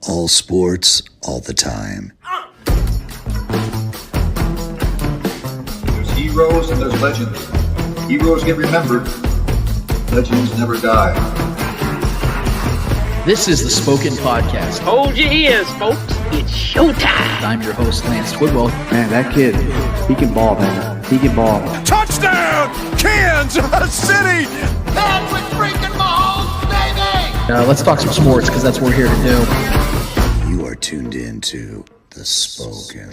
All sports, all the time. There's heroes and there's legends. Heroes get remembered. Legends never die. This is the Spoken Podcast. Hold your ears, folks. It's showtime. I'm your host, Lance Twidwell. Man, that kid, he can ball, man. He can ball. Touchdown, Kansas City! Patrick freaking Mahomes, baby! Let's talk some sports, because that's what we're here to do. You are tuned in to The Spoken.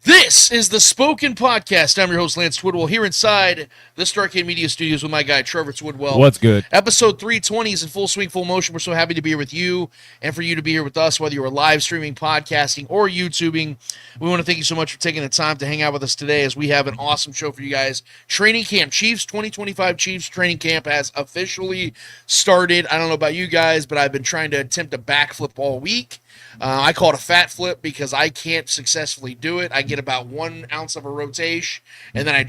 This is the Spoken Podcast. I'm your host, Lance Twidwell, here inside the Starcade Media Studios with my guy, Trevor Twidwell. What's good? Episode 320 is in full swing, full motion. We're so happy to be here with you and for you to be here with us, whether you are live streaming, podcasting, or YouTubing. We want to thank you so much for taking the time to hang out with us today as we have an awesome show for you guys. Training Camp Chiefs 2025 Chiefs Training Camp has officially started. I don't know about you guys, but I've been trying to attempt a backflip all week. I call it a fat flip because I can't successfully do it. I get about 1 ounce of a rotation, and then I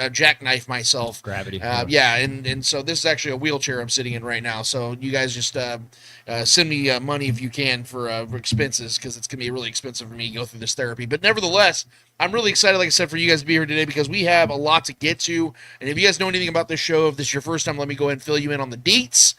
jackknife myself. Gravity. And so this is actually a wheelchair I'm sitting in right now. So you guys just send me money if you can for expenses, because it's going to be really expensive for me to go through this therapy. But nevertheless, I'm really excited, like I said, for you guys to be here today because we have a lot to get to. And if you guys know anything about this show, if this is your first time, let me go ahead and fill you in on the deets.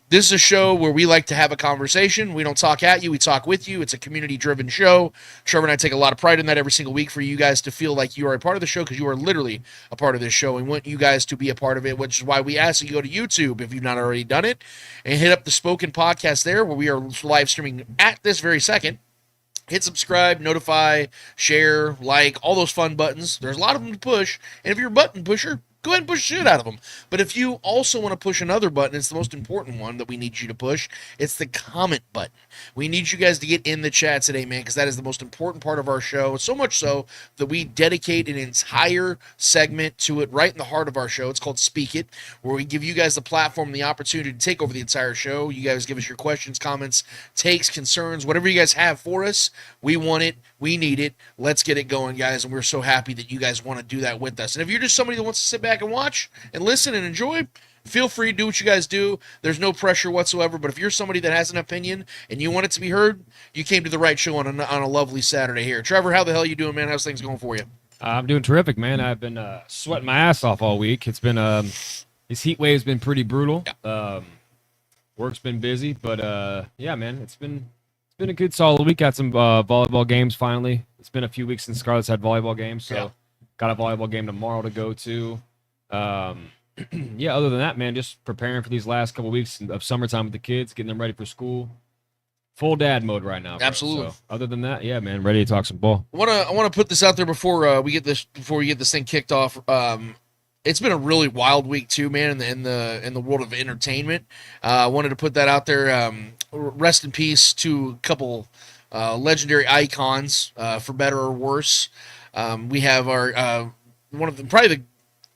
This is a show where we like to have a conversation. We don't talk at you, we talk with you. It's a community-driven show. Trevor and I take a lot of pride in that every single week for you guys to feel like you are a part of the show, because you are literally a part of this show. We want you guys to be a part of it, which is why we ask you to go to YouTube if you've not already done it, and hit up the Spoken Podcast there, where we are live streaming at this very second. Hit subscribe, notify, share, like, all those fun buttons. There's a lot of them to push, and if you're a button pusher, go ahead and push shit out of them. But if you also want to push another button, it's the most important one that we need you to push. It's the comment button. We need you guys to get in the chat today, man, because that is the most important part of our show. So much so that we dedicate an entire segment to it right in the heart of our show. It's called Speak It, where we give you guys the platform and the opportunity to take over the entire show. You guys give us your questions, comments, takes, concerns, whatever you guys have for us. We want it. We need it. Let's get it going, guys. And we're so happy that you guys want to do that with us. And if you're just somebody that wants to sit back and watch and listen and enjoy, feel free to do what you guys do. There's no pressure whatsoever. But if you're somebody that has an opinion and you want it to be heard, you came to the right show on a lovely Saturday here. Trevor, how the hell you doing, man? How's things going for you? I'm doing terrific, man. I've been sweating my ass off all week. It's been this heat wave's been pretty brutal. Yeah. Work's been busy, but yeah, man, it's been a good solid week. Got some volleyball games finally. It's been a few weeks since Scarlett's had volleyball games, so got a volleyball game tomorrow to go to. Yeah, other than that, man, just preparing for these last couple weeks of summertime with the kids, getting them ready for school. Full dad mode right now, bro. Absolutely. So, other than that, yeah, man, ready to talk some ball. I want to put this out there before we get this thing kicked off. It's been a really wild week too, man, in the world of entertainment. I wanted to put that out there. Rest in peace to a couple legendary icons, for better or worse. We have our one of them, probably the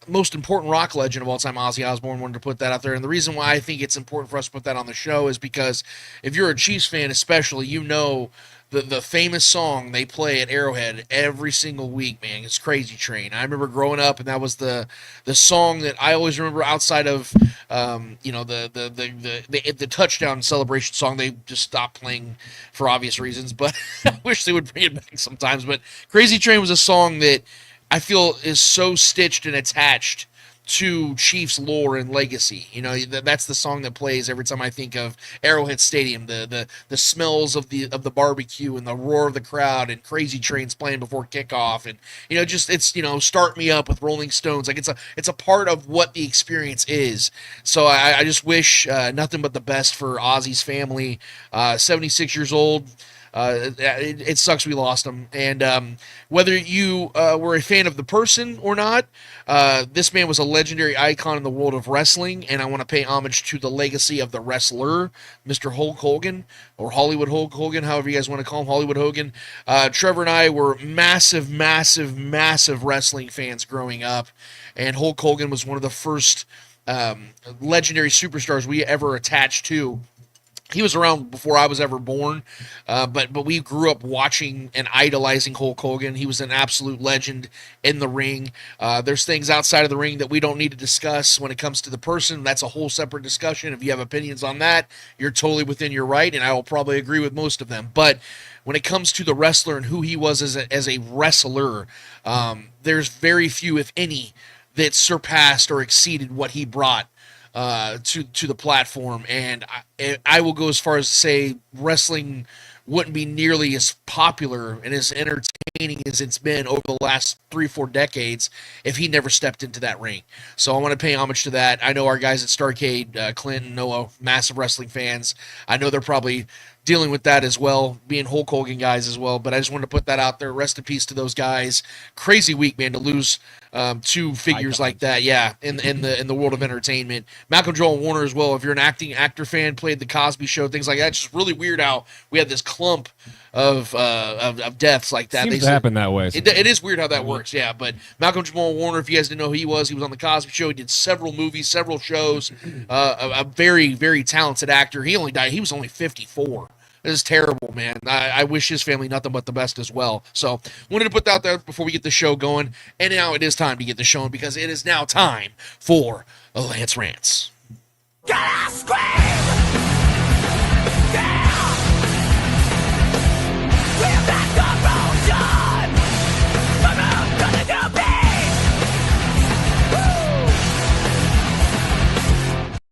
most important rock legend of all time, Ozzy Osbourne. Wanted to put that out there, and the reason why I think it's important for us to put that on the show is because if you're a Chiefs fan, especially, you know the famous song they play at Arrowhead every single week, man. It's Crazy Train. I remember growing up, and that was the song that I always remember outside of the touchdown celebration song. They just stopped playing for obvious reasons, but I wish they would bring it back sometimes. But Crazy Train was a song that I feel is so stitched and attached to Chiefs lore and legacy. You know, that's the song that plays every time I think of Arrowhead Stadium, the smells of the barbecue and the roar of the crowd and Crazy Trains playing before kickoff, and it's Start Me Up with Rolling Stones. Like it's a part of what the experience is. So I just wish nothing but the best for Ozzy's family. 76 years old. It sucks we lost him. And whether you were a fan of the person or not, this man was a legendary icon in the world of wrestling, and I want to pay homage to the legacy of the wrestler, Mr. Hulk Hogan, or Hollywood Hulk Hogan, however you guys want to call him, Hollywood Hogan. Trevor and I were massive, massive, massive wrestling fans growing up, and Hulk Hogan was one of the first legendary superstars we ever attached to he was around before I was ever born, but we grew up watching and idolizing Hulk Hogan. He was an absolute legend in the ring. There's things outside of the ring that we don't need to discuss when it comes to the person. That's a whole separate discussion. If you have opinions on that, you're totally within your right, and I will probably agree with most of them. But when it comes to the wrestler and who he was as a wrestler, there's very few, if any, that surpassed or exceeded what he brought to the platform. And I will go as far as to say wrestling wouldn't be nearly as popular and as entertaining as it's been over the last 3-4 decades if he never stepped into that ring. So I want to pay homage to that. I know our guys at Starrcade, Clint and Noah, massive wrestling fans. I know they're probably dealing with that as well, being Hulk Hogan guys as well. But I just wanted to put that out there. Rest in peace to those guys. Crazy week, man, to lose two figures like that. Yeah, in the world of entertainment. Malcolm Joel Warner as well. If you're an actor fan, played the Cosby Show, things like that. It's just really weird how we had this clump of deaths like that. Seems to happen that way. It is weird how that works, yeah. But Malcolm Jamal Warner, if you guys didn't know who he was on the Cosby Show. He did several movies, several shows. A very, very talented actor. He only died. He was only 54. This is terrible, man. I wish his family nothing but the best as well. So, wanted to put that out there before we get the show going. And now it is time to get the show, because it is now time for the Lance Rants. Gotta scream! Yeah! We've got corrosion! The moon's gonna do big! Woo!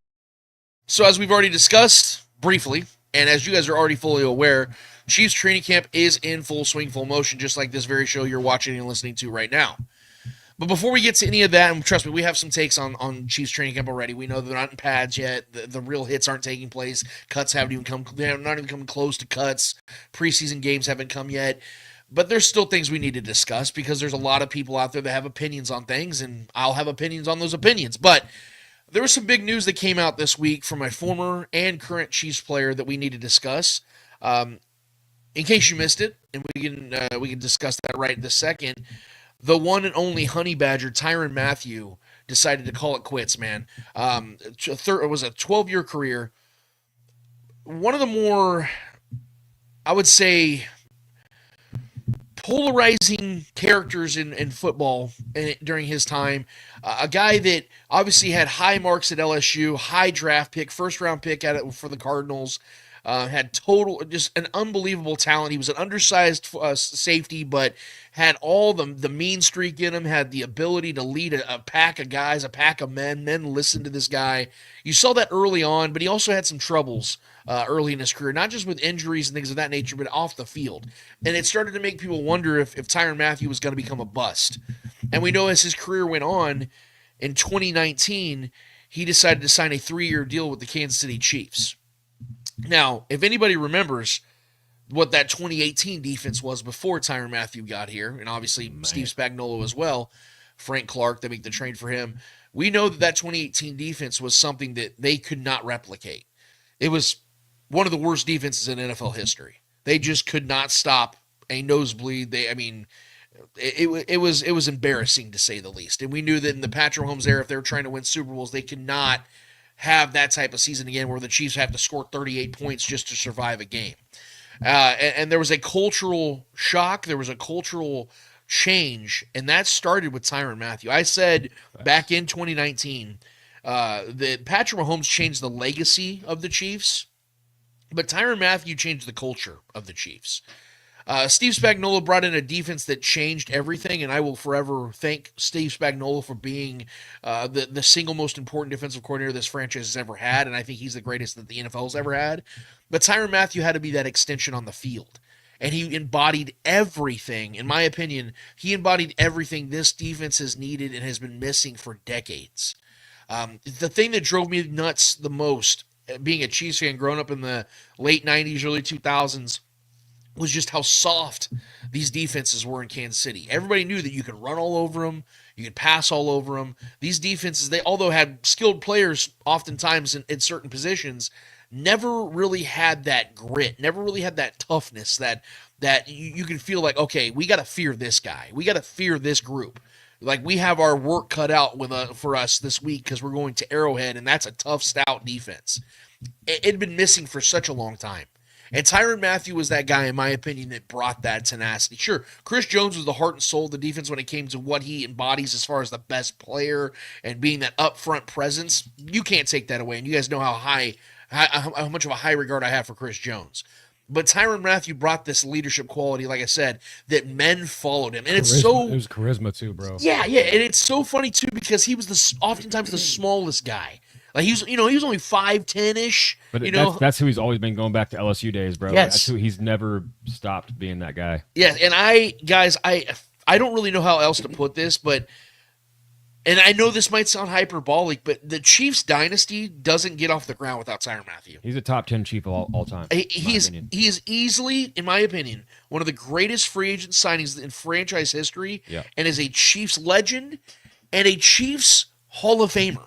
So, as we've already discussed briefly, and as you guys are already fully aware, Chiefs training camp is in full swing, full motion, just like this very show you're watching and listening to right now. But before we get to any of that, and trust me, we have some takes on Chiefs training camp already. We know they're not in pads yet. The real hits aren't taking place. Cuts haven't even come. They're not even coming close to cuts. Preseason games haven't come yet. But there's still things we need to discuss, because there's a lot of people out there that have opinions on things, and I'll have opinions on those opinions. But there was some big news that came out this week from a former and current Chiefs player that we need to discuss. In case you missed it, and we can discuss that right this second, the one and only Honey Badger, Tyrann Mathieu, decided to call it quits, man. It was a 12-year career. One of the more, I would say, polarizing characters in football during his time. A guy that obviously had high marks at LSU, high draft pick, first-round pick for the Cardinals, had just an unbelievable talent. He was an undersized safety, but had all the mean streak in him, had the ability to lead a pack of guys, a pack of men listen to this guy. You saw that early on, but he also had some troubles early in his career, not just with injuries and things of that nature, but off the field. And it started to make people wonder if Tyrann Mathieu was going to become a bust. And we know as his career went on, in 2019, he decided to sign a 3-year deal with the Kansas City Chiefs. Now, if anybody remembers what that 2018 defense was before Tyrann Mathieu got here, and obviously Steve Spagnuolo as well, Frank Clark, they make the trade for him, we know that 2018 defense was something that they could not replicate. It was one of the worst defenses in NFL history. They just could not stop a nosebleed. It was embarrassing, to say the least. And we knew that in the Patrick Mahomes era, if they were trying to win Super Bowls, they could not have that type of season again where the Chiefs have to score 38 points just to survive a game. And there was a cultural shock. There was a cultural change, and that started with Tyrann Mathieu. I said back in 2019 that Patrick Mahomes changed the legacy of the Chiefs, but Tyrann Mathieu changed the culture of the Chiefs. Steve Spagnuolo brought in a defense that changed everything, and I will forever thank Steve Spagnuolo for being the single most important defensive coordinator this franchise has ever had, and I think he's the greatest that the NFL's ever had. But Tyrann Mathieu had to be that extension on the field, and he embodied everything. In my opinion, he embodied everything this defense has needed and has been missing for decades. The thing that drove me nuts the most, being a Chiefs fan growing up in the late 90s, early 2000s, was just how soft these defenses were in Kansas City. Everybody knew that you could run all over them, you could pass all over them. These defenses, they although had skilled players oftentimes in certain positions, never really had that grit, never really had that toughness that you could feel like, okay, we got to fear this guy. We got to fear this group. Like, we have our work cut out for us this week because we're going to Arrowhead, and that's a tough, stout defense. it had been missing for such a long time. And Tyrann Mathieu was that guy, in my opinion, that brought that tenacity. Sure, Chris Jones was the heart and soul of the defense when it came to what he embodies as far as the best player and being that upfront presence. You can't take that away, and you guys know how much of a high regard I have for Chris Jones. But Tyrann Mathieu brought this leadership quality, like I said, that men followed him. And it was charisma too, bro. Yeah, and it's so funny too because he was oftentimes the smallest guy. Like he was only 5'10"-ish. But that's who he's always been going back to LSU days, bro. Yes. That's who he's never stopped being that guy. Yeah, and I don't really know how else to put this, and I know this might sound hyperbolic, but the Chiefs dynasty doesn't get off the ground without Tyrann Mathieu. He's a top 10 Chief all time. He is easily, in my opinion, one of the greatest free agent signings in franchise history, and is a Chiefs legend and a Chiefs Hall of Famer.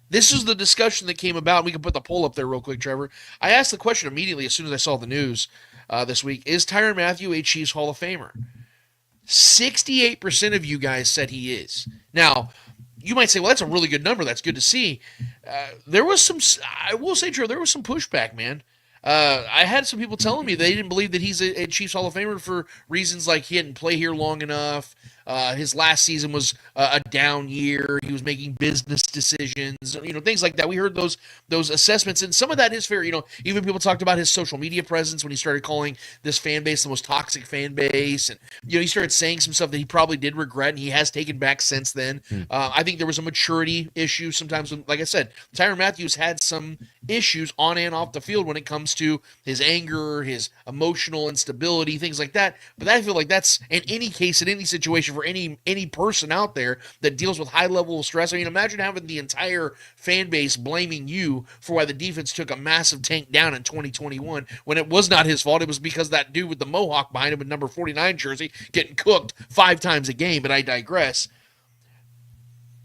This is the discussion that came about. We can put the poll up there real quick, Trevor. I asked the question immediately as soon as I saw the news this week. Is Tyrann Mathieu a Chiefs Hall of Famer? 68% of you guys said he is. Now, you might say, well, that's a really good number. That's good to see. There was some, I will say, Trevor, there was some pushback, man. I had some people telling me they didn't believe that he's a Chiefs Hall of Famer for reasons like he didn't play here long enough. His last season was a down year. He was making business decisions, things like that. We heard those assessments, and some of that is fair. Even people talked about his social media presence when he started calling this fan base the most toxic fan base, and he started saying some stuff that he probably did regret, and he has taken back since then. I think there was a maturity issue sometimes. Like I said, Tyrann Mathieu's had some issues on and off the field when it comes to his anger, his emotional instability, things like that. But I feel like that's in any case, in any situation, for any person out there that deals with high level of stress. I mean, imagine having the entire fan base blaming you for why the defense took a massive tank down in 2021 when it was not his fault. It was because that dude with the mohawk behind him with number 49 jersey getting cooked 5 times a game, but I digress.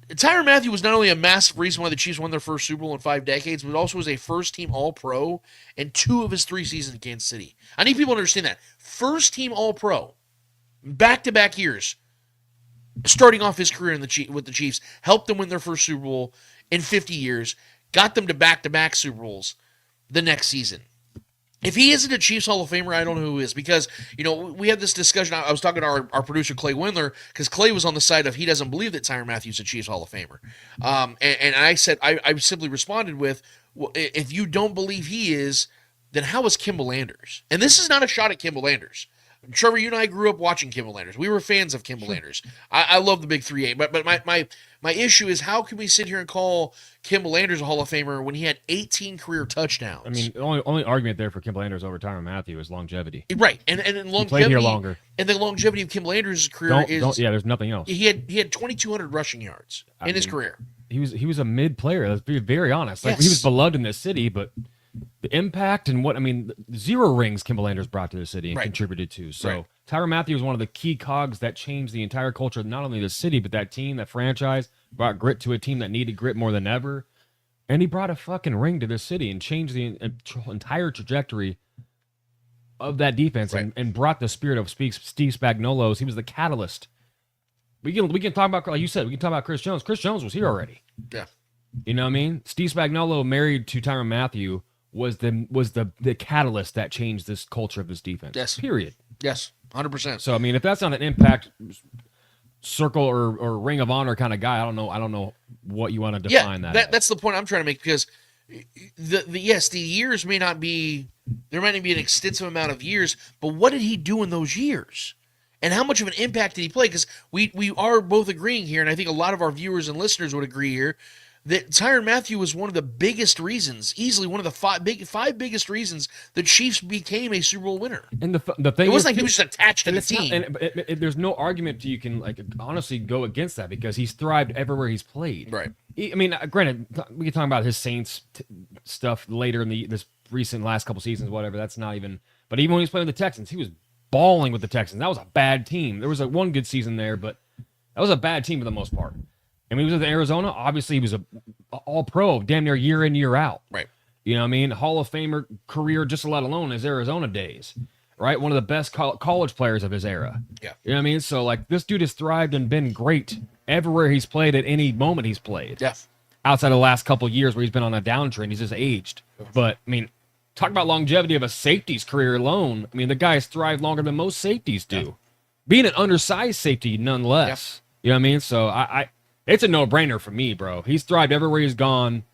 Tyrann Mathieu was not only a massive reason why the Chiefs won their first Super Bowl in 5 decades, but also was a first-team All-Pro in 2 of his 3 seasons in Kansas City. I need people to understand that. First-team All-Pro, back-to-back years, starting off his career with the Chiefs, helped them win their first Super Bowl in 50 years, got them to back-to-back Super Bowls the next season. If he isn't a Chiefs Hall of Famer, I don't know who is, because, we had this discussion. I was talking to our producer, Clay Windler, because Clay was on the side of he doesn't believe that Tyrann Mathieu's a Chiefs Hall of Famer. And I said, I simply responded with, well, if you don't believe he is, then how is Kimball Landers? And this is not a shot at Kimball Landers. Trevor, you and I grew up watching Kimball Landers. We were fans of Kimball Landers. I love the Big 3-8, but my issue is, how can we sit here and call Kimball Landers a Hall of Famer when he had 18 career touchdowns? I mean, the only argument there for Kimball Landers over Tyrann Mathieu is longevity. Right, and longevity. He played here longer. And the longevity of Kimball Landers' career there's nothing else. He had 2,200 rushing yards in his career. He was a mid player. Let's be very honest. Like, Yes. he was beloved in this city, but the impact and the 0 rings Kimball Landers brought to the city and contributed to. So Tyrann Mathieu was one of the key cogs that changed the entire culture of not only the city, but that team, that franchise, brought grit to a team that needed grit more than ever. And he brought a fucking ring to the city and changed the entire trajectory of that defense and brought the spirit of Steve Spagnuolo. He was the catalyst. We can talk about, like you said, we can talk about Chris Jones. Chris Jones was here already. Yeah. You know what I mean? Steve Spagnuolo, married to Tyrann Mathieu, was the catalyst that changed this culture of this defense. Yes. Period. Yes. 100%. So I mean, if that's not an impact circle or ring of honor kind of guy, I don't know what you want to define that. That's the point I'm trying to make, because the years may not be, there might not be an extensive amount of years, but what did he do in those years? And how much of an impact did he play? Because we are both agreeing here, and I think a lot of our viewers and listeners would agree here, that Tyrann Mathieu was one of the biggest reasons, easily one of the five biggest reasons the Chiefs became a Super Bowl winner. And the thing, it wasn't like he was just attached to the team. There's no argument you can honestly go against that, because he's thrived everywhere he's played. Right. I mean, granted, we can talk about his Saints stuff later in this recent last couple seasons, whatever. That's not even. But even when he was playing with the Texans, he was balling with the Texans. That was a bad team. There was one good season there, but that was a bad team for the most part. And when he was with Arizona, obviously he was a all-pro, damn near year in, year out. Right. You know what I mean? Hall of Famer career, just let alone his Arizona days. Right? One of the best college players of his era. Yeah. You know what I mean? So, this dude has thrived and been great everywhere he's played at any moment he's played. Yeah. outside of the last couple of years where he's been on a downtrend. He's just aged. But, I mean, talk about longevity of a safety's career alone. I mean, the guy's thrived longer than most safeties do. Yeah. Being an undersized safety, nonetheless. Yeah. You know what I mean? So, it's a no-brainer for me, bro. He's thrived everywhere he's gone.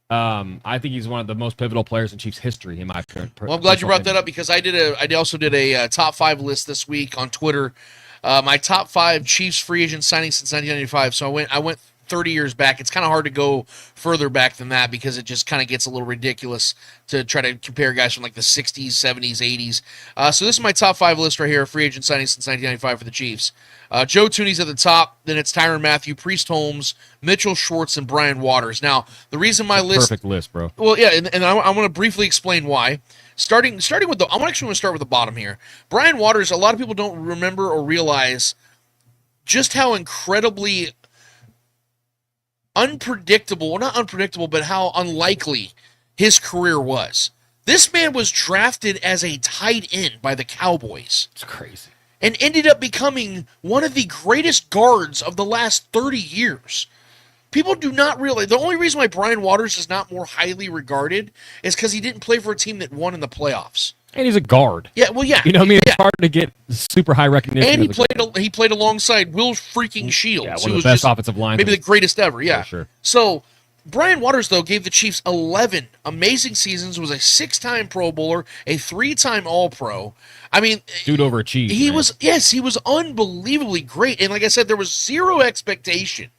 I think he's one of the most pivotal players in Chiefs history, in my opinion. Well, I'm glad you brought that up because I also did a top 5 list this week on Twitter. My top 5 Chiefs free agent signings since 1995. So I went 30 years back. It's kind of hard to go further back than that because it just kind of gets a little ridiculous to try to compare guys from like the 60s, 70s, 80s. So this is my top 5 list right here, free agent signings since 1995 for the Chiefs. Joe Thuney's at the top, then it's Tyrann Mathieu, Priest Holmes, Mitchell Schwartz, and Brian Waters. Now, the reason my list... Perfect list, bro. Well, yeah, and I want to briefly explain why. Starting with I'm actually going to start with the bottom here. Brian Waters, a lot of people don't remember or realize just how incredibly unpredictable, well, not unpredictable, but how unlikely his career was. This man was drafted as a tight end by the Cowboys. It's crazy. And ended up becoming one of the greatest guards of the last 30 years. People do not realize, the only reason why Brian Waters is not more highly regarded is because he didn't play for a team that won in the playoffs. And he's a guard. Yeah, well, yeah. You know what I mean? It's hard to get super high recognition. And he played alongside Will freaking Shields. Yeah, one of the best offensive linemen. Maybe the greatest ever, yeah. For sure. So, Brian Waters, though, gave the Chiefs 11 amazing seasons, was a 6-time Pro Bowler, a 3-time All-Pro. I mean... Dude overachieved. He was unbelievably great. And like I said, there was zero expectation.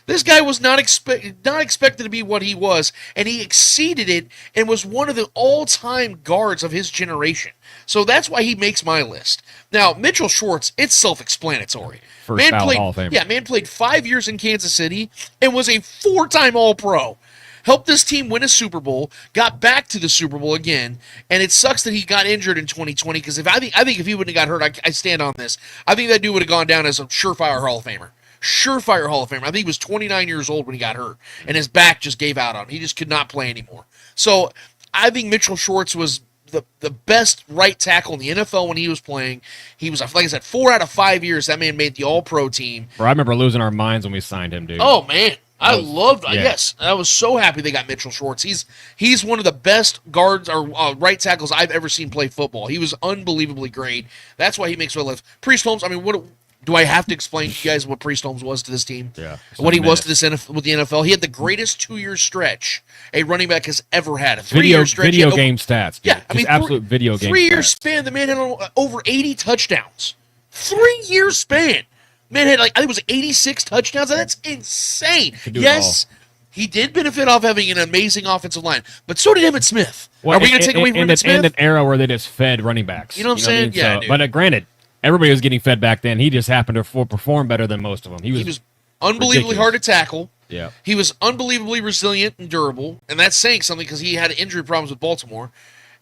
This guy was not expected to be what he was, and he exceeded it and was one of the all-time guards of his generation. So that's why he makes my list. Now, Mitchell Schwartz, it's self-explanatory. First ballot Hall of Famer. Yeah, man played 5 years in Kansas City and was a 4-time All-Pro. Helped this team win a Super Bowl, got back to the Super Bowl again, and it sucks that he got injured in 2020 because I think if he wouldn't have got hurt, I stand on this. I think that dude would have gone down as a surefire Hall of Famer. Surefire Hall of Famer. I think he was 29 years old when he got hurt, and his back just gave out on him. He just could not play anymore. So I think Mitchell Schwartz was the best right tackle in the NFL when he was playing. He was, like I said, 4 out of 5 years that man made the All-Pro team. Bro, I remember losing our minds when we signed him, dude. Oh, man. I was so happy they got Mitchell Schwartz. He's one of the best guards or right tackles I've ever seen play football. He was unbelievably great. That's why he makes my list. Priest Holmes, I mean, what do I have to explain to you guys what Priest Holmes was to this team? Yeah. What he was to this with the NFL. He had the greatest 2-year stretch a running back has ever had. A 3-year stretch. Video game stats. Dude. Yeah, I mean, absolute video game 3-year span, the man had over 80 touchdowns. 3-year span. Man had, like, I think it was 86 touchdowns. That's insane. Yes, he did benefit off having an amazing offensive line, but so did Emmitt Smith. Well, Are we going to take away from Emmitt Smith? And an era where they just fed running backs. You know what I'm saying? Yeah, so, but granted, everybody was getting fed back then. He just happened to perform better than most of them. He was unbelievably hard to tackle. Yeah. He was unbelievably resilient and durable, and that's saying something because he had injury problems with Baltimore.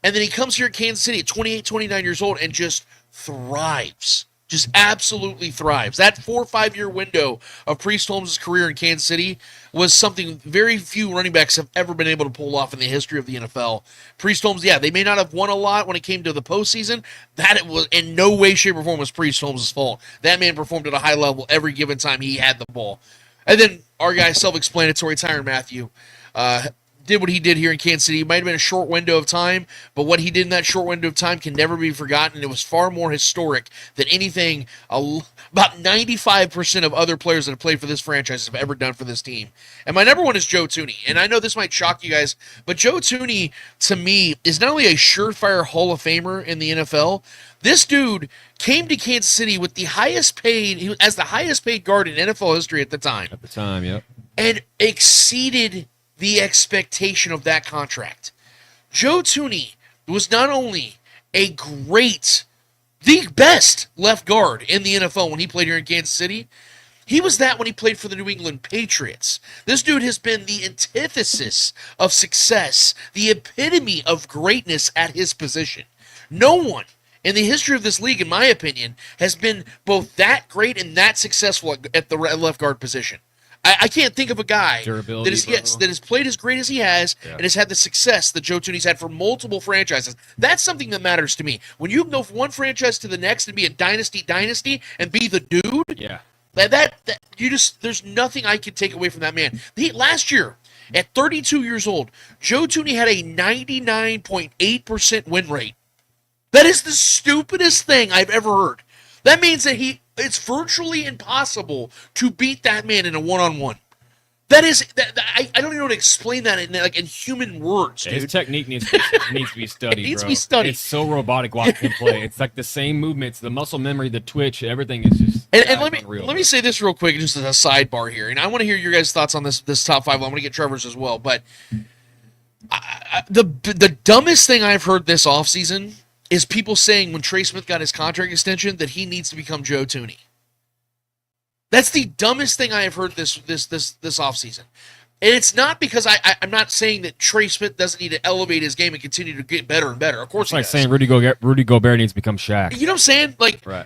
And then he comes here at Kansas City at 28, 29 years old and just thrives. Just absolutely thrives. That 4 or 5 year window of Priest Holmes' career in Kansas City was something very few running backs have ever been able to pull off in the history of the NFL. Priest Holmes, yeah, they may not have won a lot when it came to the postseason. That it was in no way, shape, or form was Priest Holmes' fault. That man performed at a high level every given time he had the ball. And then our guy, self-explanatory, Tyrann Mathieu, did what he did here in Kansas City. It might have been a short window of time, but what he did in that short window of time can never be forgotten. It was far more historic than anything about 95% of other players that have played for this franchise have ever done for this team. And my number one is Joe Thuney. And I know this might shock you guys, but Joe Thuney, to me, is not only a surefire Hall of Famer in the NFL, this dude came to Kansas City with the highest paid guard in NFL history at the time. At the time, yep. And exceeded the expectation of that contract. Joe Thuney was not only the best left guard in the NFL when he played here in Kansas City, he was that when he played for the New England Patriots. This dude has been the antithesis of success, the epitome of greatness at his position. No one in the history of this league, in my opinion, has been both that great and that successful at the left guard position. I can't think of a guy that has played as great as he has and has had the success that Joe Thuney's had for multiple franchises. That's something that matters to me. When you can go from one franchise to the next and be a dynasty and be the dude, there's nothing I can take away from that man. Last year, At 32 years old, Joe Thuney had a 99.8% win rate. That is the stupidest thing I've ever heard. That means that it's virtually impossible to beat that man in a one-on-one. I don't even know how to explain that in human words, dude. His technique needs to be studied. It needs to bro. be studied. It's so robotic watching him play. It's like the same movements, the muscle memory, the twitch, everything is just. And unreal, let me say this real quick, just as a sidebar here, and I want to hear your guys' thoughts on this top five. I'm going to get Trevor's as well, but the dumbest thing I've heard this offseason is people saying when Trey Smith got his contract extension that he needs to become Joe Thuney. That's the dumbest thing I have heard this offseason. And it's not because I'm not saying that Trey Smith doesn't need to elevate his game and continue to get better and better. Of course, it's like saying Rudy Gobert needs to become Shaq. You know what I'm saying? Like, right.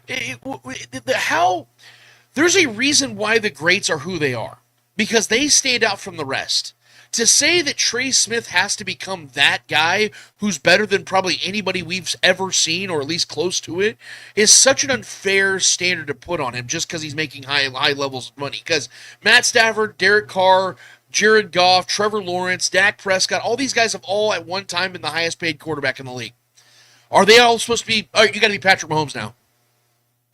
There's a reason why the greats are who they are, because they stand out from the rest. To say that Trey Smith has to become that guy who's better than probably anybody we've ever seen, or at least close to it, is such an unfair standard to put on him just because he's making high levels of money. Because Matt Stafford, Derek Carr, Jared Goff, Trevor Lawrence, Dak Prescott, all these guys have all at one time been the highest paid quarterback in the league. Are they all supposed to be, all right, you got to be Patrick Mahomes now?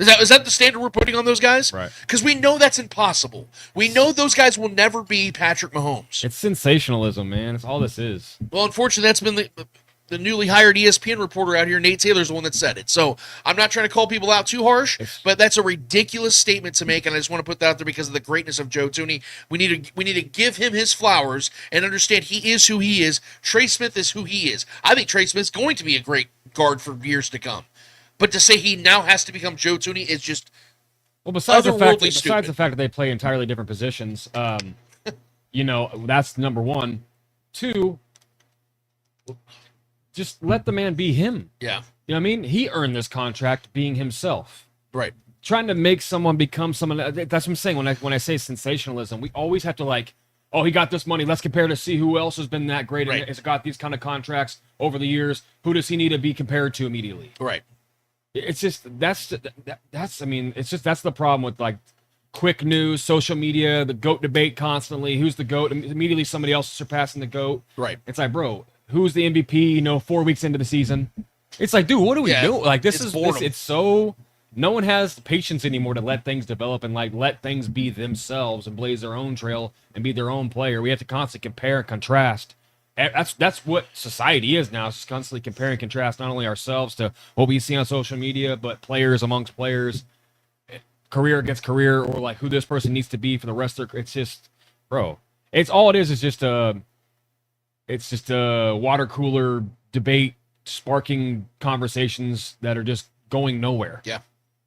Is that the standard we're putting on those guys? Right. Because we know that's impossible. We know those guys will never be Patrick Mahomes. It's sensationalism, man. It's all this is. Well, unfortunately, that's been the newly hired ESPN reporter out here, Nate Taylor's the one that said it. So I'm not trying to call people out too harsh, but that's a ridiculous statement to make, and I just want to put that out there because of the greatness of Joe Thuney. We need to give him his flowers and understand he is who he is. Trey Smith is who he is. I think Trey Smith's going to be a great guard for years to come. But to say he now has to become Joe Thuney is just besides the fact stupid. that they play entirely different positions, that's number one. Two, just let the man be him. Yeah. You know what I mean? He earned this contract being himself. Right. Trying to make someone become someone. That's what I'm saying when I say sensationalism. We always have to he got this money. Let's compare to see who else has been that great and has got these kind of contracts over the years. Who does he need to be compared to immediately? Right. It's just that's the problem with quick news, social media, the GOAT debate constantly. Who's the GOAT? Immediately somebody else is surpassing the GOAT. Right. It's like, bro, who's the MVP? 4 weeks into the season. It's like, dude, what are we doing? It's so no one has patience anymore to let things develop and let things be themselves and blaze their own trail and be their own player. We have to constantly compare and contrast. That's what society is now. It's just constantly compare and contrast not only ourselves to what we see on social media, but players amongst players, career against career, or who this person needs to be for the rest of their. It's just, bro. It's all it is. It's just a water cooler debate, sparking conversations that are just going nowhere. Yeah.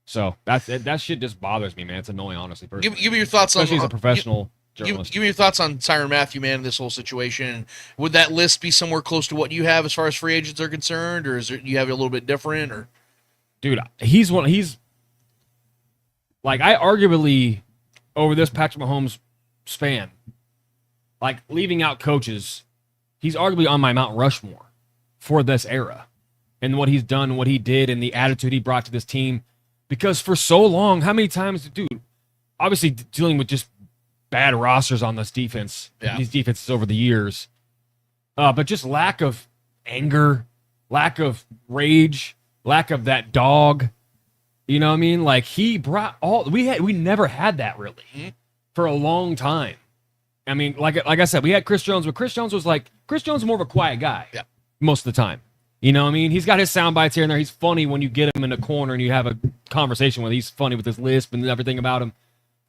So that shit just bothers me, man. It's annoying, honestly. Give me your thoughts especially on as a professional. Give me your thoughts on Tyrann Mathieu, man, in this whole situation. Would that list be somewhere close to what you have as far as free agents are concerned, or you have it a little bit different? Or, dude, I arguably over this Patrick Mahomes span, leaving out coaches, he's arguably on my Mount Rushmore for this era and what he's done, what he did, and the attitude he brought to this team. Because for so long, how many times, dude, obviously dealing with just bad rosters on this defense, these defenses over the years, but just lack of anger, lack of rage, lack of that dog. You know what I mean? He brought we never had that really for a long time. I mean, like I said, we had Chris Jones, but Chris Jones was more of a quiet guy most of the time. You know what I mean? He's got his sound bites here and there. He's funny when you get him in a corner and you have a conversation with him. He's funny with his lisp and everything about him.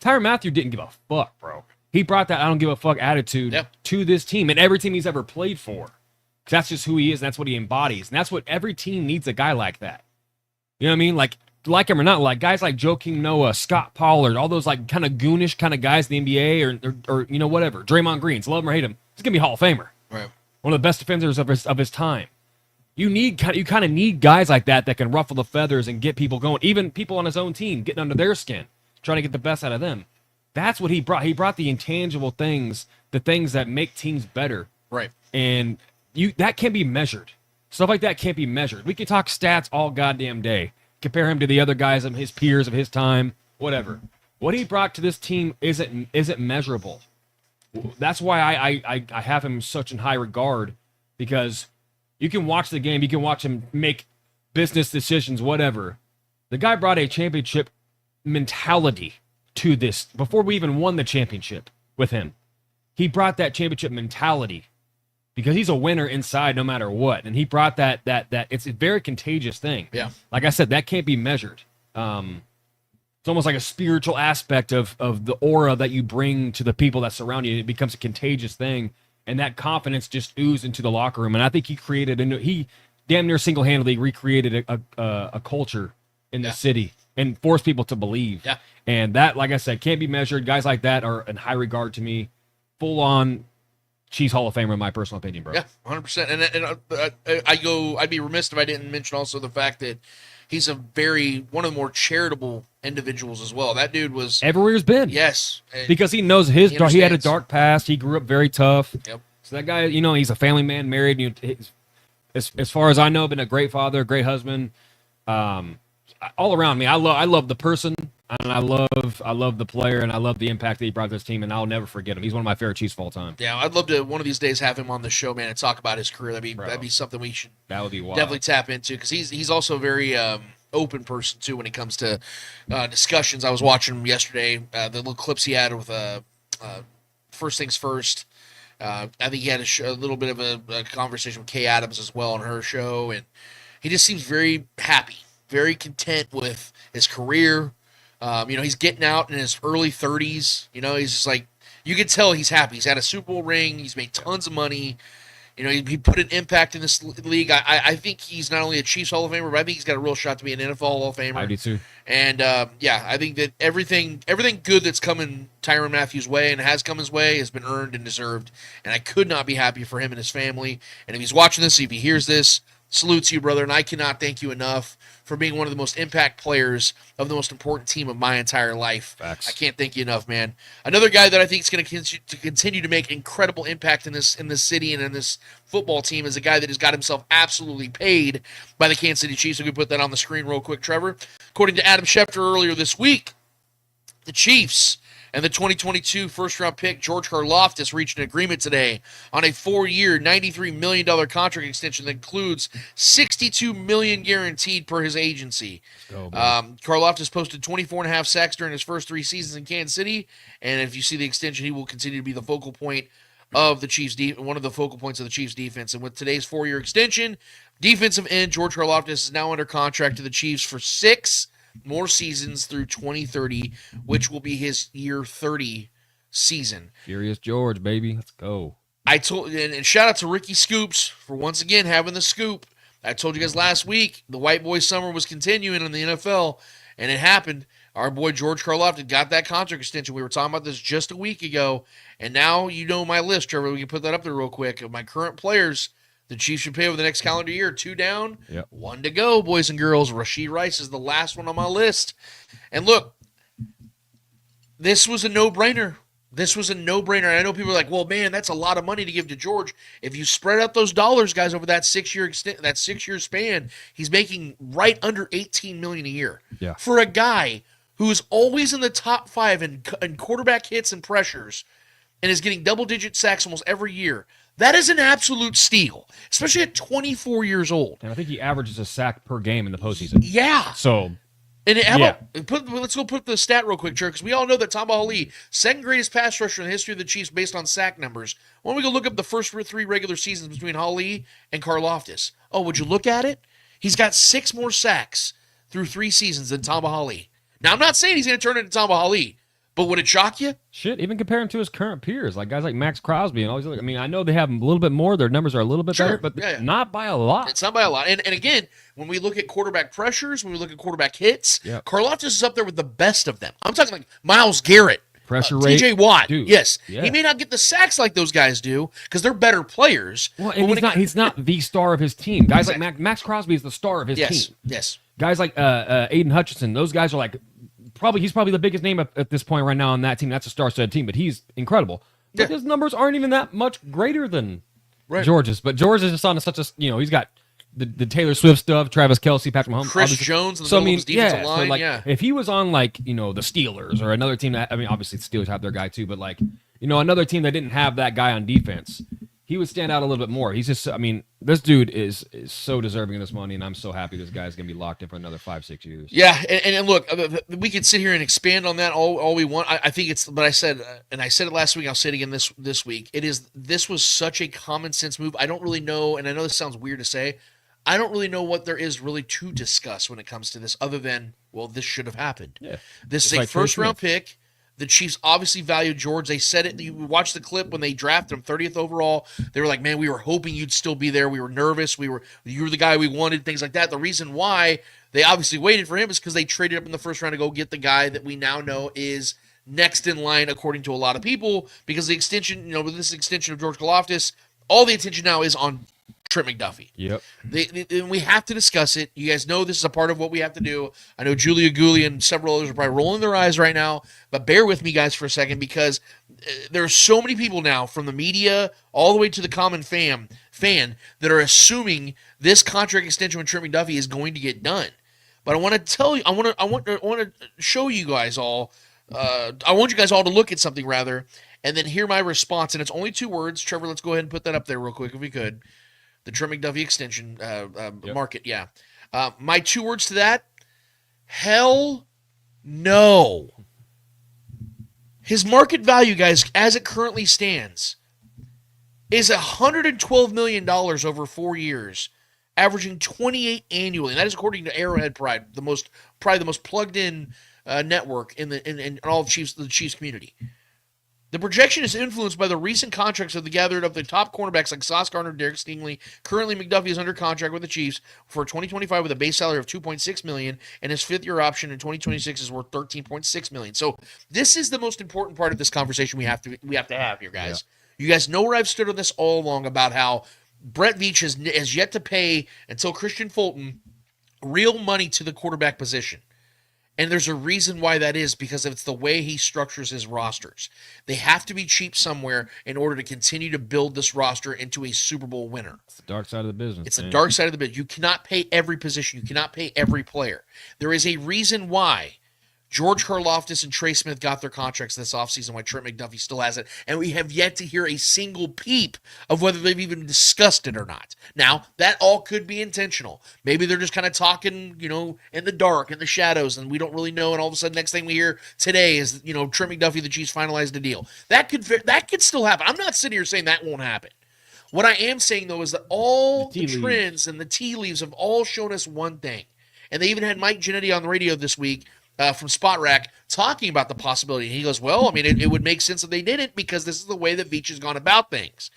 Tyrann Mathieu didn't give a fuck, bro. He brought that I don't give a fuck attitude to this team and every team he's ever played for. That's just who he is, and that's what he embodies. And that's what every team needs, a guy like that. You know what I mean? Like him or not, guys like Joakim Noah, Scott Pollard, all those kind of goonish kind of guys in the NBA or whatever. Draymond Green, love him or hate him, he's going to be Hall of Famer. Right. One of the best defenders of his time. You kind of need guys like that can ruffle the feathers and get people going. Even people on his own team getting under their skin, trying to get the best out of them. That's what he brought. He brought the intangible things, the things that make teams better. Right. And that can't be measured. Stuff like that can't be measured. We can talk stats all goddamn day. Compare him to the other guys of his peers of his time, whatever. What he brought to this team isn't measurable. That's why I have him such in high regard, because you can watch the game, you can watch him make business decisions, whatever. The guy brought a championship mentality to this before we even won the championship with him. He brought that championship mentality because he's a winner inside no matter what. And he brought that it's a very contagious thing. Yeah. Like I said, that can't be measured. It's almost like a spiritual aspect of the aura that you bring to the people that surround you. It becomes a contagious thing. And that confidence just oozed into the locker room. And I think he damn near single-handedly recreated a culture in the city and forced people to believe. Yeah. And that, like I said, can't be measured. Guys like that are in high regard to me. Full-on Chiefs Hall of Famer, in my personal opinion, bro. Yeah, 100%. And I'd be remiss if I didn't mention also the fact that he's one of the more charitable individuals as well. That dude was everywhere he's been. Yes. Because he knows he had a understands. dark past. He grew up very tough. Yep. So that guy, he's a family man, married. As far as I know, been a great father, great husband. All around me, I love the person, and I love the player, and I love the impact that he brought to this team, and I'll never forget him. He's one of my favorite Chiefs of all time. Yeah, I'd love to one of these days have him on the show, man, and talk about his career. That'd be something we should definitely tap into, because he's also a very open person too when it comes to discussions. I was watching him yesterday, the little clips he had with First Things First. I think he had a little bit of a conversation with 𝚂𝙿𝙸 as well on her show, and he just seems very happy, very content with his career. He's getting out in his early 30s. He's just like, you can tell he's happy. He's had a Super Bowl ring. He's made tons of money. He put an impact in this league. I think he's not only a Chiefs Hall of Famer, but I think he's got a real shot to be an NFL Hall of Famer. I do too. And I think that everything good that's coming Tyrann Mathieu's way and has come his way has been earned and deserved. And I could not be happier for him and his family. And if he's watching this, if he hears this, salute to you, brother. And I cannot thank you enough for being one of the most impact players of the most important team of my entire life. Facts. I can't thank you enough, man. Another guy that I think is going to continue to make incredible impact in this city and in this football team is a guy that has got himself absolutely paid by the Kansas City Chiefs. We can put that on the screen real quick, Trevor. According to Adam Schefter earlier this week, the Chiefs and the 2022 first-round pick, George Karlaftis, reached an agreement today on a 4-year, $93 million contract extension that includes $62 million guaranteed per his agency. Karlaftis posted 24.5 sacks during his first 3 seasons in Kansas City, and if you see the extension, he will continue to be the focal point of the Chiefs' one of the focal points of the Chiefs' defense. And with today's 4-year extension, defensive end George Karlaftis is now under contract to the Chiefs for 6 more seasons through 2030, which will be his year 30 season. Furious George, baby. Let's go. And shout out to Ricky Scoops for once again having the scoop. I told you guys last week the white boy summer was continuing in the NFL, and it happened. Our boy George Karlaftis got that contract extension. We were talking about this just a week ago, and now you know my list, Trevor. We can put that up there real quick of my current players the Chiefs should pay over the next calendar year. 2 down, 1 to go, boys and girls. Rashee Rice is the last one on my list. And look, this was a no-brainer. I know people are like, well, man, that's a lot of money to give to George. If you spread out those dollars, guys, over that 6-year span, he's making right under $18 million a year. Yeah. For a guy who is always in the top 5 in quarterback hits and pressures and is getting double-digit sacks almost every year, that is an absolute steal, especially at 24 years old. And I think he averages a sack per game in the postseason. Yeah. So, and let's go put the stat real quick, because we all know that Tabahali, second greatest pass rusher in the history of the Chiefs based on sack numbers. Why don't we go look up the first 3 regular seasons between Hali and Karlaftis? Oh, would you look at it? He's got 6 more sacks through 3 seasons than Tabahali. Now, I'm not saying he's going to turn into Tabahali, but would it shock you? Shit, even compare him to his current peers, like guys like Max Crosby and all these other. I mean, I know they have a little bit more. Their numbers are a little bit better, but not by a lot. It's not by a lot. And again, when we look at quarterback pressures, when we look at quarterback hits, Karlaftis is up there with the best of them. I'm talking like Myles Garrett, pressure rate, TJ Watt. Dude, yes, he may not get the sacks like those guys do because they're better players. Well, and he's not the star of his team. Guys like Max Crosby is the star of his team. Yes. Guys like Aiden Hutchinson, those guys are like. He's probably the biggest name at this point right now on that team. That's a star-studded team, but he's incredible. But his numbers aren't even that much greater than George's. But George is just on such a he's got the Taylor Swift stuff, Travis Kelce, Patrick Mahomes, Chris Jones in the middle of his defensive line. If he was on the Steelers or another team that obviously the Steelers have their guy too, but another team that didn't have that guy on defense, he would stand out a little bit more. He's just, this dude is so deserving of this money, and I'm so happy this guy's going to be locked in for another 5-6 years. Yeah, and look, we could sit here and expand on that all we want. I think it's, but I said it last week, I'll say it again this week. This was such a common sense move. I don't really know, and I know this sounds weird to say, I don't really know what there is really to discuss when it comes to this, other than, well, this should have happened. Yeah. This is a first-round pick. The Chiefs obviously valued George. They said it. You watched the clip when they drafted him 30th overall. They were like, man, we were hoping you'd still be there. We were nervous. You were the guy we wanted, things like that. The reason why they obviously waited for him is because they traded up in the first round to go get the guy that we now know is next in line, according to a lot of people, because the extension, with this extension of George Karlaftis, all the attention now is on Trent McDuffie. Yep. And we have to discuss it. You guys know this is a part of what we have to do. I know Julia Gooley and several others are probably rolling their eyes right now, but bear with me, guys, for a second, because there are so many people now, from the media all the way to the common fan, that are assuming this contract extension with Trent McDuffie is going to get done. But I want to tell you, I want to show you guys all. I want you guys all to look at something rather, and then hear my response. And it's only 2 words. Trevor, let's go ahead and put that up there real quick if we could. The Trent McDuffie extension market, yeah. My 2 words to that, hell no. His market value, guys, as it currently stands, is $112 million over 4 years, averaging 28 annually. And that is according to Arrowhead Pride, probably the most plugged-in network in all of the Chiefs community. The projection is influenced by the recent contracts of the gathered of the top cornerbacks like Sauce Gardner, Derek Stingley. Currently, McDuffie is under contract with the Chiefs for 2025 with a base salary of $2.6 million, and his 5th-year option in 2026 is worth $13.6 million. So this is the most important part of this conversation we have to have here, guys. Yeah. You guys know where I've stood on this all along about how Brett Veach has yet to pay, until Christian Fulton, real money to the quarterback position. And there's a reason why that is, because it's the way he structures his rosters. They have to be cheap somewhere in order to continue to build this roster into a Super Bowl winner. It's the dark side of the business. It's the dark side of the business. You cannot pay every position. You cannot pay every player. There is a reason why George Karlaftis and Trey Smith got their contracts this offseason, why Trent McDuffie still has it, and we have yet to hear a single peep of whether they've even discussed it or not. Now, that all could be intentional. Maybe they're just kind of talking, in the dark, in the shadows, and we don't really know, and all of a sudden, next thing we hear today is, Trent McDuffie, the Chiefs finalized a deal. That could still happen. I'm not sitting here saying that won't happen. What I am saying, though, is that all the trends and the tea leaves have all shown us one thing. And they even had Mike Giannetti on the radio this week, from Spot Rack, talking about the possibility. And he goes, well, it would make sense if they didn't, because this is the way that Veach has gone about things.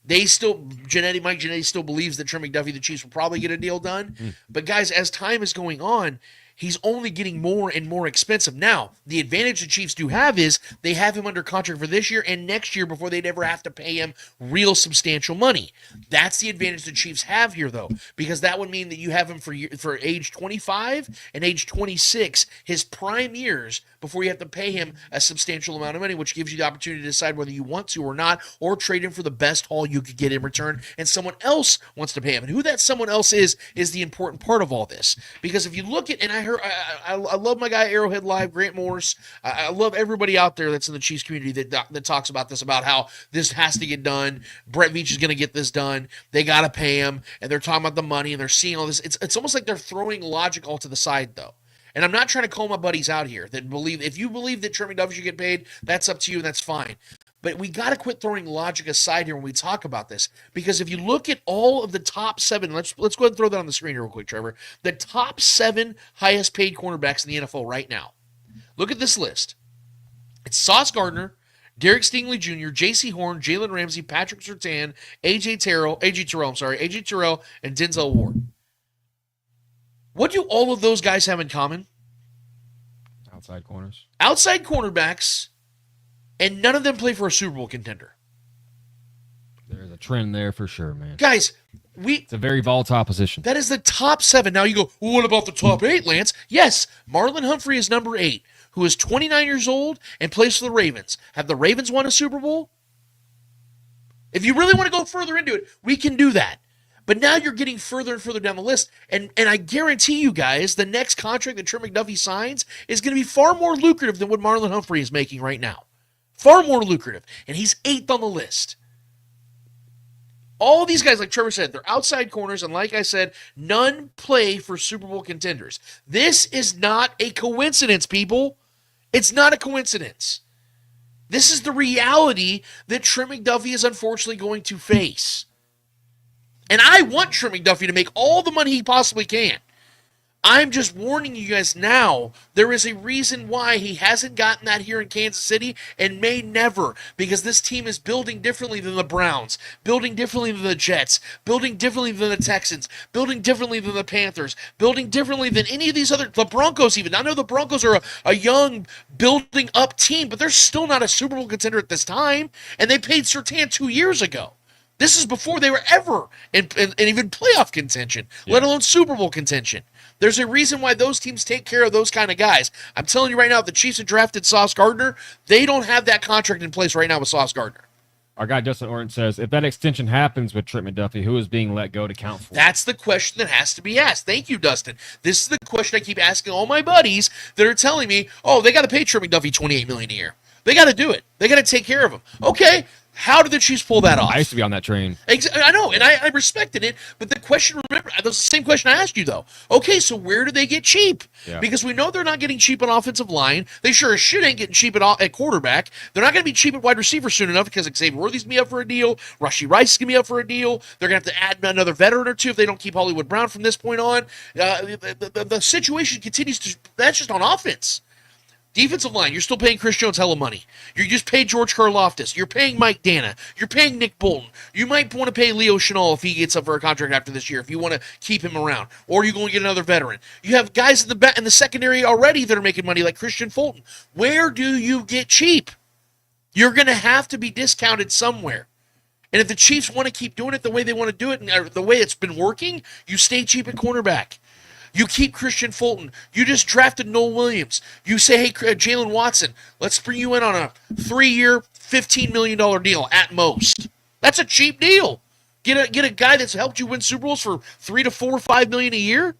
Mike Giannetti still believes that Trent McDuffie, the Chiefs, will probably get a deal done. But guys, as time is going on, he's only getting more and more expensive. Now, the advantage the Chiefs do have is they have him under contract for this year and next year before they'd ever have to pay him real substantial money. That's the advantage the Chiefs have here, though, because that would mean that you have him for age 25 and age 26, his prime years, before you have to pay him a substantial amount of money, which gives you the opportunity to decide whether you want to or not, or trade him for the best haul you could get in return, and someone else wants to pay him. And who that someone else is the important part of all this. Because if you look at, and I love my guy Arrowhead Live, Grant Morris. I love everybody out there that's in the Chiefs community that talks about this, about how this has to get done. Brett Veach is going to get this done. They got to pay him, and they're talking about the money, and they're seeing all this. It's almost like they're throwing logic all to the side, though. And I'm not trying to call my buddies out here that believe, if you believe that Trent McDuffie should get paid, that's up to you and that's fine. But we got to quit throwing logic aside here when we talk about this, because if you look at all of the top 7, let's go ahead and throw that on the screen real quick, Trevor. The top 7 highest paid cornerbacks in the NFL right now. Look at this list. It's Sauce Gardner, Derek Stingley Jr., J.C. Horn, Jalen Ramsey, Patrick Surtain, A.J. Terrell, and Denzel Ward. What do all of those guys have in common? Outside corners. Outside cornerbacks, and none of them play for a Super Bowl contender. There's a trend there for sure, man. Guys, it's a very volatile position. That is the top 7. Now you go, well, what about the top 8, Lance? Yes, Marlon Humphrey is number 8, who is 29 years old and plays for the Ravens. Have the Ravens won a Super Bowl? If you really want to go further into it, we can do that. But now you're getting further and further down the list, and I guarantee you guys, the next contract that Trent McDuffie signs is going to be far more lucrative than what Marlon Humphrey is making right now. Far more lucrative. And he's 8th on the list. All these guys, like Trevor said, they're outside corners, and like I said, none play for Super Bowl contenders. This is not a coincidence, people. It's not a coincidence. This is the reality that Trent McDuffie is unfortunately going to face. And I want Trent McDuffie to make all the money he possibly can. I'm just warning you guys now, there is a reason why he hasn't gotten that here in Kansas City and may never, because this team is building differently than the Browns, building differently than the Jets, building differently than the Texans, building differently than the Panthers, building differently than any of these other, the Broncos even. I know the Broncos are a young, building up team, but they're still not a Super Bowl contender at this time, and they paid Surtain 2 years ago. This is before they were ever in even playoff contention, let alone Super Bowl contention. There's a reason why those teams take care of those kind of guys. I'm telling you right now, if the Chiefs had drafted Sauce Gardner, they don't have that contract in place right now with Sauce Gardner. Our guy Justin Orton says, if that extension happens with Trent McDuffie, who is being let go to count for? That's the question that has to be asked. Thank you, Dustin. This is the question I keep asking all my buddies that are telling me, oh, they got to pay Trent McDuffie $28 million a year. They got to do it. They got to take care of him. Okay. How did the Chiefs pull that off? I used to be on that train. I know, and I respected it, but the question, remember, that's the same question I asked you, though. Okay, so where do they get cheap? Yeah. Because we know they're not getting cheap on offensive line. They sure as shit ain't getting cheap at quarterback. They're not going to be cheap at wide receiver soon enough because Xavier Worthy's going to be up for a deal. Rashee Rice is going to be up for a deal. They're going to have to add another veteran or two if they don't keep Hollywood Brown from this point on. The situation continues to, that's just on offense. Defensive line, you're still paying Chris Jones hella money. You just paid George Karlaftis. You're paying Mike Dana. You're paying Nick Bolton. You might want to pay Leo Chenal if he gets up for a contract after this year, if you want to keep him around. Or you're going to get another veteran. You have guys in the secondary already that are making money, like Christian Fulton. Where do you get cheap? You're going to have to be discounted somewhere. And if the Chiefs want to keep doing it the way they want to do it, and the way it's been working, you stay cheap at cornerback. You keep Christian Fulton. You just drafted Noel Williams. You say, hey, Jalen Watson, let's bring you in on a 3-year, $15 million deal at most. That's a cheap deal. Get a guy that's helped you win Super Bowls for $3 to $4 or $5 million a year,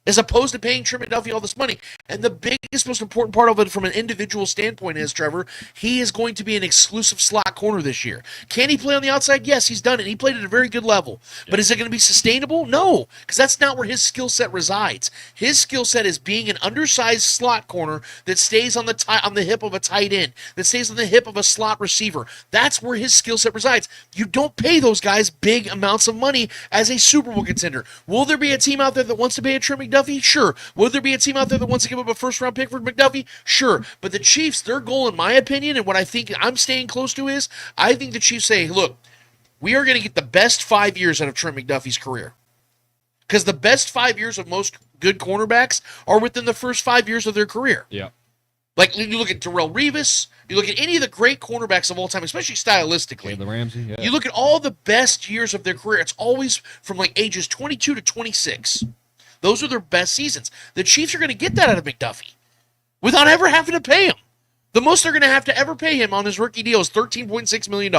as opposed to paying Trent McDuffie all this money. And the biggest, most important part of it from an individual standpoint is, Trevor, he is going to be an exclusive slot corner this year. Can he play on the outside? Yes, he's done it. He played at a very good level. Yeah. But is it going to be sustainable? No, because that's not where his skill set resides. His skill set is being an undersized slot corner that stays on the hip of a tight end, that stays on the hip of a slot receiver. That's where his skill set resides. You don't pay those guys big amounts of money as a Super Bowl contender. Will there be a team out there that wants to pay a Trent McDuffie? Sure. Will there be a team out there that wants to give up a first-round pick for McDuffie? Sure. But the Chiefs, their goal, in my opinion, and what I think I'm staying close to is, I think the Chiefs say, look, we are going to get the best 5 years out of Trent McDuffie's career. Because the best 5 years of most good cornerbacks are within the first 5 years of their career. Yeah. Like, you look at Darrelle Revis, you look at any of the great cornerbacks of all time, especially stylistically. The Ramsey, yeah. You look at all the best years of their career, it's always from like ages 22 to 26. Those are their best seasons. The Chiefs are going to get that out of McDuffie without ever having to pay him. The most they're going to have to ever pay him on his rookie deal is $13.6 million.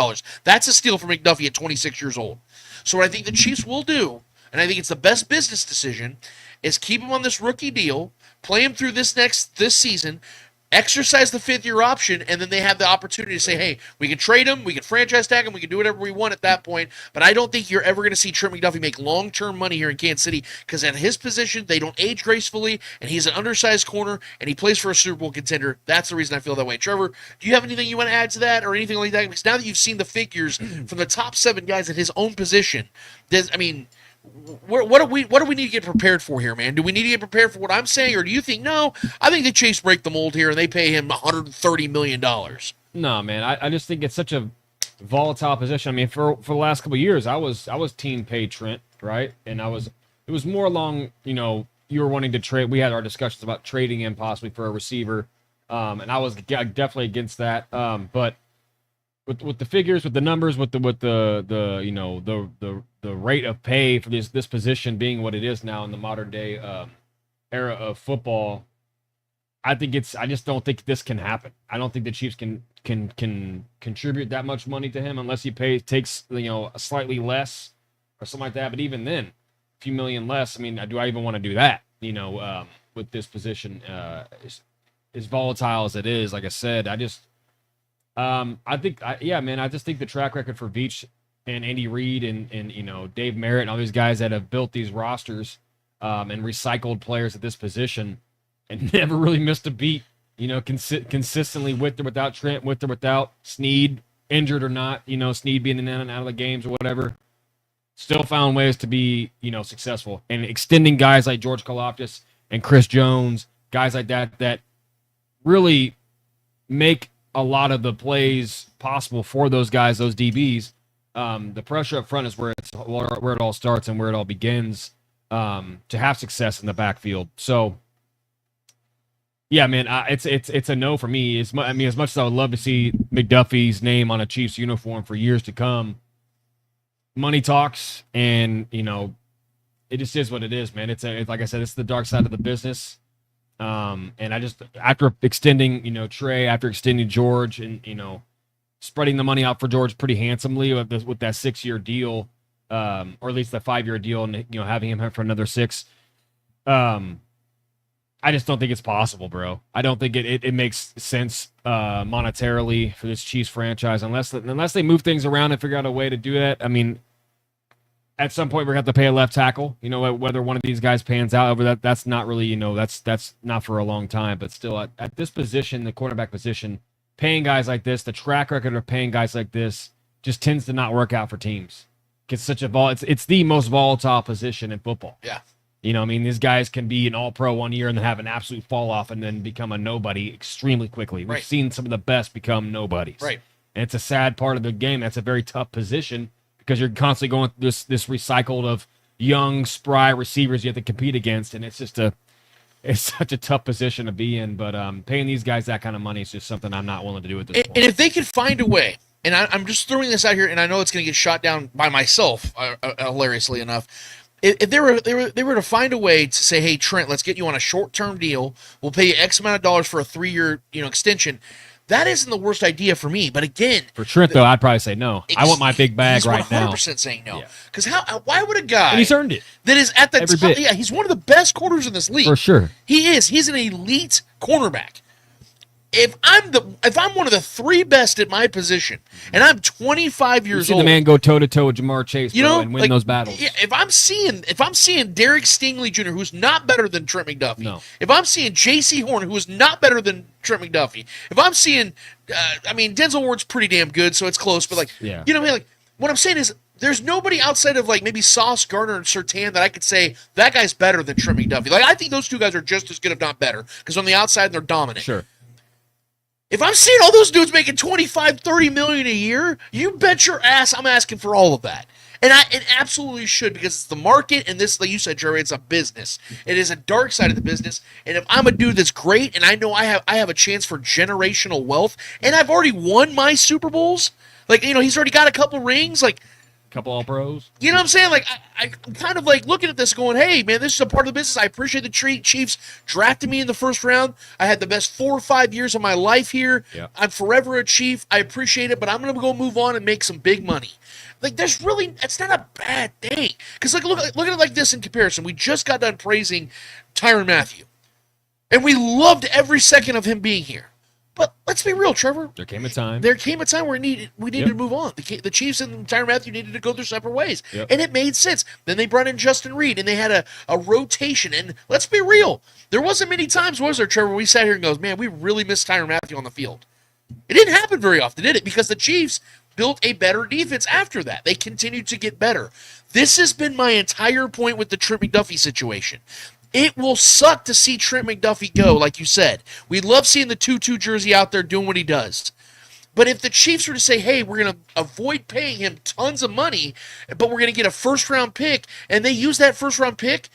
That's a steal for McDuffie at 26 years old. So what I think the Chiefs will do, and I think it's the best business decision, is keep him on this rookie deal, play him through this season, exercise the fifth-year option, and then they have the opportunity to say, hey, we can trade him, we can franchise tag him, we can do whatever we want at that point. But I don't think you're ever going to see Trent McDuffie make long-term money here in Kansas City because at his position, they don't age gracefully, and he's an undersized corner, and he plays for a Super Bowl contender. That's the reason I feel that way. Trevor, do you have anything you want to add to that or anything like that? Because now that you've seen the figures from the top 7 guys at his own position, what do we need to get prepared for here, man? Do we need to get prepared for what I'm saying, or do you think, no, I think the Chiefs break the mold here and they pay him $130 million? No, man. I just think it's such a volatile position. I mean, for the last couple of years, I was team pay Trent, right? And it was more along, you were wanting to trade. We had our discussions about trading him possibly for a receiver, and I was definitely against that. But with the figures, with the numbers, with the rate of pay for this position being what it is now in the modern day era of football, I just don't think this can happen. I don't think the Chiefs can contribute that much money to him unless he takes a slightly less or something like that. But even then, a few million less. I mean, do I even want to do that? With this position, as volatile as it is, like I said, I think, man, I just think the track record for Veach and Andy Reid and Dave Merritt and all these guys that have built these rosters and recycled players at this position and never really missed a beat, consistently with or without Trent, with or without Snead, injured or not, Snead being in and out of the games or whatever, still found ways to be, successful. And extending guys like George Karlaftis and Chris Jones, guys like that really make a lot of the plays possible for those guys, those DBs. The pressure up front is where it all starts and where it all begins to have success in the backfield. So, yeah, man, it's a no for me. As much as I would love to see McDuffie's name on a Chiefs uniform for years to come, money talks, and it just is what it is, man. It's like I said, it's the dark side of the business. And I just, after extending, Trey, after extending George, and spreading the money out for George pretty handsomely with that 6-year deal, or at least the 5-year deal, and having him for another 6. I just don't think it's possible, bro. I don't think it makes sense monetarily for this Chiefs franchise unless they move things around and figure out a way to do that. I mean, at some point we're going to have to pay a left tackle. Whether one of these guys pans out over that's not really, that's not for a long time. But still, at this position, the quarterback position, paying guys like this, the track record of paying guys like this just tends to not work out for teams. It's such it's the most volatile position in football. Yeah. These guys can be an all-pro one year and then have an absolute fall-off and then become a nobody extremely quickly. We've seen some of the best become nobodies. Right. And it's a sad part of the game. That's a very tough position because you're constantly going through this recycled of young, spry receivers you have to compete against, and it's such a tough position to be in. But paying these guys that kind of money is just something I'm not willing to do at this point. And if they could find a way, and I'm just throwing this out here, and I know it's going to get shot down by myself, hilariously enough. If they were to find a way to say, hey, Trent, let's get you on a short-term deal. We'll pay you X amount of dollars for a 3-year extension. That isn't the worst idea for me. But again, for Trent, though, I'd probably say no. I want my big bag right now. He's 100% saying no. Because why would a guy and he's earned it that is at the top? Yeah, he's one of the best corners in this league. For sure. He is. He's an elite cornerback. If I'm one of the 3 best at my position, and I'm 25 years old, the man go toe to toe with Jamar Chase, and win those battles. Yeah, if I'm seeing Derek Stingley Jr., who's not better than Trent McDuffie, no. If I'm seeing J.C. Horn, who is not better than Trent McDuffie, if I'm seeing, Denzel Ward's pretty damn good, so it's close, but what I'm saying is, there's nobody outside of maybe Sauce Gardner and Surtain that I could say that guy's better than Trent McDuffie. I think those two guys are just as good, if not better, because on the outside they're dominant. Sure. If I'm seeing all those dudes making $25, $30 million a year, you bet your ass I'm asking for all of that. And it absolutely should, because it's the market, and this, like you said, Jerry, it's a business. It is a dark side of the business. And if I'm a dude that's great, and I know I have a chance for generational wealth, and I've already won my Super Bowls, he's already got a couple rings, couple All-Pros. You know what I'm saying? I'm kind of looking at this going, hey, man, this is a part of the business. I appreciate the Chiefs drafted me in the first round. I had the best 4 or 5 years of my life here. Yeah. I'm forever a Chief. I appreciate it, but I'm going to go move on and make some big money. It's not a bad thing. Because look at it like this in comparison. We just got done praising Tyrann Mathieu. And we loved every second of him being here. But let's be real, Trevor. There came a time where we needed to move on. The Chiefs and Tyrann Mathieu needed to go their separate ways. Yep. And it made sense. Then they brought in Justin Reed, and they had a rotation. And let's be real. There wasn't many times, was there, Trevor, where we sat here and goes, man, we really missed Tyrann Mathieu on the field. It didn't happen very often, did it? Because the Chiefs built a better defense after that. They continued to get better. This has been my entire point with the Trent McDuffie situation. It will suck to see Trent McDuffie go, like you said. We love seeing the 2-2 jersey out there doing what he does. But if the Chiefs were to say, hey, we're going to avoid paying him tons of money, but we're going to get a first-round pick, and they use that first-round pick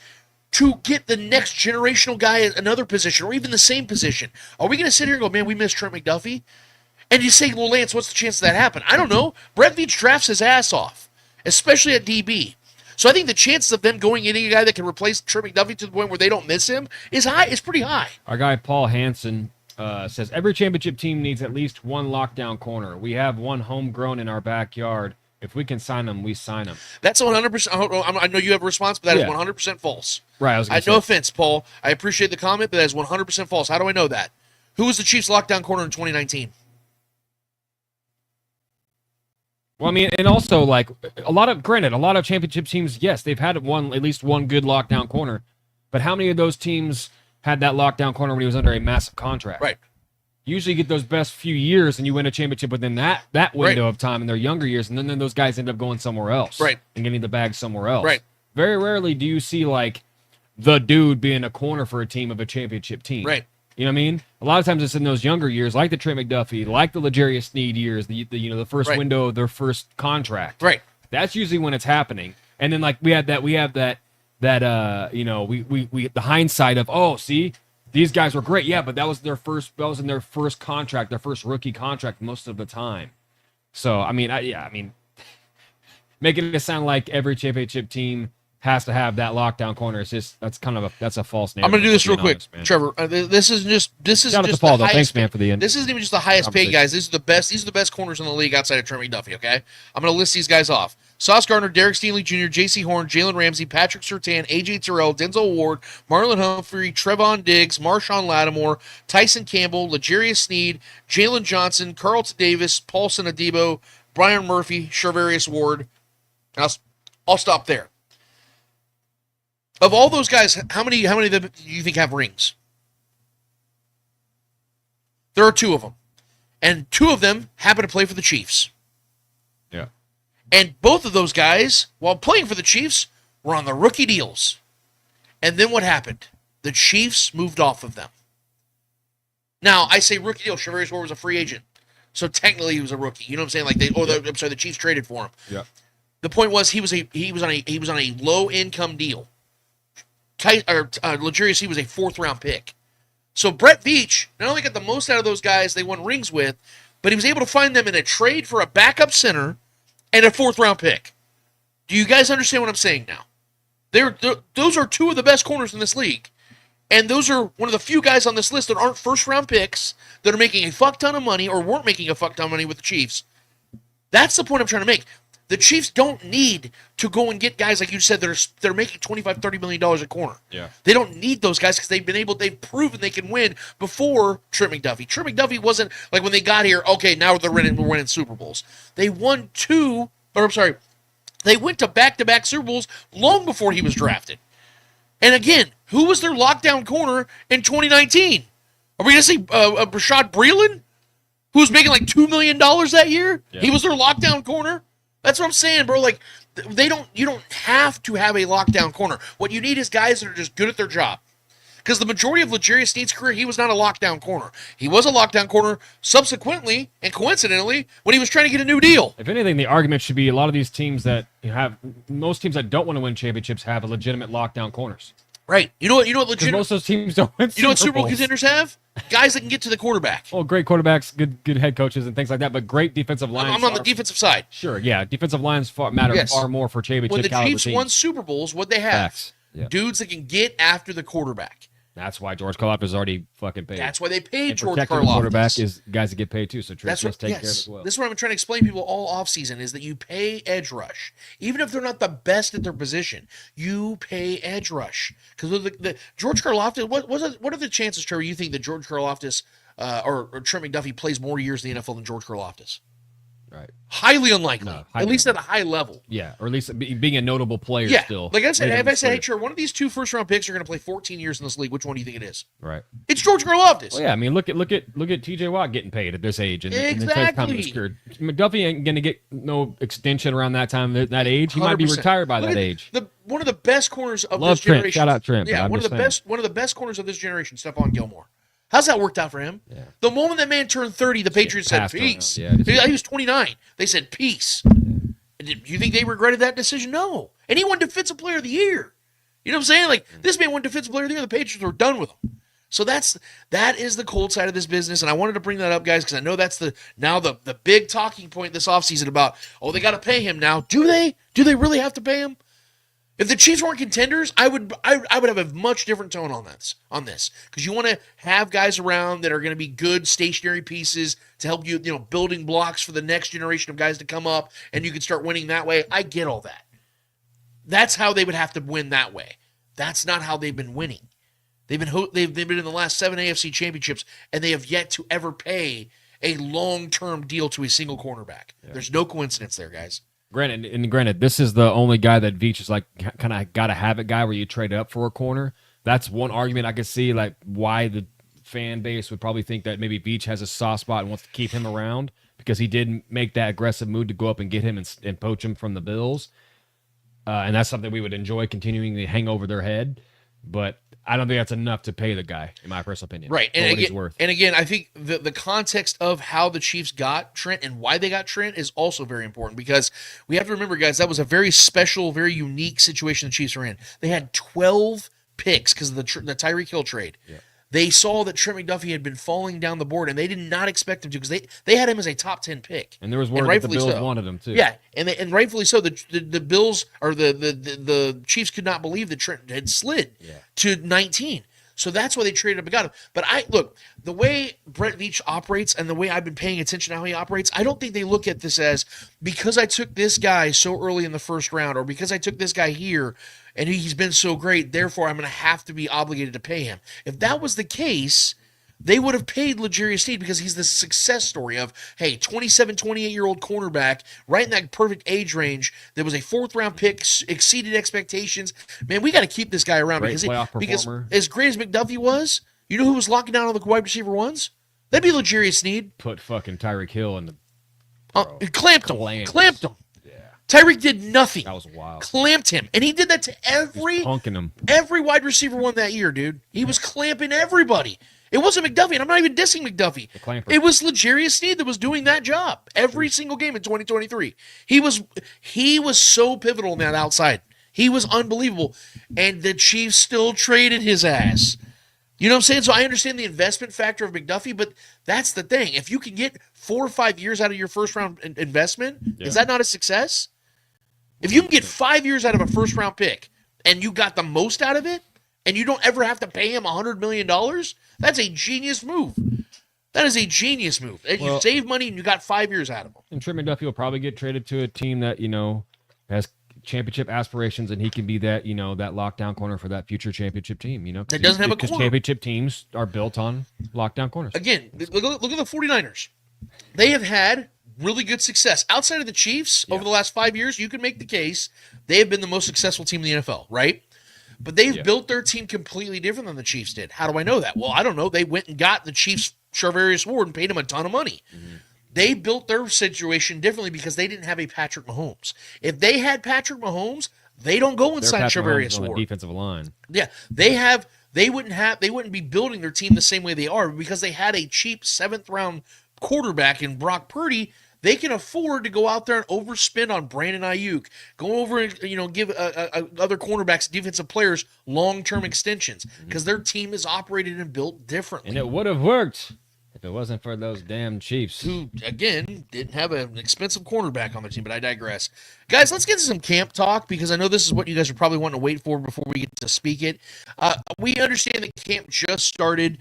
to get the next generational guy at another position or even the same position, are we going to sit here and go, man, we miss Trent McDuffie? And you say, well, Lance, what's the chance of that happen? I don't know. Brett Veach drafts his ass off, especially at DB. So I think the chances of them going getting a guy that can replace Trent McDuffie to the point where they don't miss him is high. It's pretty high. Our guy Paul Hansen says every championship team needs at least one lockdown corner. We have one homegrown in our backyard. If we can sign them, we sign them. That's 100%. I know you have a response, but that is 100% false. Right. No offense, Paul. I appreciate the comment, but that is 100% false. How do I know that? Who was the Chiefs' lockdown corner in 2019? Well, I mean, and also like a lot of championship teams, yes, they've had at least one good lockdown corner, but how many of those teams had that lockdown corner when he was under a massive contract? Right. Usually, you get those best few years, and you win a championship within that window of time in their younger years, and then those guys end up going somewhere else, right, and getting the bag somewhere else. Right. Very rarely do you see like the dude being a corner for a team of a championship team. Right. You know what I mean? A lot of times it's in those younger years, like the Trent McDuffie, like the l'Jarius Sneed years, the first window of their first contract. Right. That's usually when it's happening. And then like we have that the hindsight of, oh, see, these guys were great. Yeah, but that was in their first contract, their first rookie contract most of the time. So I mean, making it sound like every championship team has to have that lockdown corner. It's just that's a false narrative. I'm gonna do this real quick, honest, Trevor. This is just Shout out to Paul, though. Thanks, man, for the end. This isn't even just the highest paid guys. These are the best corners in the league outside of Trent McDuffie. Okay, I'm gonna list these guys off: Sauce Gardner, Derek Stingley Jr., J.C. Horn, Jalen Ramsey, Patrick Surtain, A.J. Terrell, Denzel Ward, Marlon Humphrey, Trevon Diggs, Marshawn Lattimore, Tyson Campbell, L'Jarius Sneed, Jalen Johnson, Carlton Davis, Paulson Adebo, Brian Murphy, Charvarius Ward. I'll stop there. Of all those guys, how many of them do you think have rings? There are 2 of them. And 2 of them happen to play for the Chiefs. Yeah. And both of those guys, while playing for the Chiefs, were on the rookie deals. And then what happened? The Chiefs moved off of them. Now, I say rookie deal. Charvarius Ward was a free agent. So technically he was a rookie. You know what I'm saying? The Chiefs traded for him. Yeah. The point was he was on a low income deal. L'Jarius, he was a 4th-round pick. So Brett Veach not only got the most out of those guys they won rings with, but he was able to find them in a trade for a backup center and a 4th-round pick. Do you guys understand what I'm saying now? Those are 2 of the best corners in this league. And those are one of the few guys on this list that aren't first-round picks that are making a fuck ton of money or weren't making a fuck ton of money with the Chiefs. That's the point I'm trying to make. The Chiefs don't need to go and get guys like you said they're making $25-30 million a corner. Yeah. They don't need those guys because they've proven they can win before Trent McDuffie. Trent McDuffie wasn't like when they got here, okay, now we're winning Super Bowls. They went to back-to-back Super Bowls long before he was drafted. And again, who was their lockdown corner in 2019? Are we going to see Rashad Breeland, who was making like $2 million that year? Yeah. He was their lockdown corner? That's what I'm saying, bro. Like, you don't have to have a lockdown corner. What you need is guys that are just good at their job. Because the majority of L'Jarius Sneed's career, he was not a lockdown corner. He was a lockdown corner subsequently and coincidentally when he was trying to get a new deal. If anything, the argument should be a lot of these teams most teams that don't want to win championships have legitimate lockdown corners. Right. You know what legitimate... Most of those teams don't win You know what Super Bowl contenders have? Guys that can get to the quarterback. Well, great quarterbacks, good head coaches, and things like that, but great defensive lines. I'm on the defensive side. Sure, yeah. Defensive lines matter far more for championship when the caliber Chiefs teams. won Super Bowls, what they have? Yeah. Dudes that can get after the quarterback. That's why George Karlaftis is already fucking paid. That's why they paid George Karlaftis. Karlaftis. Quarterback is guys that get paid too, so Trish must take care of it as well. This is what I'm trying to explain to people all offseason is that you pay edge rush. Even if they're not the best at their position, you pay edge rush. Because the George Karlaftis, what are the chances, Trevor, you think that George Karlaftis or Trent McDuffie plays more years in the NFL than George Karlaftis? Right. Highly unlikely. At least at a high level. Yeah, or at least being a notable player still. Like I said, if I say, hey, Trevor, one of these 2 first-round picks are going to play 14 years in this league, which one do you think it is? Right. It's George Karlaftis. Well, yeah, I mean, look at T.J. Watt getting paid at this age. And exactly. McDuffie ain't going to get no extension around that time, that age. He 100%. Might be retired by that age. One of the best corners of this generation. Shout out Trent. Yeah, one of the best corners of this generation, Stephon Gilmore. How's that worked out for him? Yeah. The moment that man turned 30, the Patriots said peace. Yeah, he was 29. They said peace. Yeah. Do you think they regretted that decision? No. And he won Defensive Player of the Year. You know what I'm saying? Like, this man won Defensive Player of the Year. The Patriots were done with him. So that is the cold side of this business, and I wanted to bring that up, guys, because I know that's the big talking point this offseason about, they got to pay him now. Do they? Do they really have to pay him? If the Chiefs weren't contenders, I would have a much different tone on this because you want to have guys around that are going to be good stationary pieces to help you, building blocks for the next generation of guys to come up, and you can start winning that way. I get all that. That's how they would have to win that way. That's not how they've been winning. They've been in the last 7 AFC championships, and they have yet to ever pay a long-term deal to a single cornerback. Yeah. There's no coincidence there, guys. Granted, this is the only guy that Veach is like kind of got to have it guy where you trade up for a corner. That's one argument I could see, like why the fan base would probably think that maybe Veach has a soft spot and wants to keep him around because he did make that aggressive move to go up and get him and poach him from the Bills. And that's something we would enjoy continuing to hang over their head. But I don't think that's enough to pay the guy, in my personal opinion. Right. And again, I think the context of how the Chiefs got Trent and why they got Trent is also very important because we have to remember, guys, that was a very special, very unique situation the Chiefs were in. They had 12 picks because of the Tyreek Hill trade. Yeah. They saw that Trent McDuffie had been falling down the board, and they did not expect him to because they had him as a top 10 pick. And there was word that the Bills wanted him too. Yeah, and rightfully so. The Bills or the Chiefs could not believe that Trent had slid to 19. So that's why they traded up and got him. But look, the way Brett Veach operates and the way I've been paying attention to how he operates, I don't think they look at this as because I took this guy so early in the first round or because I took this guy here and he's been so great, therefore I'm going to have to be obligated to pay him. If that was the case, they would have paid L'Jarius Sneed because he's the success story of, hey, 27, 28-year-old cornerback, right in that perfect age range. There was a fourth-round pick, exceeded expectations. Man, we got to keep this guy around because as great as McDuffie was, you know who was locking down all the wide receiver ones? That'd be L'Jarius Sneed. Put fucking Tyreek Hill in the... Clamped him. Tyreek did nothing. That was wild. Clamped him. And he did that to every wide receiver one that year, dude. He was clamping everybody. It wasn't McDuffie, and I'm not even dissing McDuffie. It was L'Jarius Sneed that was doing that job every single game in 2023. He was so pivotal in that outside. He was unbelievable. And the Chiefs still traded his ass. You know what I'm saying? So I understand the investment factor of McDuffie, but that's the thing. If you can get 4 or 5 years out of your first-round investment, is that not a success? If you can get 5 years out of a first-round pick and you got the most out of it and you don't ever have to pay him $100 million, that's a genius move. That is a genius move. You save money and you got 5 years out of him. And Trent McDuffie will probably get traded to a team that, has championship aspirations and he can be that, that lockdown corner for that future championship team, That doesn't have a corner. Because championship teams are built on lockdown corners. Again, look at the 49ers. They have had really good success. Outside of the Chiefs, over the last 5 years, you can make the case they have been the most successful team in the NFL, right? But they've built their team completely different than the Chiefs did. How do I know that? Well, I don't know. They went and got the Chiefs' Charvarius Ward and paid him a ton of money. Mm-hmm. They built their situation differently because they didn't have a Patrick Mahomes. If they had Patrick Mahomes, they don't go inside Charvarius Ward. On the defensive line. Yeah, they wouldn't be building their team the same way they are because they had a cheap 7th-round quarterback in Brock Purdy. They can afford to go out there and overspend on Brandon Ayuk, go over and give other cornerbacks, defensive players, long-term extensions because their team is operated and built differently. And it would have worked if it wasn't for those damn Chiefs, who again didn't have an expensive cornerback on their team. But I digress, guys. Let's get to some camp talk because I know this is what you guys are probably wanting to wait for before we get to speak it. We understand that camp just started.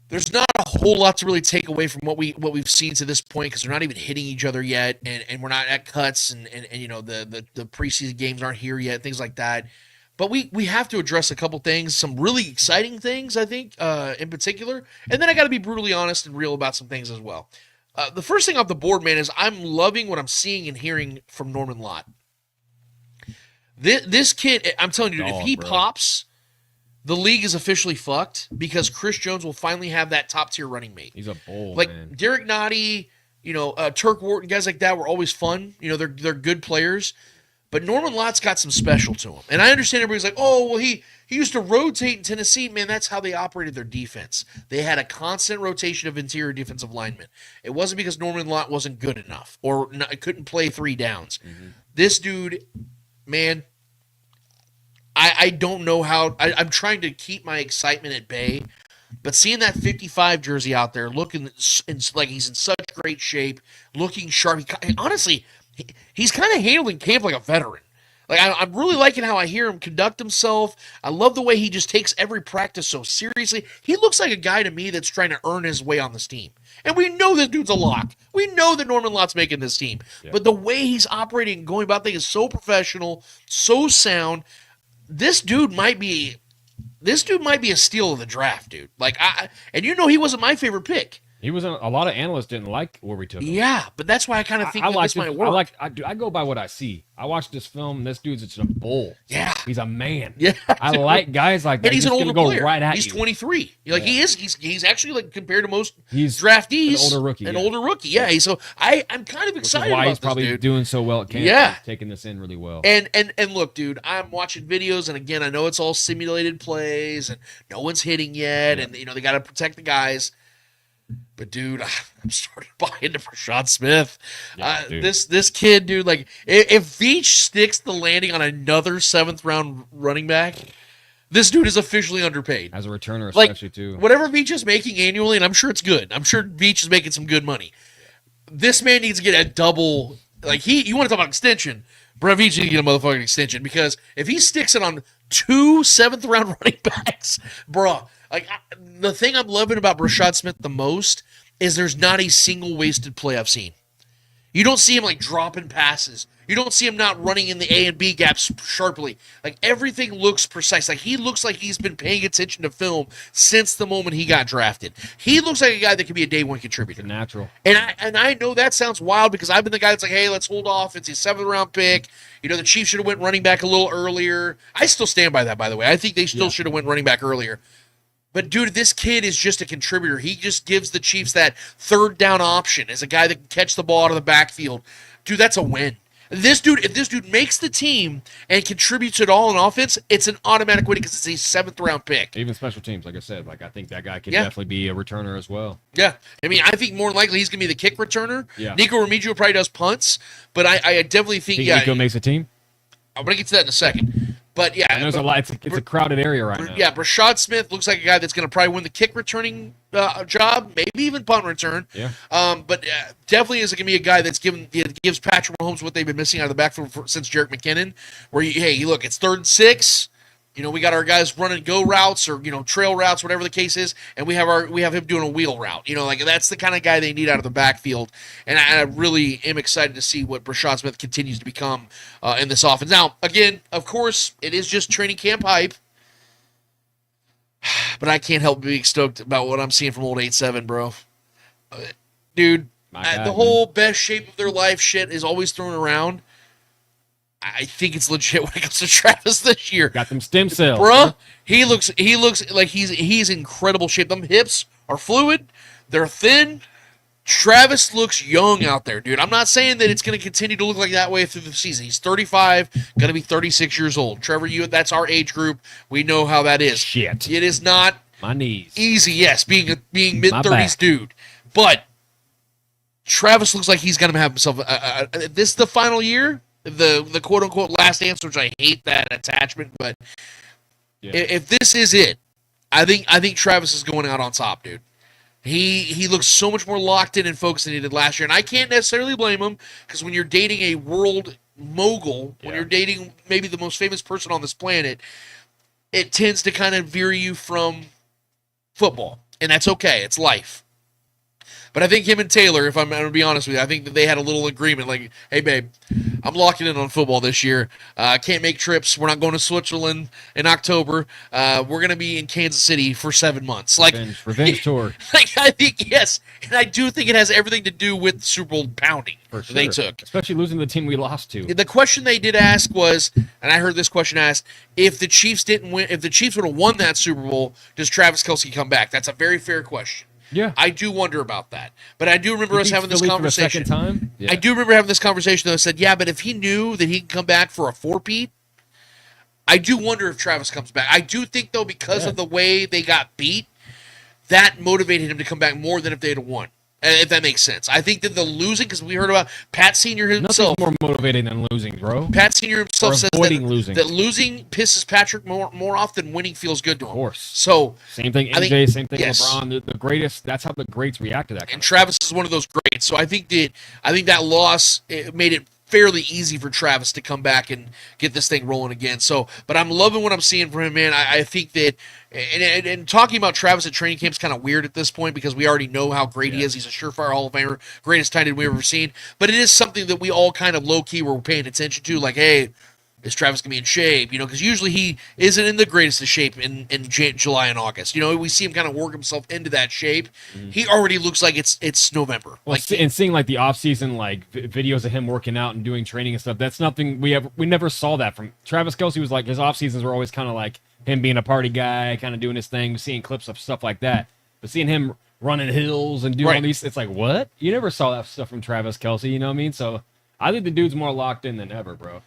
There's not a whole lot to really take away from what we've seen to this point because they're not even hitting each other yet, and we're not at cuts, and the preseason games aren't here yet, things like that. But we have to address a couple things, some really exciting things, I think, in particular, and then I got to be brutally honest and real about some things as well. The first thing off the board, man, is I'm loving what I'm seeing and hearing from Norman Lott. This kid, I'm telling you, if he pops, the league is officially fucked because Chris Jones will finally have that top-tier running mate. He's a bull, man. Derek Nottie, Turk Wharton, guys like that were always fun. They're good players. But Norman Lott's got some special to him. And I understand everybody's like, oh, well, he used to rotate in Tennessee. Man, that's how they operated their defense. They had a constant rotation of interior defensive linemen. It wasn't because Norman Lott wasn't good enough or couldn't play 3 downs. Mm-hmm. This dude, man, I don't know how – I'm trying to keep my excitement at bay. But seeing that 55 jersey out there looking like he's in such great shape, looking sharp. Honestly, he's kind of handling camp like a veteran. Like I'm really liking how I hear him conduct himself. I love the way he just takes every practice so seriously. He looks like a guy to me that's trying to earn his way on this team. And we know this dude's a lock. We know that Norman Lott's making this team. Yeah. But the way he's operating and going about things is so professional, so sound. This dude might be a steal of the draft, dude. And he wasn't my favorite pick. He was a lot of analysts didn't like where we took him. Yeah, but that's why I kind of think that this might work. I go by what I see. I watched this film. This dude's just a bull. Yeah, he's a man. Yeah, I like guys like that. And he's an older player. Right at he's you. 23. Like he is. He's actually like compared to most he's draftees, an older rookie. Older rookie. Yeah. So I'm kind of excited why about he's probably this dude. doing so well at camp. Yeah, he's taking this in really well. And look, dude, I'm watching videos, and again, I know it's all simulated plays, and no one's hitting yet, and they got to protect the guys. But dude, I'm starting to buy into Rashad Smith. This kid, dude, like if Veach sticks the landing on another 7th round running back, this dude is officially underpaid as a returner, especially too. Whatever Veach is making annually, and I'm sure it's good. I'm sure Veach is making some good money. This man needs to get a double. Like you want to talk about extension? Brett Veach needs to get a motherfucking extension, because if he sticks it on 2 7th round running backs, bruh. Like the thing I'm loving about Rashad Smith the most is there's not a single wasted play I've seen. You don't see him like dropping passes. You don't see him not running in the A and B gaps sharply. Like everything looks precise. Like he looks like he's been paying attention to film since the moment he got drafted. He looks like a guy that could be a day one contributor. Natural. And I know that sounds wild, because I've been the guy that's like, hey, let's hold off. It's a 7th round pick. The Chiefs should have went running back a little earlier. I still stand by that, by the way. I think they still should have went running back earlier. But, dude, this kid is just a contributor. He just gives the Chiefs that 3rd down option as a guy that can catch the ball out of the backfield. Dude, that's a win. If this dude makes the team and contributes at all in offense, it's an automatic win, because it's a 7th round pick. Even special teams, like I said, I think that guy can definitely be a returner as well. Yeah. I mean, I think more than likely he's going to be the kick returner. Yeah. Nico Remigio probably does punts, but I definitely think Nico makes a team? I'm going to get to that in a second. But yeah, and there's a lot. It's a crowded area right now. Yeah, Rashad Smith looks like a guy that's going to probably win the kick returning job, maybe even punt return. Yeah. But definitely is going to be a guy that's gives Patrick Mahomes what they've been missing out of the backfield since Jerick McKinnon. Where look, it's 3rd and 6. We got our guys running go routes or trail routes, whatever the case is, and we have him doing a wheel route. Like that's the kind of guy they need out of the backfield, and I really am excited to see what Rashad Smith continues to become in this offense. Now, again, of course, it is just training camp hype, but I can't help being stoked about what I'm seeing from old 8-7, bro. Dude, the whole best shape of their life shit is always thrown around. I think it's legit when it comes to Travis this year. Got them stem cells, bruh. He looks like he's in incredible shape. Them hips are fluid. They're thin. Travis looks young out there, dude. I'm not saying that it's going to continue to look like that way through the season. He's 35, going to be 36 years old. Trevor, that's our age group. We know how that is. Shit. It is not my knees easy. Yes, being mid-30s dude, but Travis looks like he's going to have himself. This is the final year. The quote unquote last dance, which I hate that attachment, but if this is it, I think Travis is going out on top, dude. He looks so much more locked in and focused than he did last year, and I can't necessarily blame him, because when you're dating a world mogul, when you're dating maybe the most famous person on this planet, it tends to kind of veer you from football, and that's okay. It's life. But I think him and Taylor, if I'm going to be honest with you, I think that they had a little agreement. Like, hey, babe, I'm locking in on football this year. Can't make trips. We're not going to Switzerland in October. We're going to be in Kansas City for 7 months. Like revenge tour. Like, I think, yes. And I do think it has everything to do with the Super Bowl pounding they took. Especially losing the team we lost to. The question they did ask was, and I heard this question asked, if the Chiefs would have won that Super Bowl, does Travis Kelce come back? That's a very fair question. Yeah, I do wonder about that, but I do remember us having this conversation. For the second time? Yeah. I do remember having this conversation. Though, I said, "Yeah, but if he knew that he could come back for a 4-peat, I do wonder if Travis comes back. I do think though, because of the way they got beat, that motivated him to come back more than if they had won. If that makes sense. I think that the losing, because we heard about Pat Senior himself. Nothing's more motivating than losing, bro. Pat Senior himself says that losing pisses Patrick more off than winning feels good to him. Of course. So same thing, MJ. Same thing, LeBron. The greatest. That's how the greats react to that. And Travis is one of those greats. So I think that loss made it fairly easy for Travis to come back and get this thing rolling again. So, but I'm loving what I'm seeing from him, man. I think that, and talking about Travis at training camp is kind of weird at this point because we already know how great he is. He's a surefire Hall of Famer, greatest tight end we've ever seen. But it is something that we all kind of low-key were paying attention to. Like, hey, Is Travis going to be in shape? Because usually he isn't in the greatest of shape in July and August. We see him kind of work himself into that shape. He already looks like it's November. Well, and seeing like the off-season videos of him working out and doing training and stuff, that's nothing we never saw that from Travis Kelce. Was like his off-seasons were always kind of like him being a party guy, kind of doing his thing, seeing clips of stuff like that. But seeing him running hills and doing all these, it's like, what? You never saw that stuff from Travis Kelce, you know what I mean? So I think the dude's more locked in than ever, bro.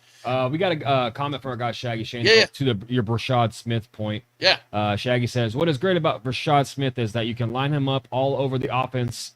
We got a comment from our guy Shaggy Shane to your Brashad Smith point. Yeah. Shaggy says, what is great about Brashad Smith is that you can line him up all over the offense,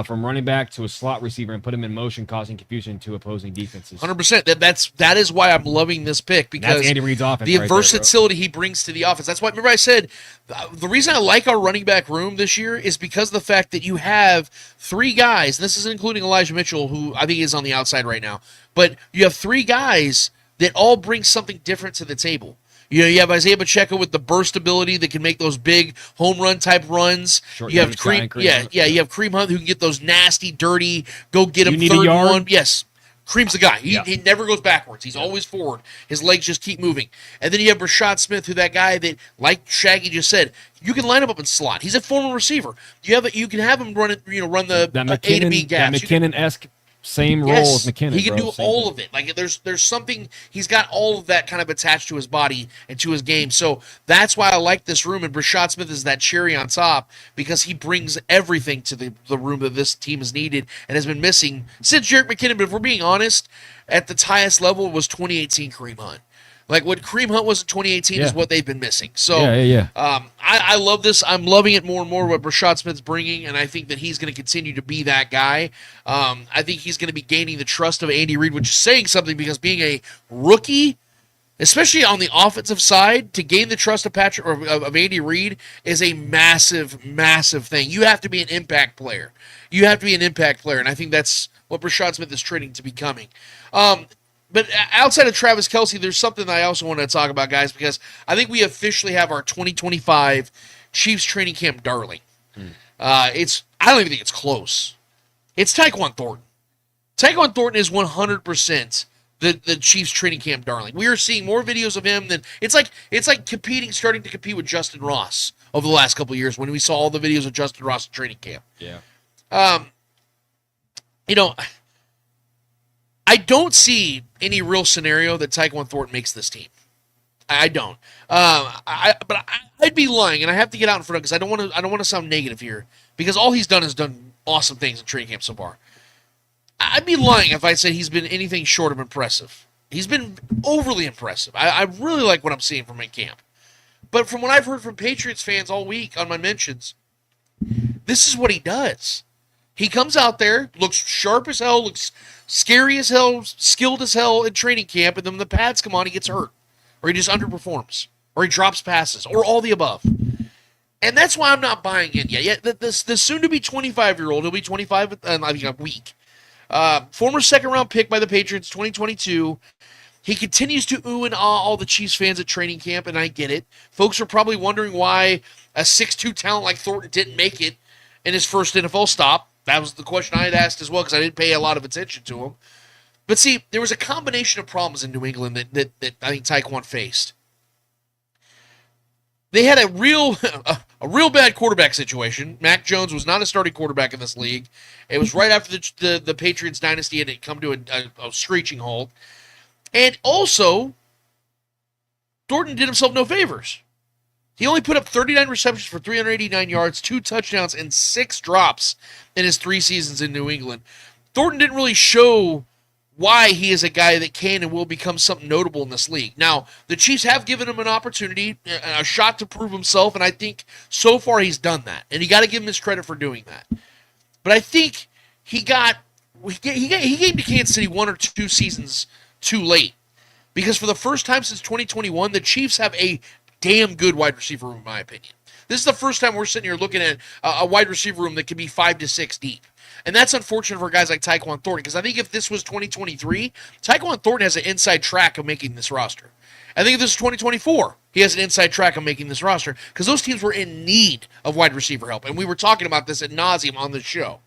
from running back to a slot receiver, and put him in motion, causing confusion to opposing defenses. 100%. That is why I'm loving this pick, because that's Andy Reid's offense. The versatility he brings to the offense. That's why. Remember, I said the reason I like our running back room this year is because of the fact that you have three guys. And this isn't including Elijah Mitchell, who I think is on the outside right now, but you have three guys that all bring something different to the table. You have Isaiah Pacheco with the burst ability that can make those big home run type runs. You have Kareem Hunt who can get those nasty, dirty, go get him third one. Yes, Kareem's the guy. He never goes backwards. He's always forward. His legs just keep moving. And then you have Brashad Smith, who that guy that, like Shaggy just said, you can line him up in slot. He's a former receiver. You can have him run the A to B gaps. That McKinnon-esque same role as McKinnon. He can do all of it. Like there's something, he's got all of that kind of attached to his body and to his game. So that's why I like this room, and Brashad Smith is that cherry on top because he brings everything to the room that this team has needed and has been missing since Jerick McKinnon. But if we're being honest, at the highest level it was 2018 Kareem Hunt. Like what Kareem Hunt was in 2018 is what they've been missing. So I love this. I'm loving it more and more what Brashad Smith's bringing, and I think that he's going to continue to be that guy. I think he's going to be gaining the trust of Andy Reid, which is saying something because being a rookie, especially on the offensive side, to gain the trust of Andy Reid is a massive, massive thing. You have to be an impact player. And I think that's what Brashad Smith is training to becoming. But outside of Travis Kelce, there's something that I also want to talk about, guys, because I think we officially have our 2025 Chiefs training camp darling. I don't even think it's close. It's Tyquan Thornton. Tyquan Thornton is 100% the Chiefs training camp darling. We are seeing more videos of him than it's like starting to compete with Justin Ross over the last couple of years when we saw all the videos of Justin Ross in training camp. Yeah. I don't see any real scenario that Tyquan Thornton makes this team. I don't. But I'd be lying, and I have to get out in front of it because I don't want to sound negative here because all he's done is done awesome things in training camp so far. I'd be lying if I said he's been anything short of impressive. He's been overly impressive. I really like what I'm seeing from him in camp. But from what I've heard from Patriots fans all week on my mentions, this is what he does. He comes out there, looks sharp as hell, looks scary as hell, skilled as hell in training camp, and then when the pads come on, he gets hurt. Or he just underperforms. Or he drops passes. Or all the above. And that's why I'm not buying in yet. The soon-to-be 25-year-old, he'll be 25 in a week. Former second-round pick by the Patriots, 2022. He continues to ooh and ah all the Chiefs fans at training camp, and I get it. Folks are probably wondering why a 6'2 talent like Thornton didn't make it in his first NFL stop. That was the question I had asked as well because I didn't pay a lot of attention to him. But see, there was a combination of problems in New England that I think Tyquan faced. They had a real bad quarterback situation. Mac Jones was not a starting quarterback in this league. It was right after the Patriots dynasty had come to a screeching halt. And also, Thornton did himself no favors. He only put up 39 receptions for 389 yards, 2 touchdowns, and 6 drops in his 3 seasons in New England. Thornton didn't really show why he is a guy that can and will become something notable in this league. Now, the Chiefs have given him an opportunity, a shot to prove himself, and I think so far he's done that. And you got to give him his credit for doing that. But I think he came to Kansas City 1 or 2 seasons too late. Because for the first time since 2021, the Chiefs have a damn good wide receiver room, in my opinion. This is the first time we're sitting here looking at a wide receiver room that could be 5 to 6 deep. And that's unfortunate for guys like Tyquan Thornton, because I think if this was 2023, Tyquan Thornton has an inside track of making this roster. I think if this is 2024, he has an inside track of making this roster, because those teams were in need of wide receiver help. And we were talking about this ad nauseum on this show.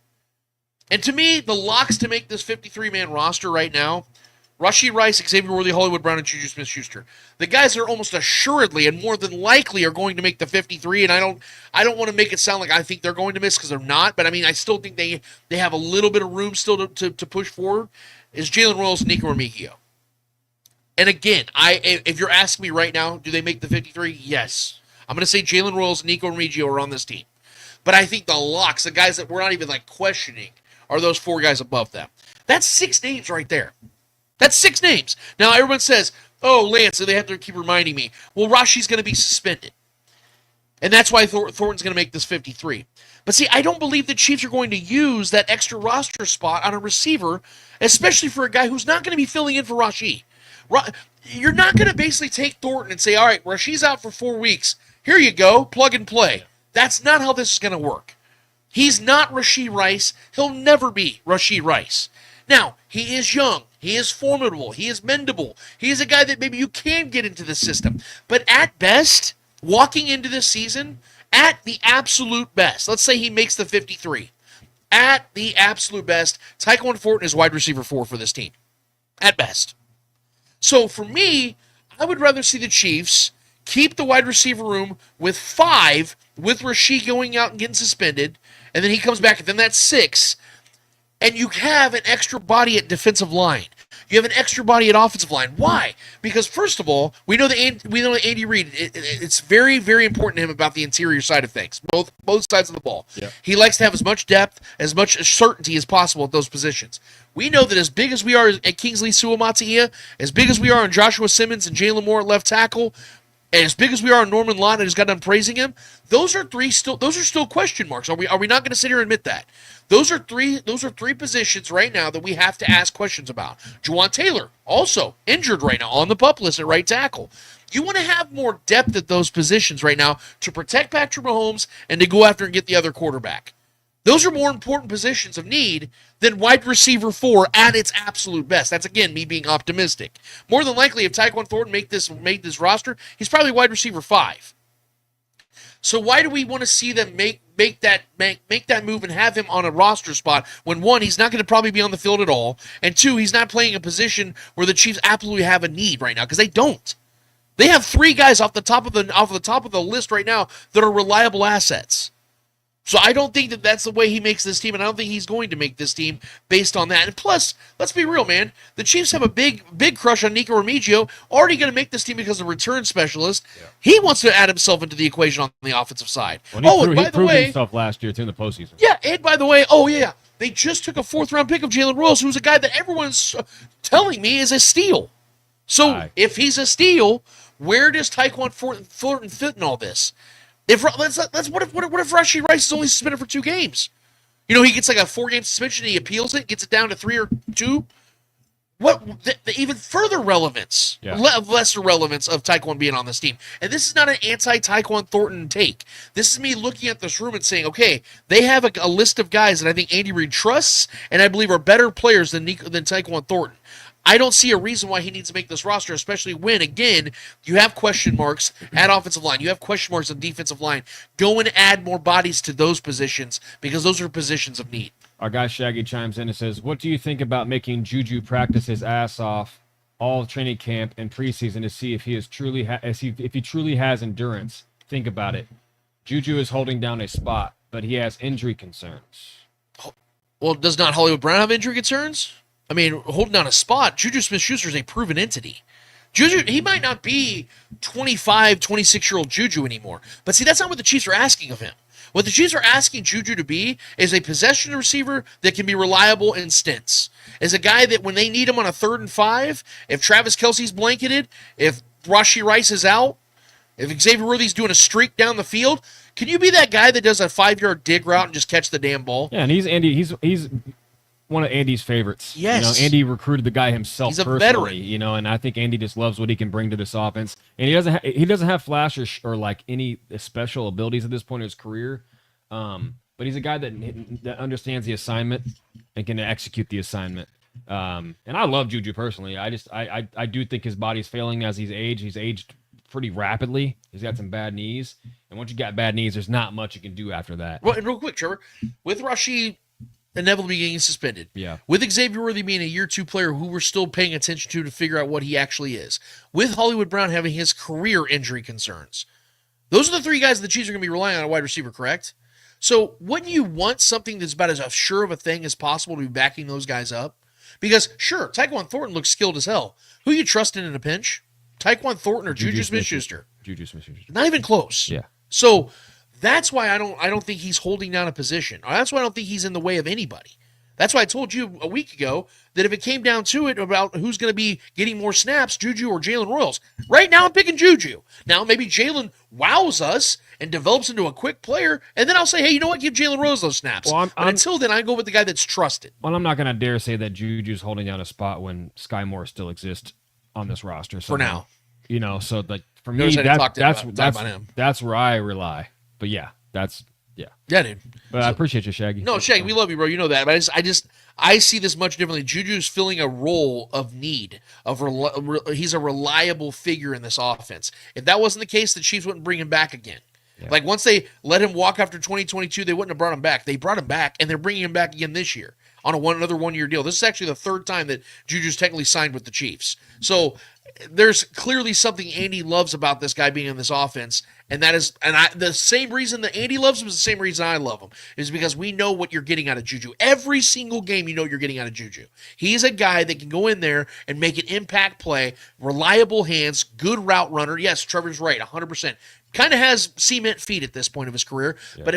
And to me, the locks to make this 53-man roster right now Rashee Rice, Xavier Worthy, Hollywood Brown, and Juju Smith-Schuster. The guys are almost assuredly and more than likely are going to make the 53, and I don't want to make it sound like I think they're going to miss because they're not, but I mean, I still think they have a little bit of room still to push forward, is Jalen Royals and Nico Remigio. And again, if you're asking me right now, do they make the 53? Yes. I'm going to say Jalen Royals and Nico Remigio are on this team. But I think the locks, the guys that we're not even like questioning, are those 4 guys above them. That's 6 names right there. That's 6 names. Now, everyone says, oh, Lance, so they have to keep reminding me. Well, Rashi's going to be suspended. And that's why Thornton's going to make this 53. But see, I don't believe the Chiefs are going to use that extra roster spot on a receiver, especially for a guy who's not going to be filling in for Rashee. You're not going to basically take Thornton and say, all right, Rashee's out for 4 weeks. Here you go, plug and play. That's not how this is going to work. He's not Rashee Rice. He'll never be Rashee Rice. Now, he is young. He is formidable. He is mendable. He is a guy that maybe you can get into the system. But at best, walking into this season, at the absolute best, let's say he makes the 53. At the absolute best, Tyquan Thornton is wide receiver 4 for this team. At best. So for me, I would rather see the Chiefs keep the wide receiver room with 5, with Rashee going out and getting suspended, and then he comes back, and then that's 6. And you have an extra body at defensive line. You have an extra body at offensive line. Why? Because first of all, we know that Andy Reid. It's very, very important to him about the interior side of things, both sides of the ball. Yeah. He likes to have as much depth, as much certainty as possible at those positions. We know that as big as we are at Kingsley Suamataia, as big as we are on Joshua Simmons and Jalen Moore at left tackle, and as big as we are on Norman Lott and has got done praising him, those are still question marks. Are we not going to sit here and admit that? Those are three positions right now that we have to ask questions about. Juwan Taylor, also injured right now on the PUP list at right tackle. You want to have more depth at those positions right now to protect Patrick Mahomes and to go after and get the other quarterback. Those are more important positions of need than wide receiver 4 at its absolute best. That's, again, me being optimistic. More than likely, if Tyquan Thornton made this roster, he's probably wide receiver 5. So why do we want to see them make that move and have him on a roster spot when, 1, he's not going to probably be on the field at all, and 2, he's not playing a position where the Chiefs absolutely have a need right now, because they don't. They have 3 guys off the top of the list right now that are reliable assets. So I don't think that that's the way he makes this team, and I don't think he's going to make this team based on that. And plus, let's be real, man. The Chiefs have a big crush on Nico Remigio, already going to make this team because of return specialist. Yeah. He wants to add himself into the equation on the offensive side. Well, he proved himself last year, too, in the postseason. Yeah, and by the way, they just took a 4th-round pick of Jalen Royals, who's a guy that everyone's telling me is a steal. So if he's a steal, where does Tyquan Thornton fit in all this? What if Rashee Rice is only suspended for 2 games? You know, he gets like a 4-game suspension, he appeals it, gets it down to 3 or 2. What the even further relevance, lesser relevance of Tyquan being on this team. And this is not an anti-Tyquan Thornton take. This is me looking at this room and saying, okay, they have a list of guys that I think Andy Reid trusts and I believe are better players than Tyquan Thornton. I don't see a reason why he needs to make this roster, especially when, again, you have question marks at offensive line. You have question marks on defensive line. Go and add more bodies to those positions because those are positions of need. Our guy Shaggy chimes in and says, what do you think about making Juju practice his ass off all training camp and preseason to see if he truly has endurance? Think about it. Juju is holding down a spot, but he has injury concerns. Well, does not Hollywood Brown have injury concerns? I mean, holding down a spot, Juju Smith-Schuster is a proven entity. Juju, he might not be 25, 26-year-old Juju anymore. But see, that's not what the Chiefs are asking of him. What the Chiefs are asking Juju to be is a possession receiver that can be reliable in stints. Is a guy that when they need him on a 3rd and 5, if Travis Kelce's blanketed, if Rashee Rice is out, if Xavier Worthy's doing a streak down the field, can you be that guy that does a 5-yard dig route and just catch the damn ball? Yeah, and he's one of Andy's favorites. Yes. You know, Andy recruited the guy himself. He's a personally, veteran. You know, and I think Andy just loves what he can bring to this offense. And he doesn't have flash or like any special abilities at this point in his career. But he's a guy that understands the assignment and can execute the assignment. And I love Juju personally. I do think his body's failing as he's aged. He's aged pretty rapidly. He's got some bad knees. And once you got bad knees, there's not much you can do after that. Well, and real quick, Trevor, with Rashee inevitably getting suspended. Yeah. With Xavier Worthy being a year 2 player who we're still paying attention to figure out what he actually is. With Hollywood Brown having his career injury concerns. Those are the 3 guys the Chiefs are going to be relying on a wide receiver, correct? So wouldn't you want something that's about as sure of a thing as possible to be backing those guys up? Because, sure, Tyquan Thornton looks skilled as hell. Who you trusting in a pinch? Tyquan Thornton or Juju Smith-Schuster? Juju Smith-Schuster. Not even close. Yeah. So that's why I don't think he's holding down a position. That's why I don't think he's in the way of anybody. That's why I told you a week ago that if it came down to it about who's going to be getting more snaps, Juju or Jalen Royals, right now I'm picking Juju. Now maybe Jalen wows us and develops into a quick player, and then I'll say, hey, you know what, give Jalen Royals those snaps. Well, but until then, I go with the guy that's trusted. Well, I'm not going to dare say that Juju's holding down a spot when Sky Moore still exists on this roster. For now. You know, so like for me, Notice I didn't talk to him that's about him. that's where I rely. But yeah, Yeah, dude. But I appreciate you, Shaggy. No, Shaggy, we love you, bro. You know that. But I see this much differently. Juju's filling a role of need. He's a reliable figure in this offense. If that wasn't the case, the Chiefs wouldn't bring him back again. Yeah. Like once they let him walk after 2022, they wouldn't have brought him back. They brought him back, and they're bringing him back again this year on another 1-year deal. This is actually the 3rd time that Juju's technically signed with the Chiefs. So there's clearly something Andy loves about this guy being in this offense, and that is, the same reason that Andy loves him is the same reason I love him, is because we know what you're getting out of Juju. Every single game you know you're getting out of Juju. He's a guy that can go in there and make an impact play, reliable hands, good route runner. Yes, Trevor's right, 100%. Kind of has cement feet at this point of his career, but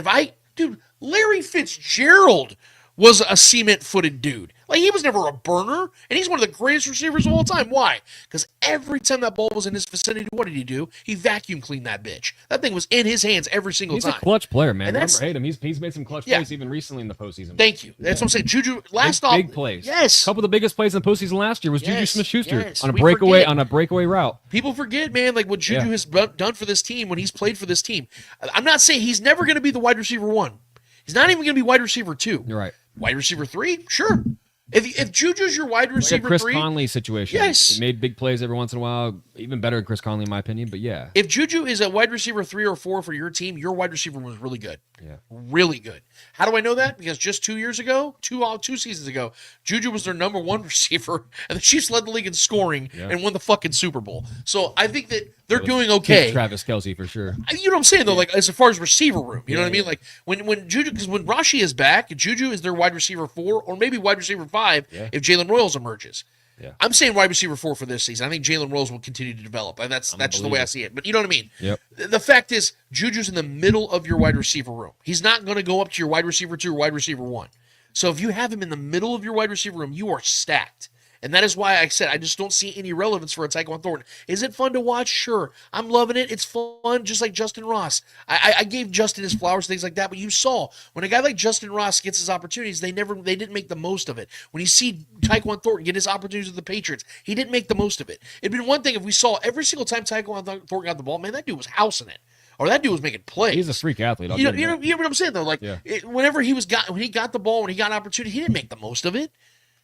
Larry Fitzgerald was a cement-footed dude. Like, he was never a burner, and he's one of the greatest receivers of all time. Why? Because every time that ball was in his vicinity, what did he do? He vacuum cleaned that bitch. That thing was in his hands every single time. He's a clutch player, man. And Never hate him. He's made some clutch plays even recently in the postseason. Thank you. That's what I'm saying. Juju, big plays. Yes. A couple of the biggest plays in the postseason last year was Juju Smith-Schuster on a breakaway route. People forget, man, like what Juju has done for this team when he's played for this team. I'm not saying he's never going to be the wide receiver 1. He's not even going to be wide receiver 2. You're right. Wide receiver 3? Sure. If Juju's your wide receiver Chris 3, Conley situation. Yes. He made big plays every once in a while. Even better than Chris Conley, in my opinion, but yeah. If Juju is a wide receiver 3 or 4 for your team, your wide receiver was really good. Yeah. Really good. How do I know that? Because just 2 years ago, two seasons ago, Juju was their number 1 receiver, and the Chiefs led the league in scoring and won the fucking Super Bowl. So I think that they're doing okay. Travis Kelce for sure. You know what I'm saying though? Like as far as receiver room, you know what I mean? Like when Juju, because when Rashi is back, Juju is their wide receiver 4 or maybe wide receiver 5 if Jalen Royals emerges. Yeah. I'm saying wide receiver 4 for this season. I think Jalen Royals will continue to develop. And that's just the way I see it. But you know what I mean? Yep. The fact is, Juju's in the middle of your wide receiver room. He's not going to go up to your wide receiver 2 or wide receiver 1. So if you have him in the middle of your wide receiver room, you are stacked. And that is why I said I just don't see any relevance for a Tyquan Thornton. Is it fun to watch? Sure. I'm loving it. It's fun, just like Justin Ross. I gave Justin his flowers, things like that, but you saw when a guy like Justin Ross gets his opportunities, they didn't make the most of it. When you see Tyquan Thornton get his opportunities with the Patriots, he didn't make the most of it. It'd been one thing if we saw every single time Tyquan Thornton got the ball, man, that dude was housing it. Or that dude was making plays. He's a freak athlete. You know what I'm saying though? Like whenever when he got the ball, when he got an opportunity, he didn't make the most of it.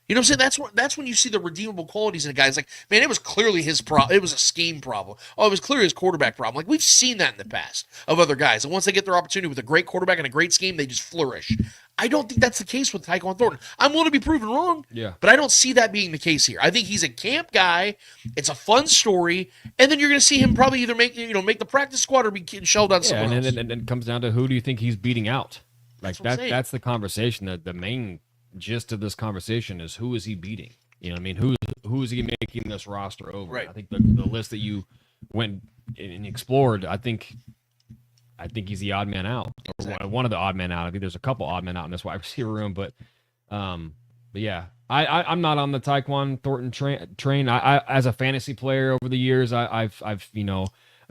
You know what I'm saying? That's when you see the redeemable qualities in a guy. It's like, man, it was clearly his problem. It was a scheme problem. Oh, it was clearly his quarterback problem. Like, we've seen that in the past of other guys. And once they get their opportunity with a great quarterback and a great scheme, they just flourish. I don't think that's the case with Tyquan Thornton. I'm willing to be proven wrong, but I don't see that being the case here. I think he's a camp guy. It's a fun story. And then you're going to see him probably either make the practice squad or be shelved on someone else. And it comes down to who do you think he's beating out? Like, that's the conversation. The main gist of this conversation is who is he beating? You know what I mean? Who is he making this roster over? Right. I think the list that you went and explored, I think he's the odd man out. Or one of the odd men out. I think there's a couple odd men out in this wide receiver room, but yeah. I'm not on the Tyquan Thornton train. I as a fantasy player over the years, I've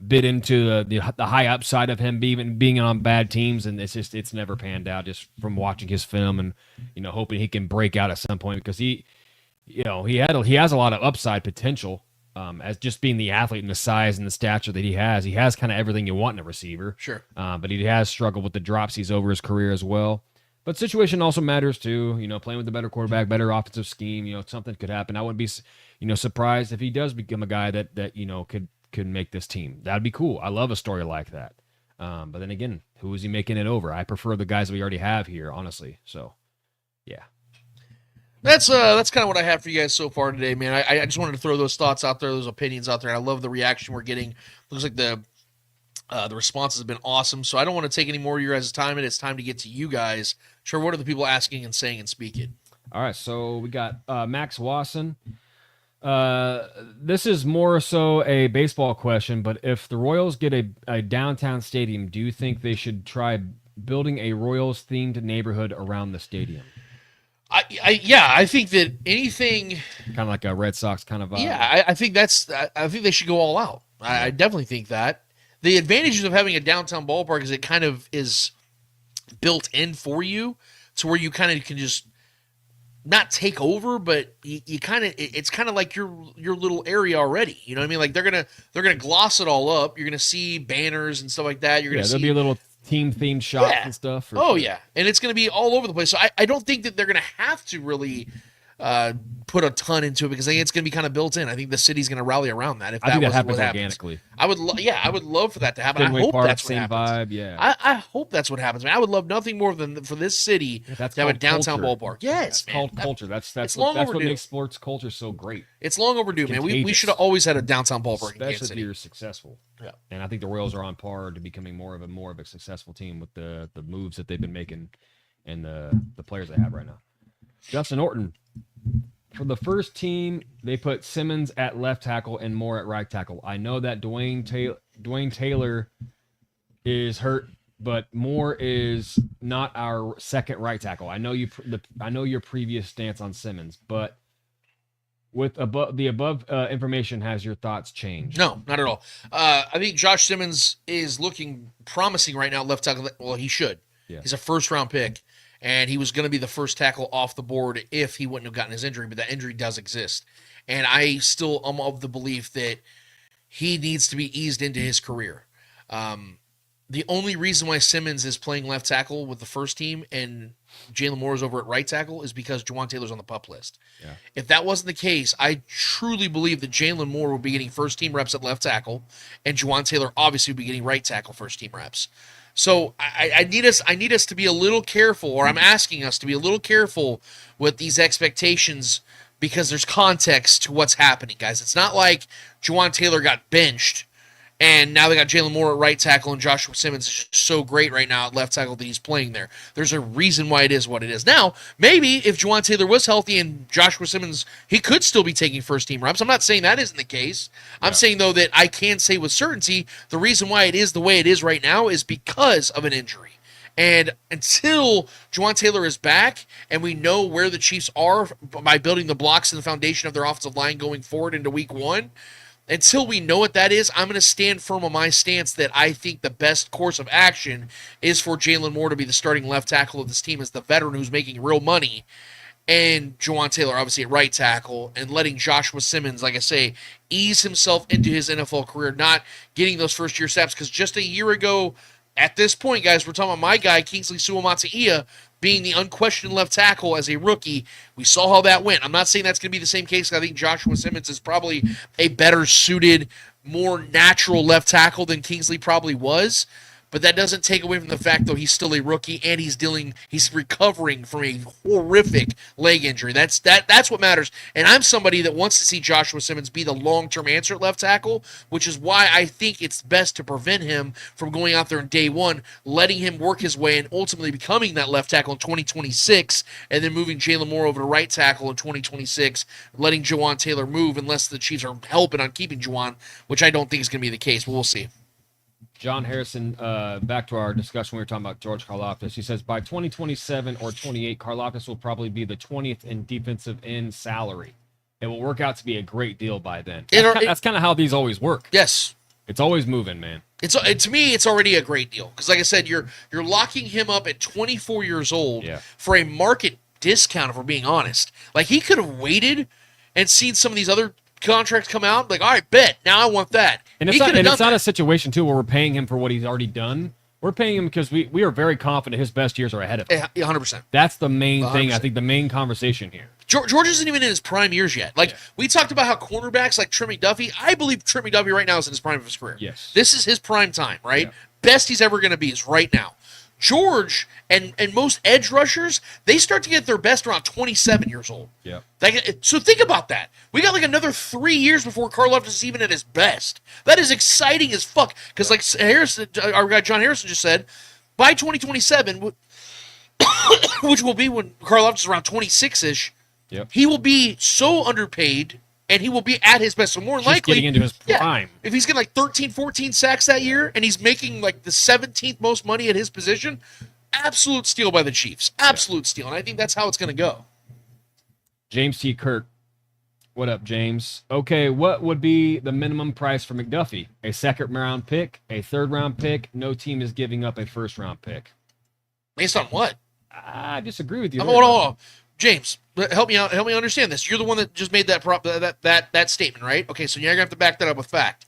bit into the high upside of him being on bad teams, and it's never panned out just from watching his film and hoping he can break out at some point, because he has a lot of upside potential as just being the athlete and the size and the stature that he has. He has kind of everything you want in a receiver. Sure. But he has struggled with the dropsies over his career as well. But situation also matters too. Playing with a better quarterback, better offensive scheme. Something could happen. I wouldn't be surprised if he does become a guy that could make this team. That'd be cool. I love a story like that. But then again, who is he making it over? I prefer the guys that we already have here, honestly. So, Yeah. That's kind of what I have for you guys so far today, man. I just wanted to throw those thoughts out there, those opinions out there. I love the reaction we're getting. Looks like the responses have been awesome. So I don't want to take any more of your guys' time, and it's time to get to you guys. Sure, what are the people asking and saying and speaking? All right, so we got Max Wasson. This is more so a baseball question, but if the Royals get a downtown stadium, do you think they should try building a Royals-themed neighborhood around the stadium? I think that anything kind of like a Red Sox kind of vibe. Yeah, I think they should go all out. I definitely think that. The advantages of having a downtown ballpark is it kind of is built in for you to where you kind of can just not take over, but you kind of it's kind of like your little area already. You know what I mean? Like they're gonna gloss it all up. You're gonna see banners and stuff like that. You're gonna see there'll be a little team-themed shops and stuff. Yeah, and it's going to be all over the place. So I don't think that they're going to have to really put a ton into it because I think it's going to be kind of built in. I think the city's going to rally around that. If I think that happens what organically. I would love for that to happen. Fenway I hope Park, that's what same happens. vibe. Yeah, I hope that's what happens. Man, I would love nothing more than for this city to have a downtown ballpark. Yes, that's man. called culture. That's long what overdue. makes sports culture so great. It's long overdue, man. We should have always had a downtown ballpark in Kansas Especially if City. you're successful. Yeah. And I think the Royals are on par to becoming more of a successful team with the moves that they've been making and the players they have right now. Justin Orton. For the first team, they put Simmons at left tackle and Moore at right tackle. I know that Dwayne Taylor is hurt, but Moore is not our second right tackle. I know your previous stance on Simmons, but with the above information, has your thoughts changed? No, not at all. I think Josh Simmons is looking promising right now at left tackle. Well, he should. Yeah. He's a first-round pick. And he was going to be the first tackle off the board if he wouldn't have gotten his injury, but that injury does exist. And I still am of the belief that he needs to be eased into his career. The only reason why Simmons is playing left tackle with the first team and Jalen Moore is over at right tackle is because Juwan Taylor's on the PUP list. Yeah. If that wasn't the case, I truly believe that Jalen Moore would be getting first team reps at left tackle, and Juwan Taylor obviously would be getting right tackle first team reps. So I need us to be a little careful, or I'm asking us to be a little careful with these expectations because there's context to what's happening, guys. It's not like Juwan Taylor got benched and now they got Jalen Moore at right tackle and Joshua Simmons is just so great right now at left tackle that he's playing there. There's a reason why it is what it is. Now, maybe if Juwan Taylor was healthy and Joshua Simmons, he could still be taking first-team reps. I'm not saying that isn't the case. I'm saying, though, that I can say with certainty the reason why it is the way it is right now is because of an injury. And until Juwan Taylor is back and we know where the Chiefs are by building the blocks and the foundation of their offensive line going forward into week one, until we know what that is, I'm going to stand firm on my stance that I think the best course of action is for Jalen Moore to be the starting left tackle of this team as the veteran who's making real money, and Juwan Taylor obviously at right tackle, and letting Joshua Simmons, like I say, ease himself into his NFL career, not getting those first-year snaps, because just a year ago, at this point, guys, we're talking about my guy, 𝚂𝙿𝙾𝙺𝙴, being the unquestioned left tackle as a rookie. We saw how that went. I'm not saying that's going to be the same case. I think Joshua Simmons is probably a better suited, more natural left tackle than Kingsley probably was. But that doesn't take away from the fact, though, he's still a rookie and he's recovering from a horrific leg injury. That's what matters. And I'm somebody that wants to see Joshua Simmons be the long-term answer at left tackle, which is why I think it's best to prevent him from going out there in day one, letting him work his way and ultimately becoming that left tackle in 2026, and then moving Jalen Moore over to right tackle in 2026, letting Juwan Taylor move unless the Chiefs are helping on keeping Juwan, which I don't think is going to be the case, but we'll see. John Harrison, back to our discussion we were talking about George Karlaftis. He says by 2027 or 28, Karlaftis will probably be the 20th in defensive end salary. It will work out to be a great deal by then. That's kind of how these always work. Yes. It's always moving, man. To me, it's already a great deal. Because like I said, you're locking him up at 24 years old for a market discount, if we're being honest. Like, he could have waited and seen some of these other contracts come out, like, all right, bet, now I want that. And it's not a situation, too, where we're paying him for what he's already done. We're paying him because we are very confident his best years are ahead of him. 100%. That's the main 100%. Thing, I think, the main conversation here. George isn't even in his prime years yet. Like, we talked about how cornerbacks like Trent McDuffie, I believe Trent McDuffie right now is in his prime of his career. Yes. This is his prime time, right? Yeah. Best he's ever going to be is right now. George and most edge rushers, they start to get their best around 27 years old. Yeah. So think about that. We got like another 3 years before Karlaftis is even at his best. That is exciting as fuck. Because like our guy John Harrison just said, by 2027, which will be when Karlaftis is around 26-ish, Yep. he will be so underpaid and he will be at his best. So more Just likely, getting into his prime. if he's getting like 13, 14 sacks that year and he's making like the 17th most money at his position, absolute steal by the Chiefs. Absolute steal. And I think that's how it's going to go. James T. Kirk. What up, James? Okay, what would be the minimum price for McDuffie? A second-round pick? A third-round pick? No team is giving up a first-round pick. Based on what? I disagree with you. Hold on. James, help me out. Help me understand this. You're the one that just made that statement, right? Okay, so you're gonna have to back that up with fact.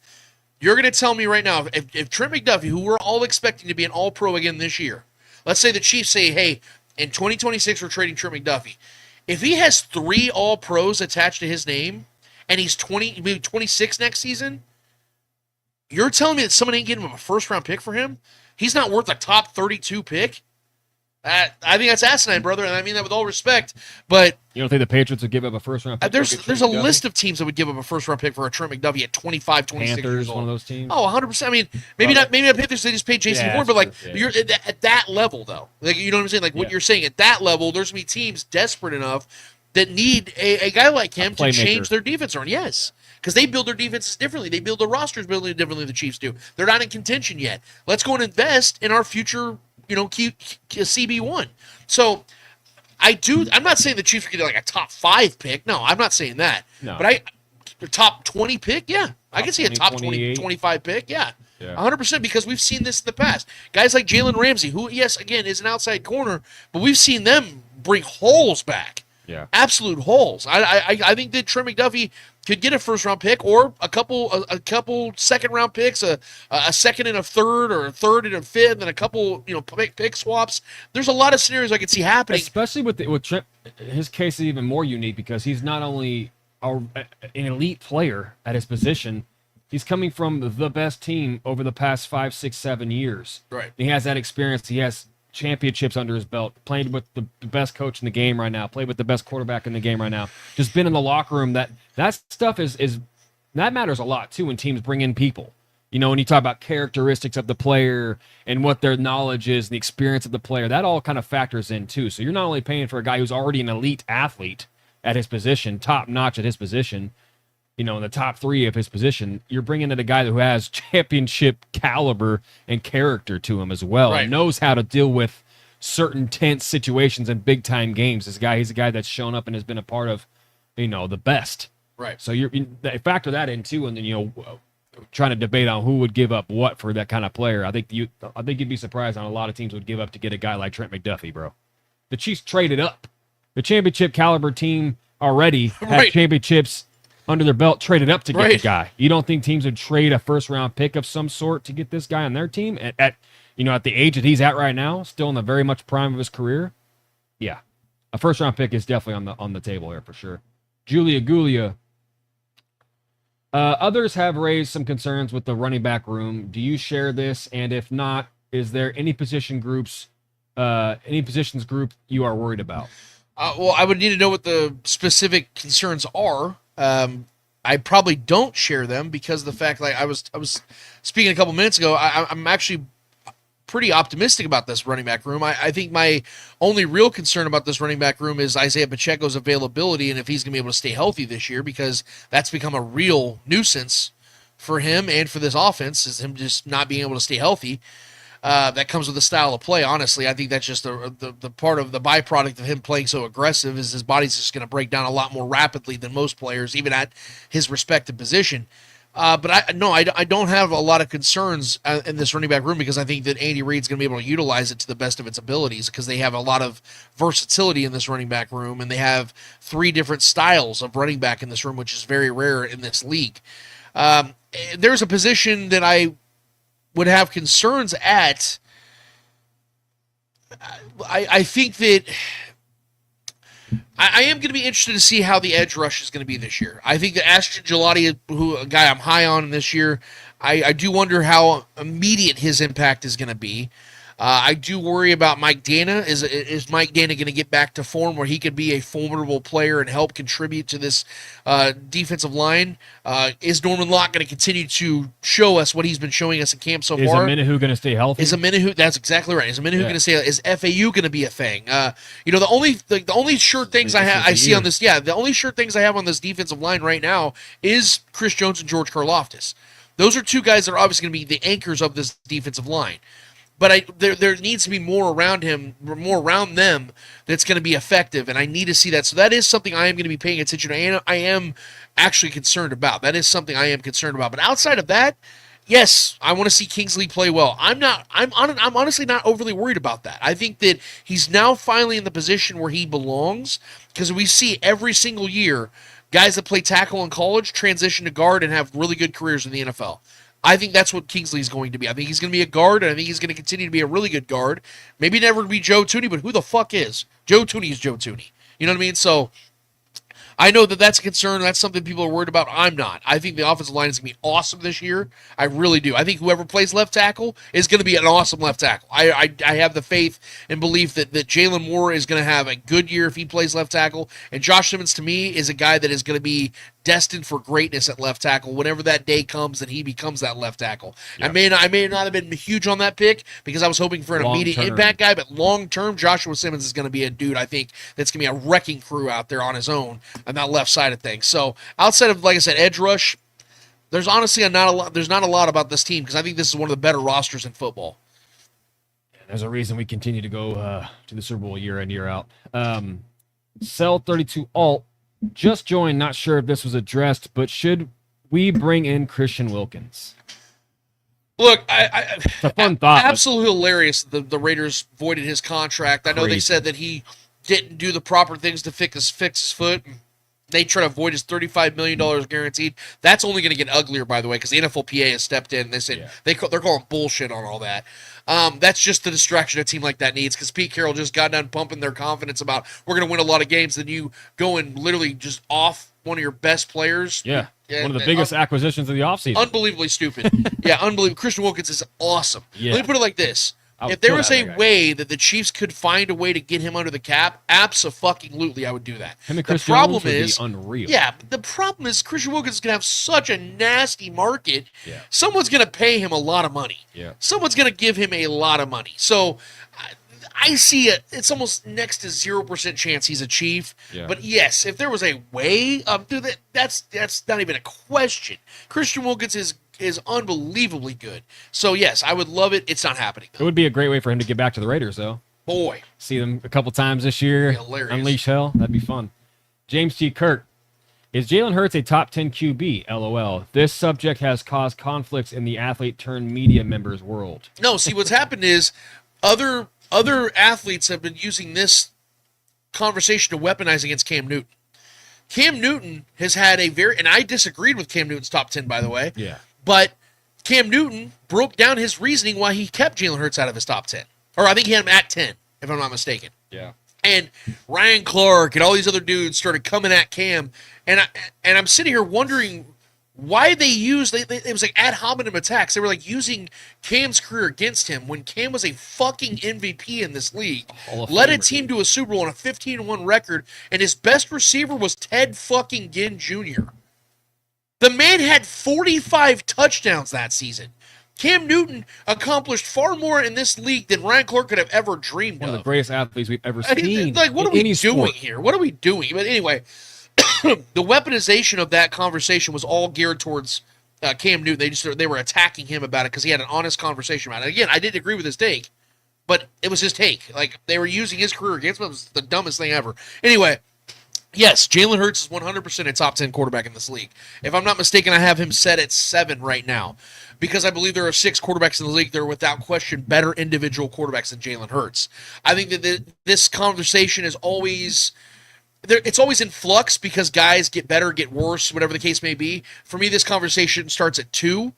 You're gonna tell me right now if Trent McDuffie, who we're all expecting to be an All-Pro again this year, let's say the Chiefs say, hey, in 2026 we're trading Trent McDuffie. If he has 3 All-Pros attached to his name and he's maybe 26 next season, you're telling me that someone ain't getting him a first-round pick for him? He's not worth a top 32 pick? I think that's asinine, brother, and I mean that with all respect. But you don't think the Patriots would give up a first-round pick? There's a list of teams that would give up a first-round pick for a Trent McDuffie at 25, 26 Panthers, years old. one of those teams. Oh, 100%. I mean, maybe not Panthers. They just paid Jason Horn, but like you're at that level, though. Like you know what I'm saying? Like what you're saying at that level, there's gonna be teams desperate enough that need a guy like him to change their defense around. Yes. Because they build their defenses differently. They build their rosters differently than the Chiefs do. They're not in contention yet. Let's go and invest in our future, CB1. So I'm not saying the Chiefs are getting like a top 5 pick. No, I'm not saying that. No. But a top 20 pick, yeah. I can see a top 20, 28. 25 pick, yeah. 100% because we've seen this in the past. Guys like Jalen Ramsey, who, yes, again, is an outside corner, but we've seen them bring holes back. Yeah. Absolute holes. I think that Trent McDuffie could get a first-round pick or a couple second-round picks, a second and a third, or a third and a fifth, and a couple pick swaps. There's a lot of scenarios I could see happening. Especially with Trent, his case is even more unique because he's not only an elite player at his position, he's coming from the best team over the past 5, 6, 7 years. Right. He has that experience. He has championships under his belt, played with the best coach in the game right now, played with the best quarterback in the game right now, just been in the locker room. That stuff is that matters a lot too when teams bring in people. When you talk about characteristics of the player and what their knowledge is, the experience of the player, that all kind of factors in too. So you're not only paying for a guy who's already an elite athlete at his position, top notch at his position, in the top 3 of his position, you're bringing in a guy who has championship caliber and character to him as well. Right. And knows how to deal with certain tense situations and big time games. He's a guy that's shown up and has been a part of, the best. Right. So you factor that in too, and then trying to debate on who would give up what for that kind of player. I think you'd be surprised on a lot of teams would give up to get a guy like Trent McDuffie, bro. The Chiefs traded up. The championship caliber team already had championships under their belt, traded up to get the guy. You don't think teams would trade a first-round pick of some sort to get this guy on their team at the age that he's at right now, still in the very much prime of his career? Yeah, a first-round pick is definitely on the table here for sure. Julia Gulia. Others have raised some concerns with the running back room. Do you share this? And if not, is there any positions group you are worried about? Well, I would need to know what the specific concerns are. I probably don't share them because of the fact, like I was speaking a couple minutes ago, I'm actually pretty optimistic about this running back room. I think my only real concern about this running back room is Isaiah Pacheco's availability and if he's going to be able to stay healthy this year, because that's become a real nuisance for him and for this offense, is him just not being able to stay healthy. That comes with the style of play. Honestly, I think that's just the part of the byproduct of him playing so aggressive, is his body's just going to break down a lot more rapidly than most players, even at his respective position. But I don't have a lot of concerns in this running back room, because I think that Andy Reid's going to be able to utilize it to the best of its abilities, because they have a lot of versatility in this running back room, and they have 3 different styles of running back in this room, which is very rare in this league. There's a position that I would have concerns at. I think that I am going to be interested to see how the edge rush is going to be this year. I think that Ashton Gelati, a guy I'm high on this year, I do wonder how immediate his impact is going to be. I do worry about Mike Dana. Is Mike Dana going to get back to form where he could be a formidable player and help contribute to this defensive line? Is Norman Locke going to continue to show us what he's been showing us in camp so Is far? Amenahu going to stay healthy? That's exactly right. Is Amenahu going to stay? Is FAU going to be a thing? The only sure things I see on this, the only sure things I have on this defensive line right now is Chris Jones and George Karlaftis. Those are two guys that are obviously going to be the anchors of this defensive line. But there needs to be more around him, more around them that's going to be effective, and I need to see that. So that is something I am going to be paying attention to. I am actually concerned about. That is something I am concerned about. But outside of that, yes, I want to see Kingsley play well. I'm honestly not overly worried about that. I think that he's now finally in the position where he belongs, because we see every single year guys that play tackle in college transition to guard and have really good careers in the NFL. I think that's what Kingsley's going to be. I think he's going to be a guard, and I think he's going to continue to be a really good guard. Maybe never be Joe Thuney, but who the fuck is? Joe Thuney is Joe Thuney. You know what I mean? So I know that that's a concern. That's something people are worried about. I'm not. I think the offensive line is going to be awesome this year. I really do. I think whoever plays left tackle is going to be an awesome left tackle. I have the faith and belief that Jalen Moore is going to have a good year if he plays left tackle. And Josh Simmons, to me, is a guy that is going to be destined for greatness at left tackle whenever that day comes that he becomes that left tackle. Yep. I may not have been huge on that pick because I was hoping for an immediate impact guy, but long term, Joshua Simmons is going to be a dude, I think, that's going to be a wrecking crew out there on his own on that left side of things. So outside of, like I said, edge rush, there's honestly not a lot about this team because I think this is one of the better rosters in football. There's a reason we continue to go to the Super Bowl year in, year out. Cell 32 Alt just joined. Not sure if this was addressed, but should we bring in Christian Wilkins? Look, it's a fun thought. Absolutely hilarious. The Raiders voided his contract. I know they said that he didn't do the proper things to fix his foot. They try to avoid his $35 million guaranteed. That's only going to get uglier, by the way, because the NFLPA has stepped in. They said they're calling bullshit on all that. That's just the distraction a team like that needs, because Pete Carroll just got done pumping their confidence about we're going to win a lot of games, then you go and literally just off one of your best players. Yeah, one of the biggest acquisitions of the offseason. Unbelievably stupid. Unbelievable. Christian Wilkins is awesome. Yeah. Let me put it like this. If there was a way that the Chiefs could find a way to get him under the cap, abso-fucking-lutely, I would do that. Him and Christian Wilkins would be unreal. Yeah, but the problem is Christian Wilkins is going to have such a nasty market. Yeah. Someone's going to pay him a lot of money. Yeah. Someone's going to give him a lot of money. So I see it. It's almost next to 0% chance he's a Chief. Yeah. But yes, if there was a way of doing that, that's not even a question. Christian Wilkins is unbelievably good. So, yes, I would love it. It's not happening, though. It would be a great way for him to get back to the Raiders, though. Boy. See them a couple times this year. Hilarious. Unleash hell. That'd be fun. James T. Kirk. Is Jalen Hurts a top 10 QB? LOL. This subject has caused conflicts in the athlete-turned-media members' world. No, see, what's happened is other athletes have been using this conversation to weaponize against Cam Newton. Cam Newton has had and I disagreed with Cam Newton's top 10, by the way. Yeah. But Cam Newton broke down his reasoning why he kept Jalen Hurts out of his top 10. Or I think he had him at 10, if I'm not mistaken. Yeah. And Ryan Clark and all these other dudes started coming at Cam. And I'm sitting here wondering why they used, it was like ad hominem attacks. They were like using Cam's career against him when Cam was a fucking MVP in this league. Led a team to a Super Bowl on a 15-1 record, and his best receiver was Ted fucking Ginn Jr. The man had 45 touchdowns that season. Cam Newton accomplished far more in this league than Ryan Clark could have ever dreamed of. One of the greatest athletes we've ever seen. Like, what are we doing here? What are we doing? But anyway, the weaponization of that conversation was all geared towards Cam Newton. They were attacking him about it because he had an honest conversation about it. Again, I didn't agree with his take, but it was his take. Like, they were using his career against him. It was the dumbest thing ever. Anyway, yes, Jalen Hurts is 100% a top 10 quarterback in this league. If I'm not mistaken, I have him set at 7 right now because I believe there are 6 quarterbacks in the league that are without question better individual quarterbacks than Jalen Hurts. I think that this conversation is always it's always in flux because guys get better, get worse, whatever the case may be. For me, this conversation starts at 2.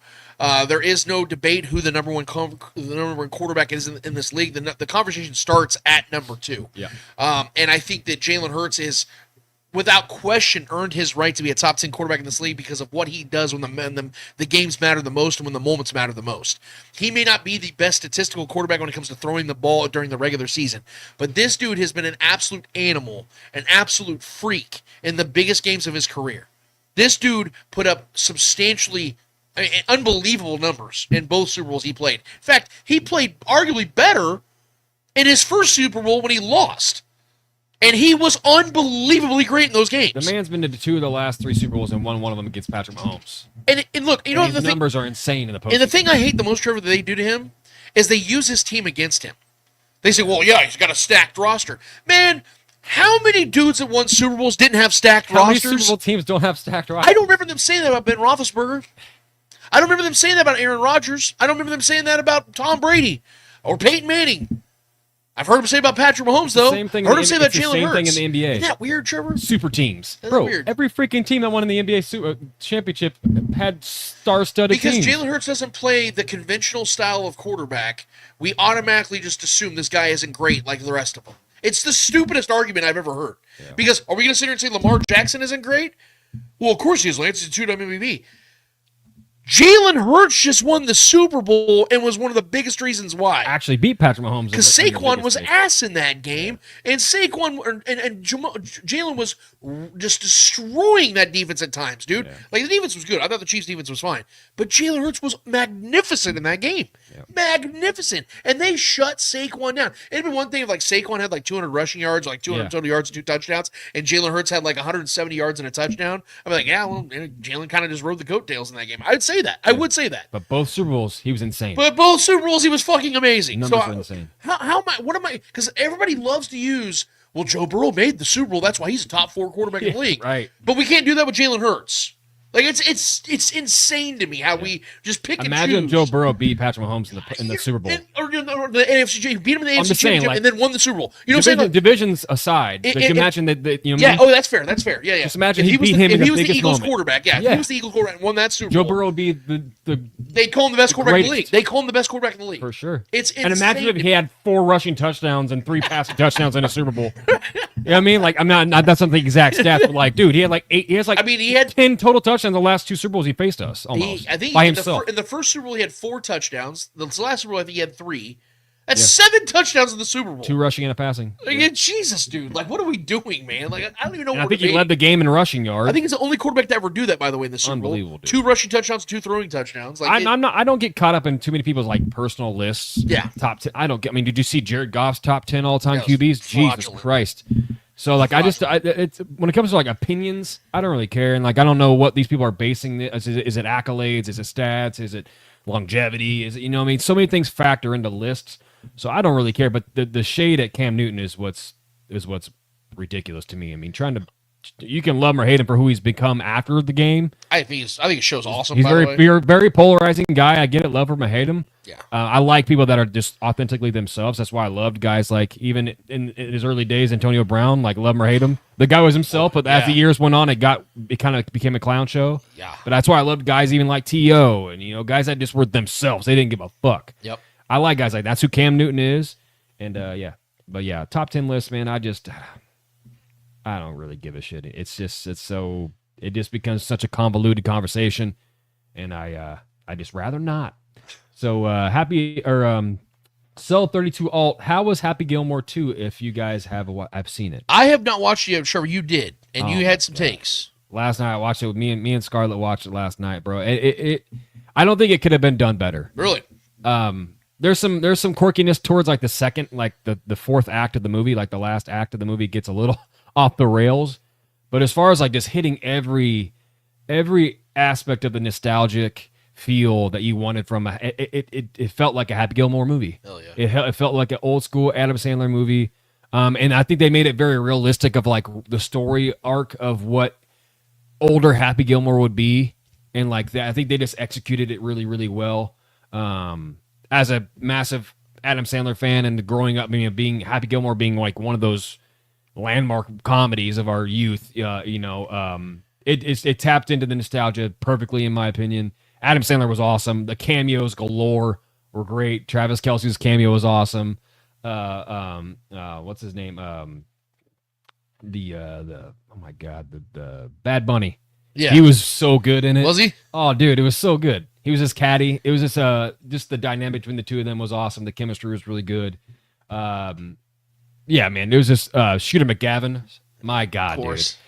There is no debate who the number one quarterback is in this league. The conversation starts at number 2. Yeah. And I think that Jalen Hurts is without question, earned his right to be a top 10 quarterback in this league because of what he does when the games matter the most and when the moments matter the most. He may not be the best statistical quarterback when it comes to throwing the ball during the regular season, but this dude has been an absolute animal, an absolute freak in the biggest games of his career. This dude put up substantially unbelievable numbers in both Super Bowls he played. In fact, he played arguably better in his first Super Bowl when he lost. And he was unbelievably great in those games. The man's been to 2 of the last 3 Super Bowls and won one of them against Patrick Mahomes. And look, you know the numbers are insane in the postseason. And the thing I hate the most, Trevor, that they do to him is they use his team against him. They say, well, yeah, he's got a stacked roster. Man, how many dudes that won Super Bowls didn't have stacked How rosters? many Super Bowl teams don't have stacked rosters? I don't remember them saying that about Ben Roethlisberger. I don't remember them saying that about Aaron Rodgers. I don't remember them saying that about Tom Brady or Peyton Manning. I've heard him say about Patrick Mahomes, though. Same thing. Heard him say about Same Jalen Hurts. thing in the NBA. Isn't that weird, Trevor? Super teams, That's bro. weird. Every freaking team that won in the NBA championship had star-studded Because teams. Jalen Hurts doesn't play the conventional style of quarterback, we automatically just assume this guy isn't great like the rest of them. It's the stupidest argument I've ever heard. Yeah. Because are we going to sit here and say Lamar Jackson isn't great? Well, of course he is. Lance is a two-time MVP. Jalen Hurts just won the Super Bowl and was one of the biggest reasons why. Actually beat Patrick Mahomes. Because Saquon was ass in that game, and Saquon and Jalen was just destroying that defense at times, dude. Yeah. Like, the defense was good. I thought the Chiefs' defense was fine. But Jalen Hurts was magnificent in that game. Yeah. Magnificent. And they shut Saquon down. It'd be one thing if, like, Saquon had, like, 200 rushing yards, like 200 total yards and 2 touchdowns, and Jalen Hurts had, like, 170 yards and a touchdown. I'd be like, yeah, well, Jalen kind of just rode the coattails in that game. I'd say that. I would say that. But both Super Bowls, he was insane. But both Super Bowls, he was fucking amazing. Numbers were insane. What am I? Because everybody loves to use, well, Joe Burrow made the Super Bowl. That's why he's a top 4 quarterback in the league. Right. But we can't do that with Jalen Hurts. Like, it's insane to me how we just pick and choose. Imagine Joe Burrow beat Patrick Mahomes in the Super Bowl. Or the AFC, beat him in the AFC Championship and then won the Super Bowl. You know what I'm saying? Divisions aside, imagine that. You know, yeah. Oh, that's fair. That's fair. Yeah, yeah. Just imagine he beat him in the biggest moment. If he was the Eagles quarterback, if he was the Eagles quarterback and won that Super Bowl, Joe Burrow would be the. They'd call him the best quarterback in the league. They call him the best quarterback in the league for sure. It's insane. And imagine if he had 4 rushing touchdowns and 3 passing touchdowns in a Super Bowl. You know what I mean? Like, I'm not that's not the exact stats, but like, dude, he had like 8. He has like. I mean, he had 10 total touchdowns the last 2 Super Bowls he faced us. Almost I think by himself. In the first Super Bowl he had 4 touchdowns. The last Super Bowl I think he had 3. That's 7 touchdowns in the Super Bowl. 2 rushing and a passing. Like, Jesus, dude! Like, what are we doing, man? Like, I don't even know. I think he led the game in rushing yards. I think he's the only quarterback to ever do that, by the way, in the Super Bowl. Unbelievable, dude. 2 rushing touchdowns, 2 throwing touchdowns. Like, I don't get caught up in too many people's like personal lists. Yeah. Top 10. I don't get. I mean, did you see Jared Goff's top 10 all-time QBs? Jesus Christ. So like, it's when it comes to like opinions, I don't really care, and like I don't know what these people are basing this. Is it accolades? Is it stats? Is it longevity? Is it, you know what I mean? So many things factor into lists, so I don't really care. But the shade at Cam Newton is what's ridiculous to me. I mean, you can love him or hate him for who he's become after the game. I think it shows awesome. He's very polarizing guy. I get it, love him or hate him. Yeah. I like people that are just authentically themselves. That's why I loved guys like, even in his early days, Antonio Brown, like love him or hate him. The guy was himself, but as the years went on, it kind of became a clown show. Yeah. But that's why I loved guys even like T.O. and guys that just were themselves. They didn't give a fuck. Yep. I like guys like that. That's who Cam Newton is. And but yeah, top 10 list, man. I don't really give a shit. It just becomes such a convoluted conversation, and I just rather not. So Cell 32 Alt. How was Happy Gilmore 2? If you guys have seen it, I have not watched it yet. Trevor, you did, and you had some takes. Last night I watched it with me and Scarlett watched it last night, bro. I don't think it could have been done better. Really? There's some quirkiness towards like the second, like the fourth act of the movie, like the last act of the movie gets a little off the rails, but as far as like just hitting every aspect of the nostalgic feel that you wanted from it felt like a Happy Gilmore movie. Hell yeah. It felt like an old school Adam Sandler movie, and I think they made it very realistic of like the story arc of what older Happy Gilmore would be, and like that I think they just executed it really, really well. As a massive Adam Sandler fan and growing up, being Happy Gilmore being like one of those landmark comedies of our youth, it tapped into the nostalgia perfectly, in my opinion. Adam Sandler was awesome. The cameos galore were great. Travis Kelce's cameo was awesome. What's his name? oh my god, the Bad Bunny. Yeah. He was so good in it. Was he? Oh, dude, it was so good. He was just caddy. It was just the dynamic between the two of them was awesome. The chemistry was really good. Yeah, man, it was just Shooter McGavin. My God, Of course. dude.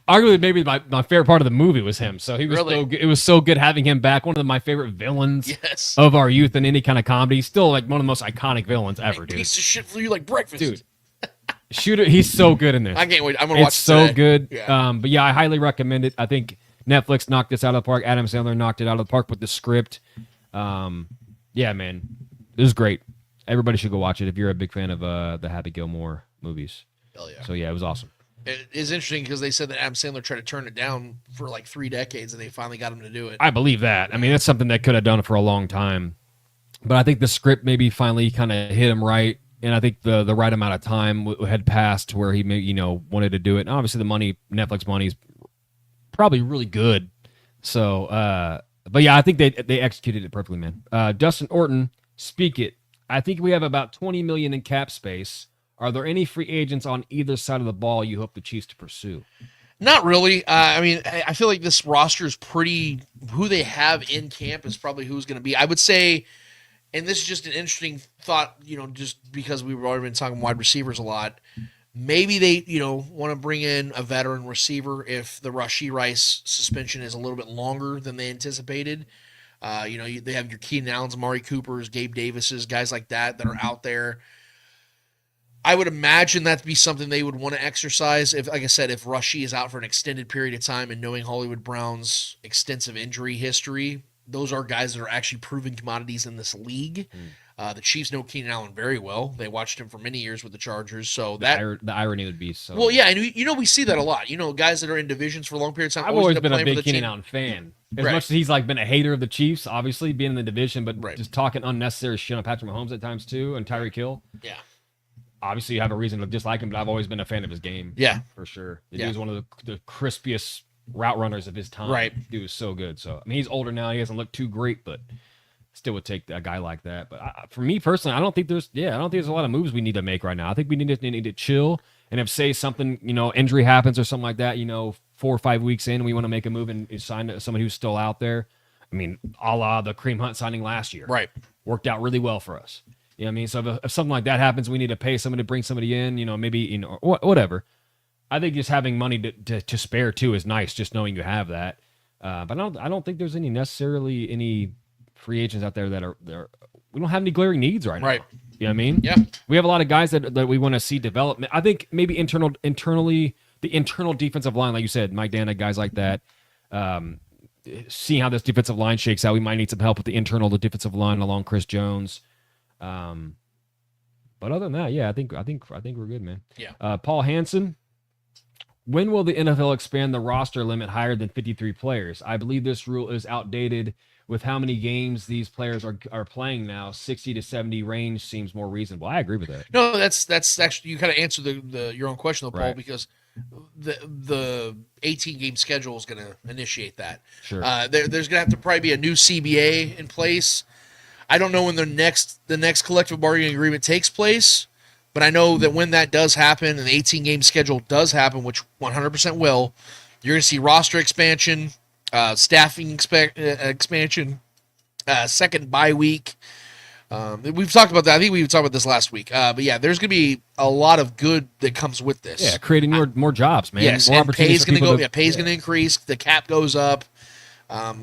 Arguably, maybe my favorite part of the movie was him. So he was Really? so good. It was so good having him back. One of my favorite villains Yes. of our youth in any kind of comedy. Still like one of the most iconic villains ever, dude. Piece of shit for you like breakfast. Dude, Shooter, he's so good in this. I can't wait. I'm going to watch It's it so today. good. Yeah. But yeah, I highly recommend it. I think Netflix knocked this out of the park. Adam Sandler knocked it out of the park with the script. Yeah, man, it was great. Everybody should go watch it if you're a big fan of the Happy Gilmore movies. Hell yeah. So yeah, it was awesome. It is interesting because they said that Adam Sandler tried to turn it down for like 3 decades, and they finally got him to do it. I believe that. I mean, that's something that could have done it for a long time. But I think the script maybe finally kind of hit him right. And I think the right amount of time had passed where he wanted to do it. And obviously the money, Netflix money is probably really good. So, but yeah, I think they executed it perfectly, man. Dustin Orton, Speak It. I think we have about $20 million in cap space. Are there any free agents on either side of the ball you hope the Chiefs to pursue? Not really. I mean, I feel like this roster is pretty. Who they have in camp is probably who's going to be. I would say, and this is just an interesting thought, just because we've already been talking wide receivers a lot. Maybe they, want to bring in a veteran receiver if the Rashee Rice suspension is a little bit longer than they anticipated. They have your Keenan Allens, Amari Coopers, Gabe Davises, guys like that are out there. I would imagine that'd be something they would want to exercise if, like I said, if Rashee is out for an extended period of time, and knowing Hollywood Brown's extensive injury history, those are guys that are actually proven commodities in this league. The Chiefs know Keenan Allen very well. They watched him for many years with the Chargers. So The irony would be so. Well, yeah, and we see that a lot. Guys that are in divisions for a long period of time. I've always end up been a playing for big the Keenan team. Allen fan. As Right. much as he's been a hater of the Chiefs, obviously being in the division, but Right. just talking unnecessary shit on Patrick Mahomes at times too, and Tyreek Hill. Yeah. Obviously, you have a reason to dislike him, but I've always been a fan of his game. Yeah. For sure. The Yeah. dude's one of the crispiest route runners of his time. Right. Dude was so good. So, I mean, he's older now. He doesn't look too great, but still would take a guy like that. But for me personally, I don't think there's a lot of moves we need to make right now. I think we need to chill. And if, say, something, injury happens or something like that, 4 or 5 weeks in, we want to make a move and sign somebody who's still out there. I mean, a la the Kareem Hunt signing last year. Right. Worked out really well for us. You know what I mean? So if something like that happens, we need to pay somebody to bring somebody in, maybe, whatever. I think just having money to spare too is nice, just knowing you have that. But I don't think there's necessarily any free agents out there that are we don't have any glaring needs right now. Right. You know what I mean? Yeah. We have a lot of guys that we want to see development. I think maybe internally, the internal defensive line, like you said, Mike Dana, guys like that. Seeing how this defensive line shakes out, we might need some help with the defensive line along Chris Jones. But other than that, yeah, I think we're good, man. Yeah. Paul Hansen. When will the NFL expand the roster limit higher than 53 players? I believe this rule is outdated with how many games these players are playing now. 60 to 70 range seems more reasonable. I agree with that. No, that's actually, you kind of answered your own question though, Paul, Right. because the 18 game schedule is going to initiate that. Sure. There's going to have to probably be a new CBA in place. I don't know when the next collective bargaining agreement takes place, but I know that when that does happen and the 18 game schedule does happen, which 100% will, you're going to see roster expansion, staffing expansion, second bye week. We've talked about that. I think we talked about this last week. But yeah, there's going to be a lot of good that comes with this. Yeah, creating more jobs, man. Yes, more and pay's going to go. Yeah, pay's yeah. going to increase. The cap goes up. A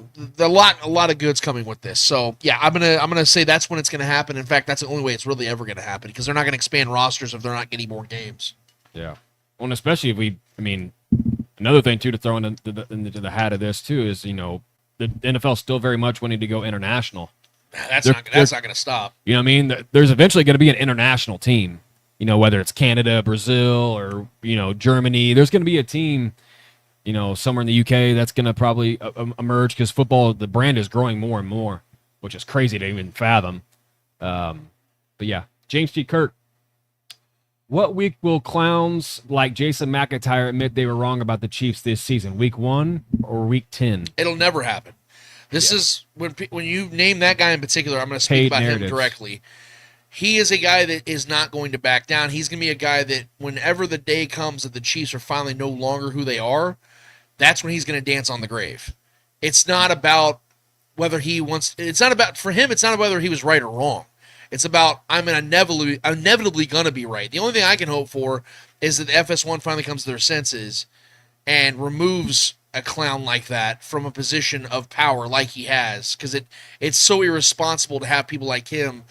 lot of goods coming with this. So yeah, I'm gonna say that's when it's going to happen. In fact, that's the only way it's really ever going to happen, because they're not going to expand rosters if they're not getting more games. Yeah. Well, and especially if another thing too to throw into the hat of this too is, the NFL still very much wanting to go international. That's not going to stop. You know what I mean? There's eventually going to be an international team, whether it's Canada, Brazil, or, Germany. There's going to be a team, somewhere in the UK that's going to probably emerge, because football, the brand is growing more and more, which is crazy to even fathom. But yeah, James T. Kirk. What week will clowns like Jason McIntyre admit they were wrong about the Chiefs this season? Week 1 or week 10? It'll never happen. This is when you name that guy in particular. I'm going to speak Paid about narratives. him directly. he is a guy that is not going to back down. He's going to be a guy that whenever the day comes that the Chiefs are finally no longer who they are, that's when he's going to dance on the grave. It's not about whether he wants, it's not about, for him, it's not about whether he was right or wrong. It's about, I'm inevitably going to be right. The only thing I can hope for is that the FS1 finally comes to their senses and removes a clown like that from a position of power like he has, because it's so irresponsible to have people like him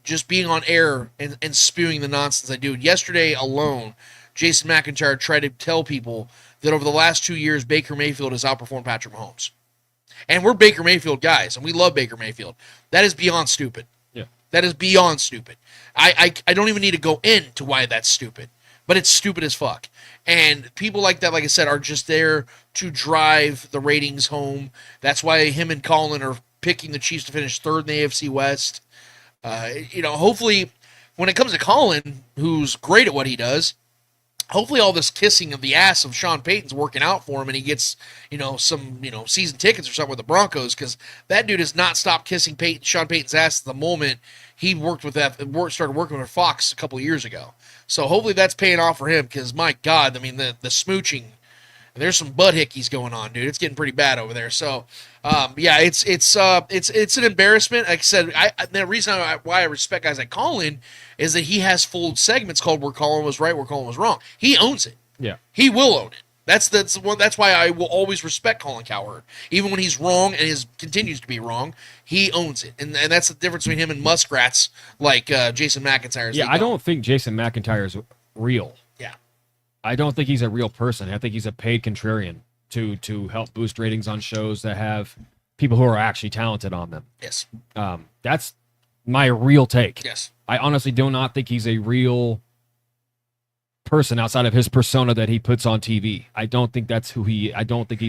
just being on air and spewing the nonsense they do. Yesterday alone, Jason McIntyre tried to tell people that over the last 2 years, Baker Mayfield has outperformed Patrick Mahomes. And we're Baker Mayfield guys, and we love Baker Mayfield. That is beyond stupid. Yeah. That is beyond stupid. I don't even need to go into why that's stupid, but it's stupid as fuck. And people like that, like I said, are just there to drive the ratings home. That's why him and Colin are picking the Chiefs to finish third in the AFC West. Hopefully, when it comes to Colin, who's great at what he does, hopefully all this kissing of the ass of Sean Payton's working out for him, and he gets, some, season tickets or something with the Broncos, because that dude has not stopped kissing Sean Payton's ass the moment he started working with Fox a couple of years ago. So hopefully that's paying off for him, because my God, I mean, the smooching, there's some butt hickeys going on, dude. It's getting pretty bad over there. So, it's an embarrassment. Like I said, the reason why I respect guys like Colin is that he has full segments called "Where Colin Was Right, Where Colin Was Wrong." He owns it. Yeah, he will own it. That's why I will always respect Colin Cowherd, even when he's wrong and continues to be wrong. He owns it, and that's the difference between him and muskrats like Jason McIntyre. Yeah, I don't think Jason McIntyre is real. Yeah, I don't think he's a real person. I think he's a paid contrarian to help boost ratings on shows that have people who are actually talented on them. Yes. That's my real take. Yes. I honestly do not think he's a real person outside of his persona that he puts on TV. I don't think that's I don't think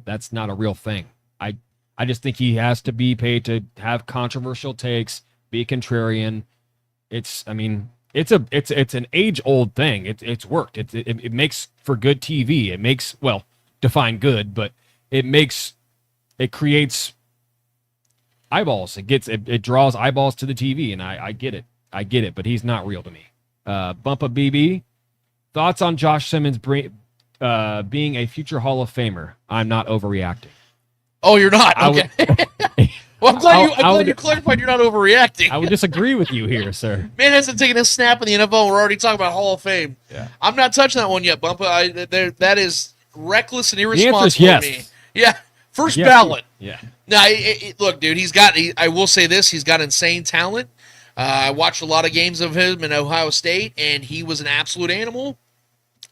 that's not a real thing. I just think he has to be paid to have controversial takes, be a contrarian. It's an age-old thing. It's worked. It makes for good TV. It makes, well, define good, but it creates eyeballs. It draws eyeballs to the TV, and I get it, but he's not real to me. Bumpa BB, thoughts on Josh Simmons being a future Hall of Famer? I'm not overreacting. Oh, you're not? Okay. Well, I'm glad you clarified you're not overreacting. I would disagree with you here, sir. Man hasn't taken a snap in the NFL. We're already talking about Hall of Fame. Yeah. I'm not touching that one yet, Bumpa. That is reckless and irresponsible the answer is yes. to me. Yeah. First yes. ballot. Yeah. Now, look, dude, I will say this. He's got insane talent. I watched a lot of games of him in Ohio State, and he was an absolute animal.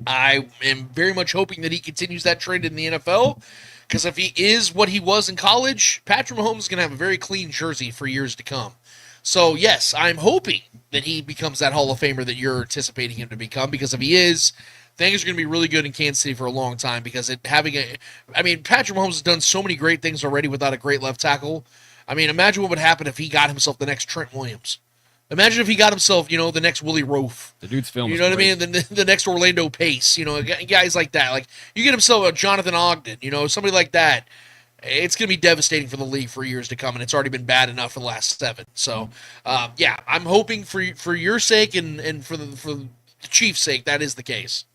I am very much hoping that he continues that trend in the NFL, because if he is what he was in college, Patrick Mahomes is going to have a very clean jersey for years to come. So, yes, I'm hoping that he becomes that Hall of Famer that you're anticipating him to become, because if he is, things are going to be really good in Kansas City for a long time, because Patrick Mahomes has done so many great things already without a great left tackle. I mean, imagine what would happen if he got himself the next Trent Williams. Imagine if he got himself, the next Willie Roaf. The dude's film. You know what I mean? The next Orlando Pace. Guys like that. Like, you get himself a Jonathan Ogden. Somebody like that. It's going to be devastating for the league for years to come, and it's already been bad enough for the last 7. So, I'm hoping for your sake and for the Chiefs' sake that is the case.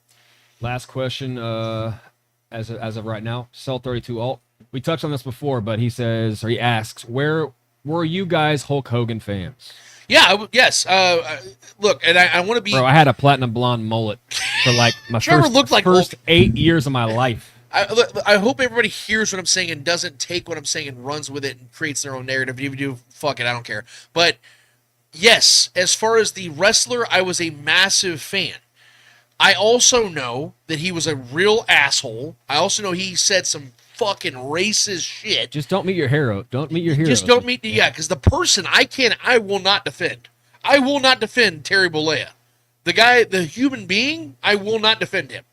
Last question, as of right now, Cell32 Alt. We touched on this before, but he asks, where were you guys Hulk Hogan fans? Yeah, yes. Look, and I want to be... Bro, I had a platinum blonde mullet for like my first 8 years of my life. I hope everybody hears what I'm saying and doesn't take what I'm saying and runs with it and creates their own narrative. If you do, fuck it, I don't care. But yes, as far as the wrestler, I was a massive fan. I also know that he was a real asshole. I also know he said some fucking racist shit. Just don't meet your hero. Don't meet your hero. Just don't meet, because the person I will not defend. I will not defend Terry Bollea. The guy, the human being, I will not defend him.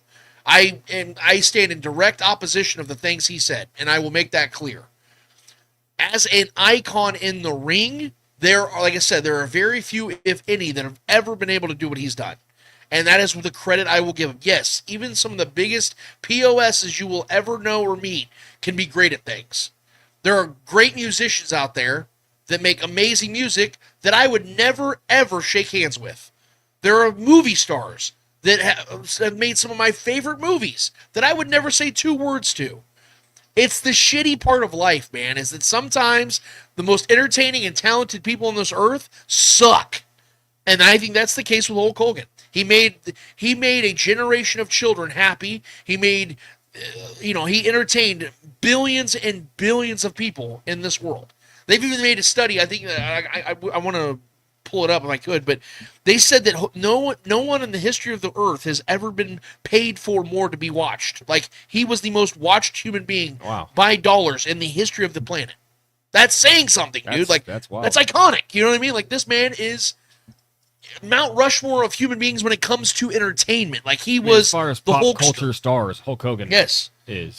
I stand in direct opposition of the things he said, and I will make that clear. As an icon in the ring, like I said, there are very few, if any, that have ever been able to do what he's done. And that is the credit I will give him. Yes, even some of the biggest POSs you will ever know or meet can be great at things. There are great musicians out there that make amazing music that I would never, ever shake hands with. There are movie stars that have made some of my favorite movies that I would never say 2 words to. It's the shitty part of life, man, is that sometimes the most entertaining and talented people on this earth suck. And I think that's the case with Hulk Hogan. He made a generation of children happy. He made, he entertained billions and billions of people in this world. They've even made a study. I think I want to pull it up if I could, but they said that no one in the history of the earth has ever been paid for more to be watched. Like, he was the most watched human being by dollars in the history of the planet. That's saying something, dude. Like, that's iconic. You know what I mean? Like, this man is Mount Rushmore of human beings when it comes to entertainment. Like, he was as far as the pop Hulk culture stars. Hulk Hogan, is.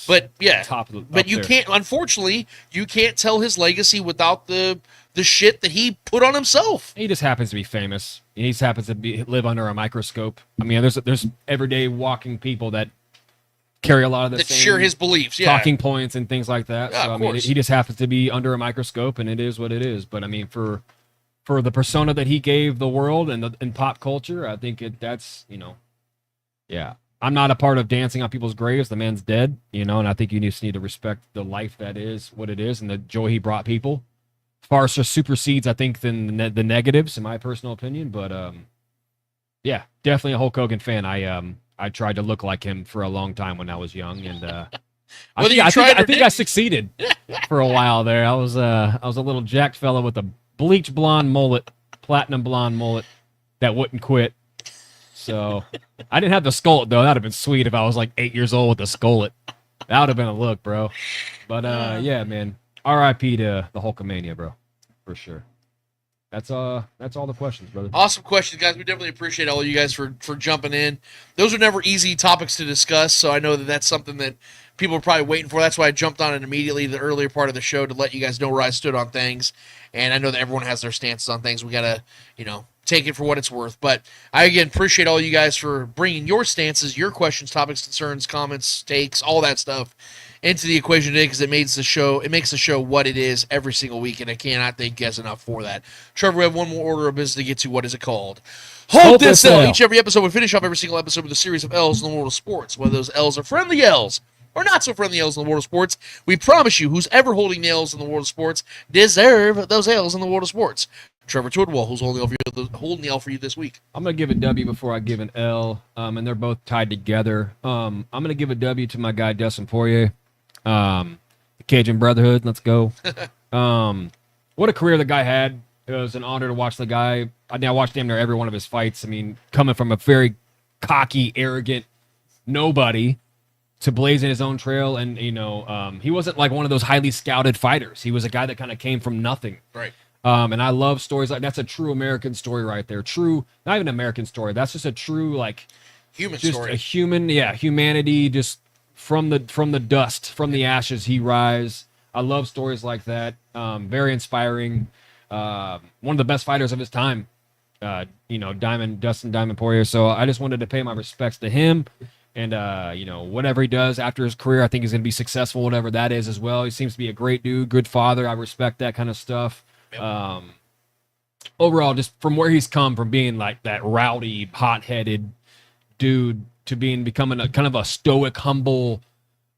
But yeah, but you can't. Unfortunately, you can't tell his legacy without the shit that he put on himself. He just happens to be famous. He just happens to live under a microscope. I mean, there's everyday walking people that carry a lot of the same share his beliefs, talking points and things like that. Yeah, so I mean, he just happens to be under a microscope, and it is what it is. But I mean, for the persona that he gave the world and pop culture, I think that's yeah. I'm not a part of dancing on people's graves. The man's dead, and I think you just need to respect the life that is what it is and the joy he brought people. Far supersedes, I think, than the negatives, in my personal opinion. But yeah, definitely a Hulk Hogan fan. I tried to look like him for a long time when I was young, and I think I succeeded for a while there. I was a little jacked fella with a bleach blonde mullet, platinum blonde mullet that wouldn't quit. So I didn't have the skullet though. That'd have been sweet if I was like 8 years old with the skullet. That would have been a look, bro. But yeah, man. R.I.P. to the Hulkamania, bro, for sure. That's all the questions, brother. Awesome questions, guys. We definitely appreciate all of you guys for jumping in. Those are never easy topics to discuss, so I know that that's something that people are probably waiting for. That's why I jumped on it immediately, the earlier part of the show, to let you guys know where I stood on things. And I know that everyone has their stances on things. We got to, take it for what it's worth. But I, again, appreciate all you guys for bringing your stances, your questions, topics, concerns, comments, takes, all that stuff into the equation today, because it makes the show what it is every single week, and I cannot thank you guys enough for that. Trevor, we have one more order of business to get to. What is it called? Hold this L. Each every episode, we finish off every single episode with a series of L's in the world of sports. Whether those L's are friendly L's or not so friendly L's in the world of sports, we promise you, who's ever holding the L's in the world of sports deserve those L's in the world of sports. Trevor Twidwell, who's holding the L for you this week? I'm going to give a W before I give an L, and they're both tied together. I'm going to give a W to my guy, Dustin Poirier. The Cajun Brotherhood, let's go. What a career the guy had. It was an honor to watch the guy. I watched damn near every one of his fights. I mean, coming from a very cocky, arrogant nobody to blazing his own trail, and he wasn't like one of those highly scouted fighters. He was a guy that kind of came from nothing. Right. And I love stories like that's a true American story right there. True, not even American story. That's just a true human just story. A human, humanity. Just from the dust, from the ashes, he rise. I love stories like that. Very inspiring. One of the best fighters of his time. Dustin Diamond Poirier. So I just wanted to pay my respects to him. And, whatever he does after his career, I think he's going to be successful, whatever that is as well. He seems to be a great dude, good father. I respect that kind of stuff. Yep. Overall, just from where he's come from being like that rowdy, hot-headed dude to becoming a kind of a stoic, humble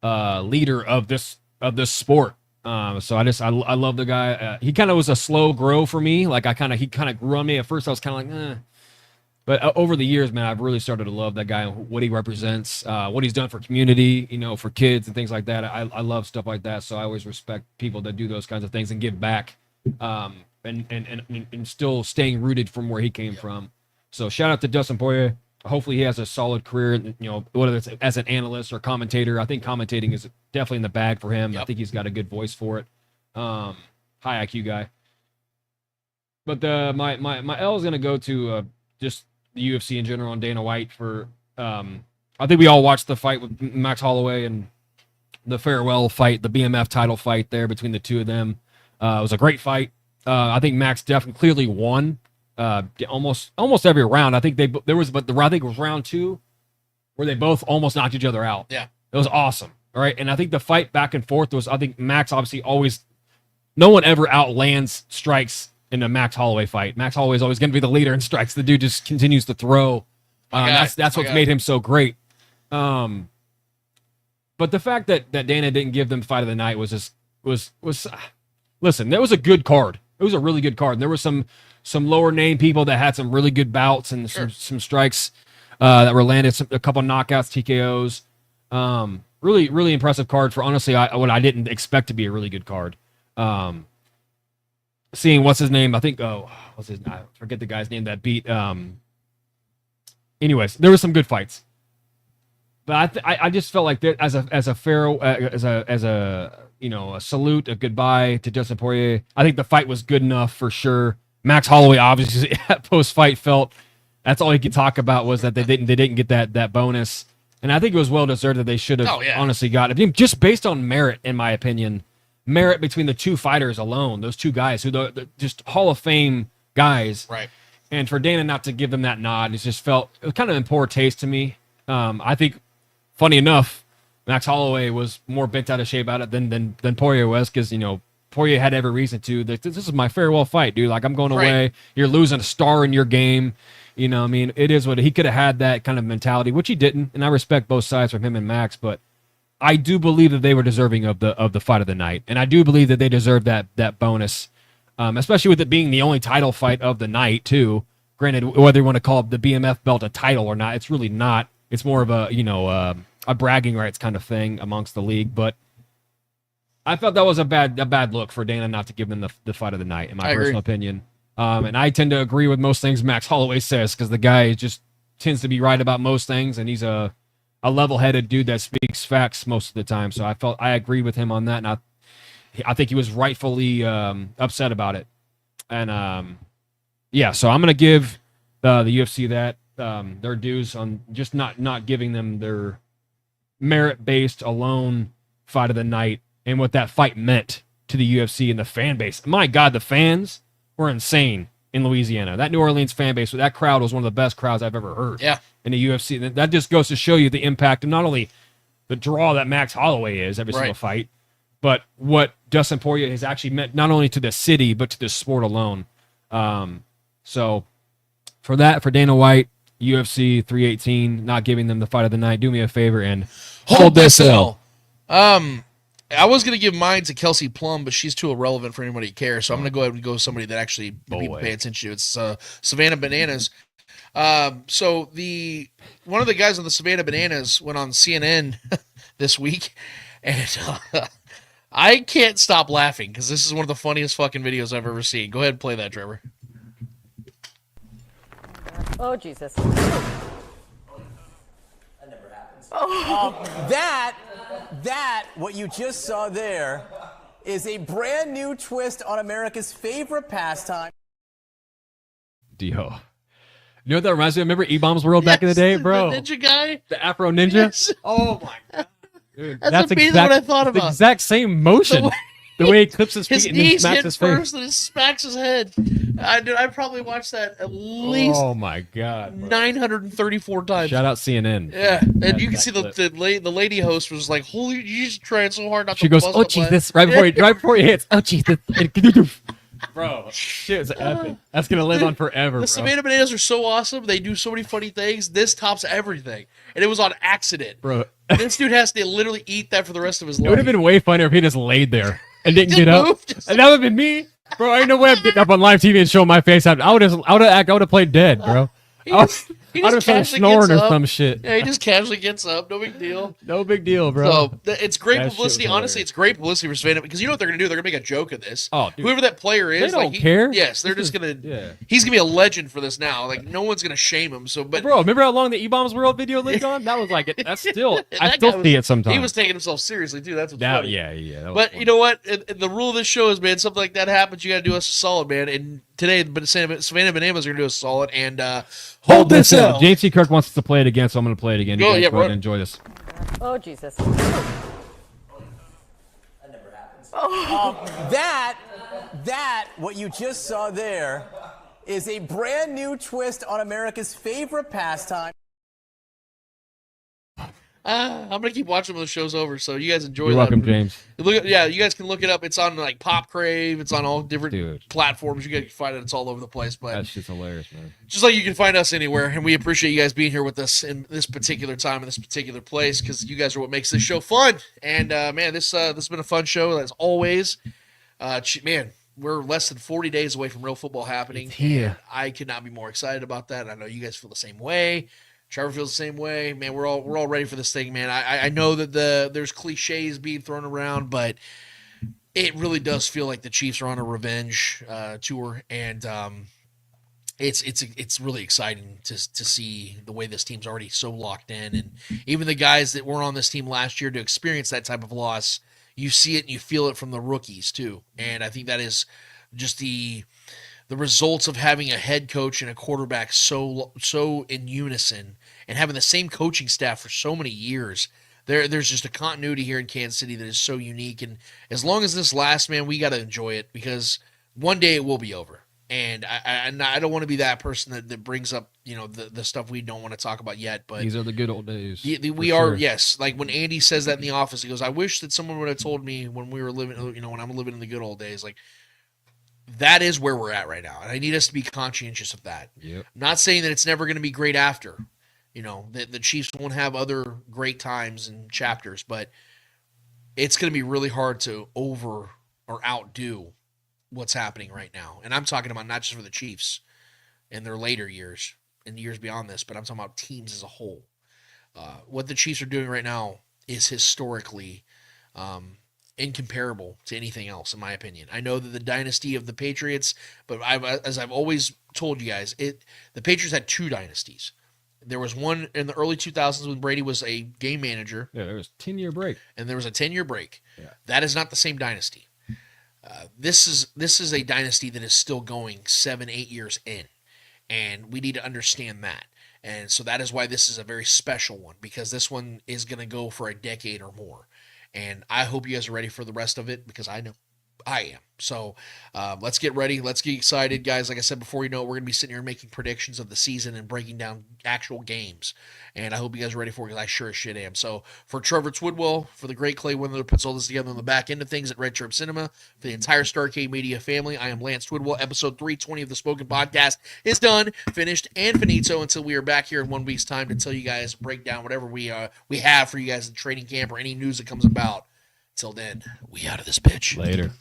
leader of this sport. So I love the guy. He kind of was a slow grow for me. Like he kind of grew on me. At first I was kind of like, eh. But over the years, man, I've really started to love that guy and what he represents, what he's done for community, for kids and things like that. I love stuff like that. So I always respect people that do those kinds of things and give back, and still staying rooted from where he came from. So shout out to Dustin Poirier. Hopefully he has a solid career, whether it's as an analyst or commentator. I think commentating is definitely in the bag for him. Yep. I think he's got a good voice for it. High IQ guy. But my L is going to go to just the UFC in general and Dana White for I think we all watched the fight with Max Holloway and the farewell fight, the BMF title fight there between the two of them. It was a great fight. I think Max definitely clearly won almost every round. I think I think it was round 2 where they both almost knocked each other out. Yeah. It was awesome. All right. And I think the fight back and forth was, I think Max obviously always no one ever outlands strikes in a Max Holloway fight. Max Holloway is always going to be the leader in strikes. The dude just continues to throw. That's what's made him so great. But the fact that Dana didn't give them fight of the night was listen, that was a good card. It was a really good card. And there were some lower name people that had some really good bouts and some strikes that were landed, a couple knockouts, TKOs. Really, really impressive card for honestly what I didn't expect to be a really good card. Seeing what's his name, I think. I forget the guy's name that beat. Anyways, there were some good fights, but I just felt like that as a salute, a goodbye to Dustin Poirier. I think the fight was good enough for sure. Max Holloway obviously post fight felt that's all he could talk about was that they didn't get that bonus. And I think it was well deserved that they should have honestly got it. Just based on merit, in my opinion, merit between the two fighters alone, those two guys who the just Hall of Fame guys. Right. And for Dana not to give them that nod, it just felt kind of in poor taste to me. I think, funny enough, Max Holloway was more bent out of shape about it than Poirier was because, Poirier had every reason to. This is my farewell fight, dude. Like, I'm going away. You're losing a star in your game. It is what he could have had that kind of mentality, which he didn't, and I respect both sides from him and Max, but I do believe that they were deserving of the fight of the night, and I do believe that they deserved that bonus, especially with it being the only title fight of the night too. Granted, whether you want to call the BMF belt a title or not, it's really not. It's more of a bragging rights kind of thing amongst the league, but I felt that was a bad look for Dana not to give them the fight of the night, in my personal opinion. And I tend to agree with most things Max Holloway says because the guy just tends to be right about most things, and he's a level-headed dude that speaks facts most of the time. So I agree with him on that, and I think he was rightfully upset about it. And so I'm gonna give the UFC that their dues on just not giving them their merit-based alone fight of the night and what that fight meant to the UFC and the fan base. My God, the fans were insane in Louisiana. That New Orleans fan base, that crowd was one of the best crowds I've ever heard in the UFC. That just goes to show you the impact of not only the draw that Max Holloway is every single fight, but what Dustin Poirier has actually meant not only to the city, but to the sport alone. So for Dana White, UFC 318, not giving them the fight of the night, do me a favor and hold this L. I was going to give mine to Kelsey Plum, but she's too irrelevant for anybody to care. So I'm going to go ahead and go with somebody that actually people pay attention to. It's 𝚂𝙿𝙸 Bananas. So one of the guys on the 𝚂𝙿𝙸 Bananas went on CNN this week, and I can't stop laughing because this is one of the funniest fucking videos I've ever seen. Go ahead and play that, Trevor. Oh, Jesus. That never happens. What you just saw there is a brand new twist on America's favorite pastime. Dio. You know what that reminds me of? Remember E-Bombs World back in the day, bro? The ninja guy? The Afro Ninja? Yes. Oh, my God. Dude, that's exactly what I thought about. The exact same motion. The way he clips his feet and then smacks his face. First and it smacks his head. I probably watched that at least 934 times. Shout out CNN. Yeah, and you can see the lady host was like, "Holy, you just trying so hard not to." She goes, "Oh Jesus!" Right before he hits. Oh Jesus! Bro, shit is epic. That's gonna live on forever. The 𝚂𝙿𝙸 Bananas are so awesome. They do so many funny things. This tops everything, and it was on accident, bro. This dude has to literally eat that for the rest of his life. It would have been way funnier if he just laid there and didn't get up. And that would have been me, bro. Ain't no way I'm getting up on live TV and showing my face. I would have played dead, bro. He I would have snoring or some shit. Yeah, he just casually gets up. No big deal. No big deal, bro. So it's great publicity. Honestly, it's great publicity for 𝚂𝙿𝙸 because you know what they're gonna do? They're gonna make a joke of this. Oh, dude. Whoever that player is, they don't care. Yes, they're just gonna. Yeah. He's gonna be a legend for this now. Like no one's gonna shame him. So, but bro, remember how long the E-Bombs World video lived on? That was like it. That's still. I still see it sometimes. He was taking himself seriously too. That's what's funny. Yeah. But you know what? The rule of this show is, man, something like that happens, you gotta do us a solid, man. And today, 𝚂𝙿𝙸 Bananas are gonna do us a solid and hold this L. James C. Kirk wants us to play it again, so I'm going to play it again. Go ahead and enjoy this. Oh, Jesus. That never happens. What you just saw there is a brand new twist on America's favorite pastime. I'm gonna keep watching when the show's over. So you guys enjoy. You're that. welcome, James. Yeah, you guys can look it up. It's on like Pop Crave. It's on all different Dude. platforms. You guys can find it. It's all over the place. But That's just hilarious, man. just like you can find us anywhere, and we appreciate you guys being here with us in this particular time in this particular place because you guys are what makes this show fun. And man, this has been a fun show as always. Man, we're less than 40 days away from real football happening. Yeah, I could not be more excited about that. I know you guys feel the same way. Trevor feels the same way. Man, we're all ready for this thing, man. I know that there's cliches being thrown around, but it really does feel like the Chiefs are on a revenge tour, and it's really exciting to see the way this team's already so locked in, and even the guys that were on this team last year to experience that type of loss, you see it and you feel it from the rookies too, and I think that is just the results of having a head coach and a quarterback so in unison and having the same coaching staff for so many years. There's just a continuity here in Kansas City that is so unique. And as long as this lasts, man, we got to enjoy it because one day it will be over. And I don't want to be that person that brings up, the stuff we don't want to talk about yet. But these are the good old days. We are, yes. Like when Andy says that in the office, he goes, I wish that someone would have told me when we were living, when I'm living in the good old days, like, that is where we're at right now, and I need us to be conscientious of that. Yep. I'm not saying that it's never going to be great after, that the Chiefs won't have other great times and chapters, but it's going to be really hard to over or outdo what's happening right now. And I'm talking about not just for the Chiefs in their later years and years beyond this, but I'm talking about teams as a whole. What the Chiefs are doing right now is historically incomparable to anything else, in my opinion. I know that the dynasty of the Patriots, but as I've always told you guys, the Patriots had two dynasties. There was one in the early 2000s when Brady was a game manager. Yeah, there was a 10-year break. And there was a 10-year break. Yeah. That is not the same dynasty. This is a dynasty that is still going 7-8 years in, and we need to understand that. And so that is why this is a very special one, because this one is going to go for a decade or more. And I hope you guys are ready for the rest of it, because I know I am. So let's get ready. Let's get excited, guys. Like I said before, we're going to be sitting here making predictions of the season and breaking down actual games. And I hope you guys are ready for it, because I sure as shit am. So for Trevor 𝚂𝙾𝙾, for the great Clay Windler that puts all this together on the back end of things at Red Chirp Cinema, for the entire Starcade Media family, I am Lance 𝚂𝙾𝙾. Episode 320 of the Spoken Podcast is done, finished, and finito until we are back here in 1 week's time to tell you guys, break down whatever we have for you guys in training camp or any news that comes about. Till then, we out of this bitch. Later.